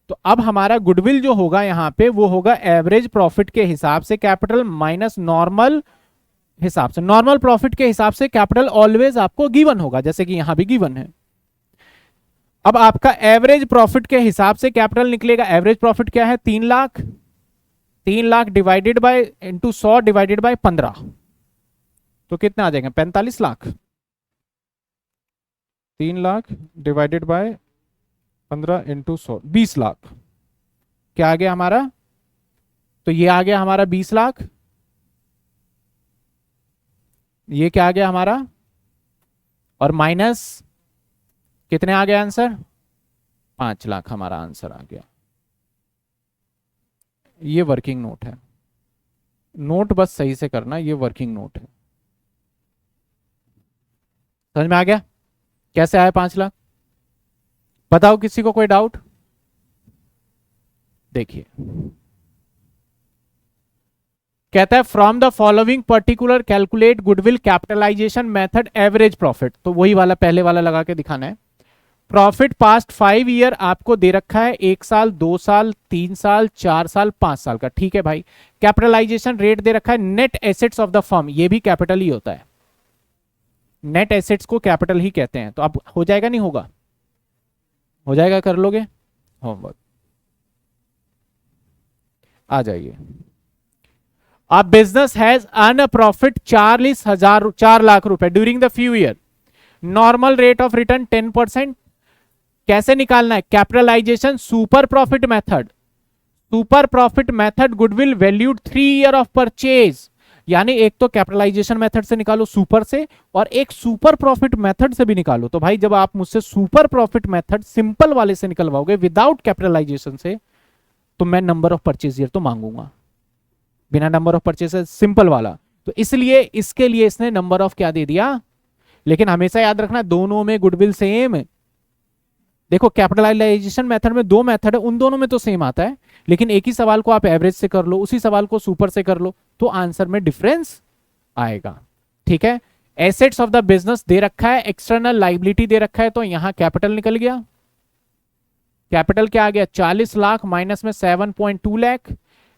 तो अब हमारा गुडविल जो होगा यहां पे वो होगा एवरेज प्रॉफिट के हिसाब से कैपिटल माइनस नॉर्मल हिसाब से। नॉर्मल प्रॉफिट के हिसाब से कैपिटल ऑलवेज आपको गिवन होगा, जैसे कि यहां भी गिवन है। अब आपका एवरेज प्रॉफिट के हिसाब से कैपिटल निकलेगा। एवरेज प्रॉफिट क्या है? 3 lakh. 3 lakh divided bye into 100 divided by 15, तो कितने आ जाएंगे? 45 lakh. 3 lakh divided bye 15 into 100, 20 lakh. क्या आ गया हमारा? तो ये आ गया हमारा 20 लाख। ये क्या आ गया हमारा? और माइनस कितने आ गया आंसर? 5 लाख हमारा आंसर आ गया। ये वर्किंग नोट है, नोट बस सही से करना, ये वर्किंग नोट है। समझ में आ गया कैसे आया 5 लाख? बताओ किसी को कोई डाउट? देखिए कहता है from the following particular calculate goodwill capitalisation method average profit. तो वही वाला पहले वाला लगा के दिखाना है। प्रॉफिट पास्ट 5 ईयर आपको दे रखा है, 1 साल, 2 साल, 3 साल, 4 साल, 5 साल का। ठीक है भाई। कैपिटलाइजेशन रेट दे रखा है, net assets of the firm, ये भी कैपिटल ही होता है। नेट एसेट्स को कैपिटल ही कहते हैं। तो अब हो जाएगा नहीं होगा? हो जाएगा, कर लोगे होमवर्क। आ जाइए। A business has earned a profit 4 lakh रुपए during the few year. Normal rate of return 10%। कैसे निकालना है? Capitalisation super profit method. Super profit method goodwill valued 3 year of purchase. यानी एक तो कैपिटलाइजेशन मेथड से निकालो सुपर से, और एक सुपर प्रॉफिट मेथड से भी निकालो। तो भाई जब आप मुझसे सुपर प्रॉफिट मेथड सिंपल वाले से निकलवाओगे विदाउट कैपिटलाइजेशन से, तो मैं नंबर ऑफ परचेज ईयर तो मांगूंगा, बिना नंबर ऑफ परचेसेस सिंपल वाला। तो इसलिए इसके लिए इसने नंबर ऑफ क्या दे दिया। लेकिन हमेशा याद रखना दोनों में गुडविल सेम। देखो कैपिटलाइजेशन मेथड में 2 मेथड है, उन दोनों में तो सेम आता है, लेकिन एक ही सवाल को आप एवरेज से कर लो, उसी सवाल को सुपर से कर लो, तो आंसर में डिफरेंस आएगा। ठीक है। एसेट्स ऑफ द बिजनेस दे रखा है, एक्सटर्नल लाइबिलिटी दे रखा है, तो यहां कैपिटल निकल गया। कैपिटल क्या आ गया? 40 लाख माइनस में 7.2 लाख,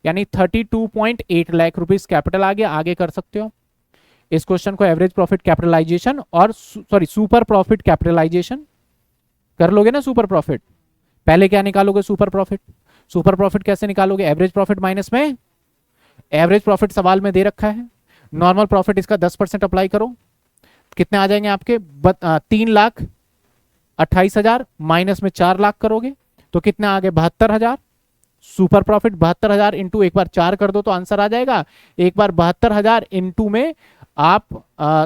यानी 32.8 लाख रुपीस कैपिटल आ गया। आगे कर सकते हो इस क्वेश्चन को। एवरेज प्रॉफिट कैपिटलाइजेशन और सॉरी सुपर प्रॉफिट कैपिटलाइजेशन कर लोगे ना। सुपर प्रॉफिट पहले क्या निकालोगे? Super profit. सुपर प्रॉफिट कैसे निकालोगे? एवरेज प्रॉफिट माइनस में एवरेज प्रॉफिट सवाल में दे रखा है, नॉर्मल प्रॉफिट इसका 10% अप्लाई करो, कितने आ जाएंगे आपके? 3,28,000 माइनस में 4 लाख करोगे तो कितने आ गए? 72,000। सुपर प्रॉफिट 72,000 इंटू एक बार 4 कर दो तो आंसर आ जाएगा। एक बार 72,000 इंटू में आप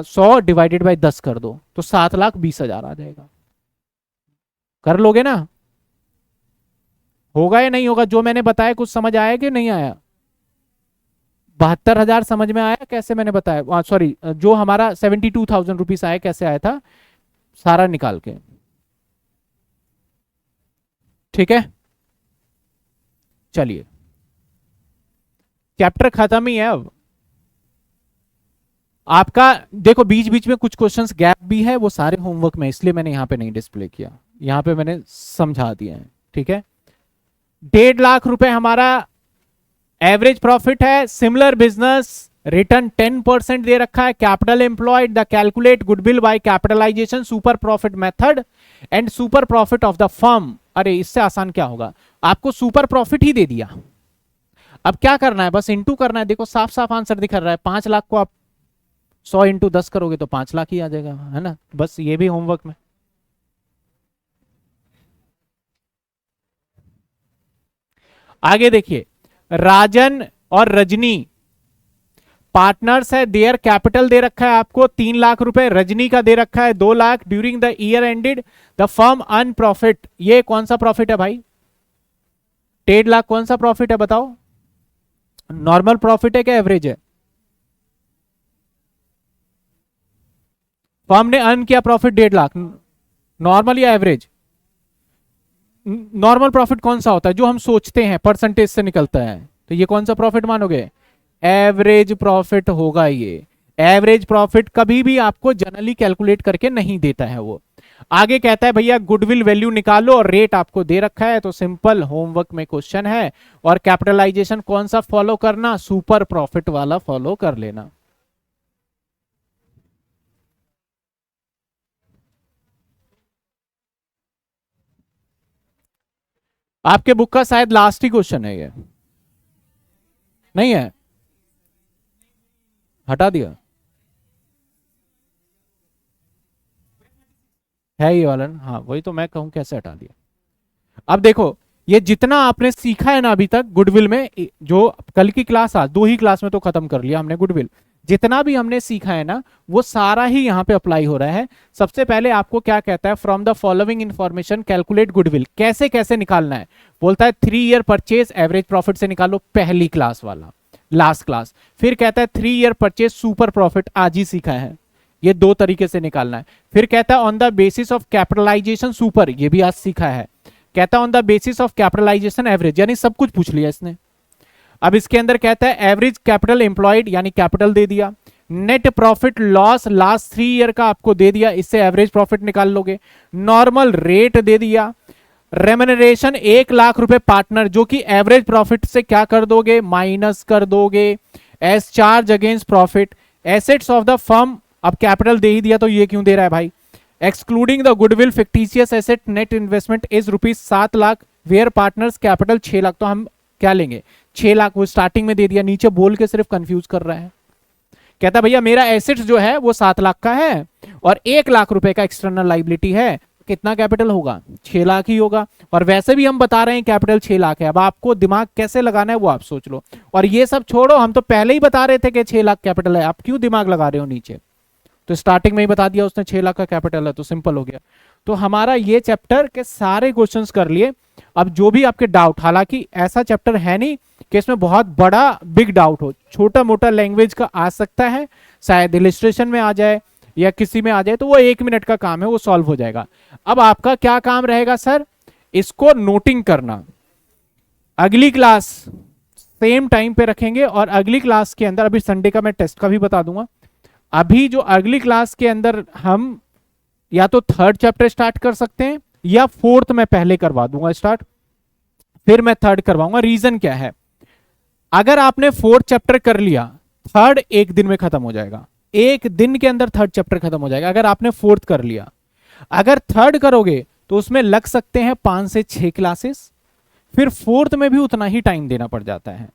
100 डिवाइडेड बाय 10 कर दो तो 7,20,000 आ जाएगा। कर लोगे ना? होगा या नहीं होगा? जो मैंने बताया कुछ समझ आया कि नहीं आया? 72,000 समझ में आया कैसे मैंने बताया? सॉरी, जो हमारा 72,000 रुपीज आया कैसे आया था सारा निकाल के। ठीक है, चलिए चैप्टर खत्म ही है अब आपका। देखो बीच बीच में कुछ क्वेश्चंस गैप भी है, वो सारे होमवर्क में, इसलिए मैंने यहां पे नहीं डिस्प्ले किया, यहां पे मैंने समझा दिया है। ठीक है। 1.5 लाख रुपए हमारा एवरेज प्रॉफिट है। सिमिलर बिजनेस रिटर्न 10% दे रखा है। Capital employed the calculate goodwill by capitalisation super profit method and super profit of the firm. अरे इससे आसान क्या होगा? आपको सुपर प्रॉफिट ही दे दिया, अब क्या करना है? बस इंटू करना है। देखो साफ साफ आंसर दिख रहा है। 5 लाख को आप 100 इंटू 10 करोगे तो 5 लाख ही आ जाएगा, है ना? बस ये भी होमवर्क में। आगे देखिए, राजन और रजनी पार्टनर्स है। देयर कैपिटल दे रखा है आपको 3 लाख रुपए, रजनी का दे रखा है 2 lakh. During the year ended the firm earn profit. ये कौन सा प्रॉफिट है भाई? 1.5 लाख कौन सा प्रॉफिट है बताओ? नॉर्मल प्रॉफिट है क्या एवरेज है? फर्म ने अर्न किया प्रॉफिट 1.5 लाख, नॉर्मल या एवरेज? नॉर्मल प्रॉफिट कौन सा होता है? जो हम सोचते हैं परसेंटेज से निकलता है, तो ये कौन सा प्रॉफिट मानोगे? एवरेज प्रॉफिट होगा ये। एवरेज प्रॉफिट कभी भी आपको जनरली कैलकुलेट करके नहीं देता है वो। आगे कहता है भैया गुडविल वैल्यू निकालो और रेट आपको दे रखा है, तो सिंपल होमवर्क में क्वेश्चन है। और कैपिटलाइजेशन कौन सा फॉलो करना? सुपर प्रॉफिट वाला फॉलो कर लेना। आपके बुक का शायद लास्ट ही क्वेश्चन है ये, नहीं है? हटा दिया है ये वाला ना? हाँ वही तो मैं कहूं, कैसे हटा दिया। अब देखो, ये जितना आपने सीखा है ना अभी तक गुडविल में, जो कल की क्लास, आज 2 ही क्लास में तो खत्म कर लिया हमने गुडविल। जितना भी हमने सीखा है ना, वो सारा ही यहाँ पे अप्लाई हो रहा है। सबसे पहले आपको क्या कहता है? From the following information calculate goodwill. कैसे कैसे निकालना है? बोलता है 3 ईयर परचेज एवरेज प्रॉफिट से निकालो, पहली क्लास वाला, लास्ट क्लास। फिर कहता है 3 ईयर परचेज सुपर प्रॉफिट, आज ही सीखा है, ये 2 तरीके से निकालना है। फिर कहता है on the basis of capitalisation super, ये भी आज सीखा है। कहता है on the basis of capitalisation average, यानी सब कुछ पूछ लिया इसने। अब इसके अंदर कहता है एवरेज कैपिटल एम्प्लॉयड, यानी कैपिटल दे दिया। Net profit loss last 3 year का आपको दे दिया, इससे एवरेज प्रॉफिट निकाल लोगे। नॉर्मल रेट दे दिया। रेम्यूनरेशन 1 लाख रुपए पार्टनर, जो कि एवरेज प्रॉफिट से क्या कर दोगे? माइनस कर दोगे as charge against profit. Assets of the firm, अब कैपिटल दे ही दिया तो ये क्यों दे रहा है भाई? Excluding the goodwill fictitious asset net investment is ₹7 lakh, where partners capital 6 lakh. तो हम क्या लेंगे? 6 लाख। वो स्टार्टिंग में दे दिया, नीचे बोल के सिर्फ कंफ्यूज कर रहा है। कहता भैया मेरा एसेट्स जो है वो 7 लाख का है और 1 लाख रुपए का एक्सटर्नल लाइबिलिटी है, कितना कैपिटल होगा? 6 लाख ही होगा। और वैसे भी हम बता रहे हैं कैपिटल 6 लाख है। अब आपको दिमाग कैसे लगाना है वो आप सोच लो। और ये सब छोड़ो, हम तो पहले ही बता रहे थे कि 6 लाख कैपिटल है, आप क्यों दिमाग लगा रहे हो नीचे? तो स्टार्टिंग में ही बता दिया उसने 6 लाख का कैपिटल है, तो सिंपल हो गया। तो हमारा ये चैप्टर के सारे क्वेश्चंस कर लिए। अब जो भी आपके डाउट, हालांकि ऐसा चैप्टर है नहीं कि इसमें बहुत बड़ा बिग डाउट हो, छोटा मोटा लैंग्वेज का आ सकता है, शायद इलिस्ट्रेशन में आ जाए या किसी में आ जाए, तो वो 1 मिनट का काम है, वो सॉल्व हो जाएगा। अब आपका क्या काम रहेगा सर? इसको नोटिंग करना। अगली क्लास सेम टाइम पे रखेंगे और अगली क्लास के अंदर, अभी संडे का मैं टेस्ट का भी बता दूंगा, अभी जो अगली क्लास के अंदर हम या तो 3rd चैप्टर स्टार्ट कर सकते हैं या 4th में पहले करवा दूंगा स्टार्ट, फिर मैं 3rd करवाऊंगा। रीजन क्या है? अगर आपने 4th चैप्टर कर लिया, 3rd 1 दिन में खत्म हो जाएगा, 1 दिन के अंदर 3rd चैप्टर खत्म हो जाएगा अगर आपने 4th कर लिया। अगर 3rd करोगे तो उसमें लग सकते हैं 5 से 6 क्लासेस, फिर 4th में भी उतना ही टाइम देना पड़ जाता है।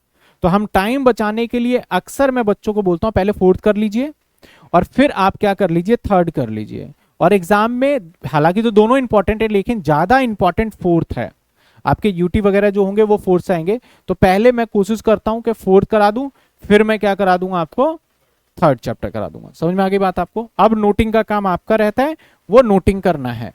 तो हम टाइम बचाने के लिए अक्सर मैं बच्चों को बोलता हूं पहले 4th कर लीजिए और फिर आप क्या कर लीजिए? 3rd कर लीजिए। और एग्जाम में हालांकि तो दोनों इंपॉर्टेंट है, लेकिन ज्यादा इंपॉर्टेंट 4th है। आपके यूटी वगैरह जो होंगे वो 4th से आएंगे, तो पहले मैं कोशिश करता हूं कि 4th करा दूं, फिर मैं क्या करा दूंगा? आपको 3rd चैप्टर करा दूंगा। समझ में आ गई बात आपको? अब नोटिंग का काम आपका रहता है, वो नोटिंग करना है।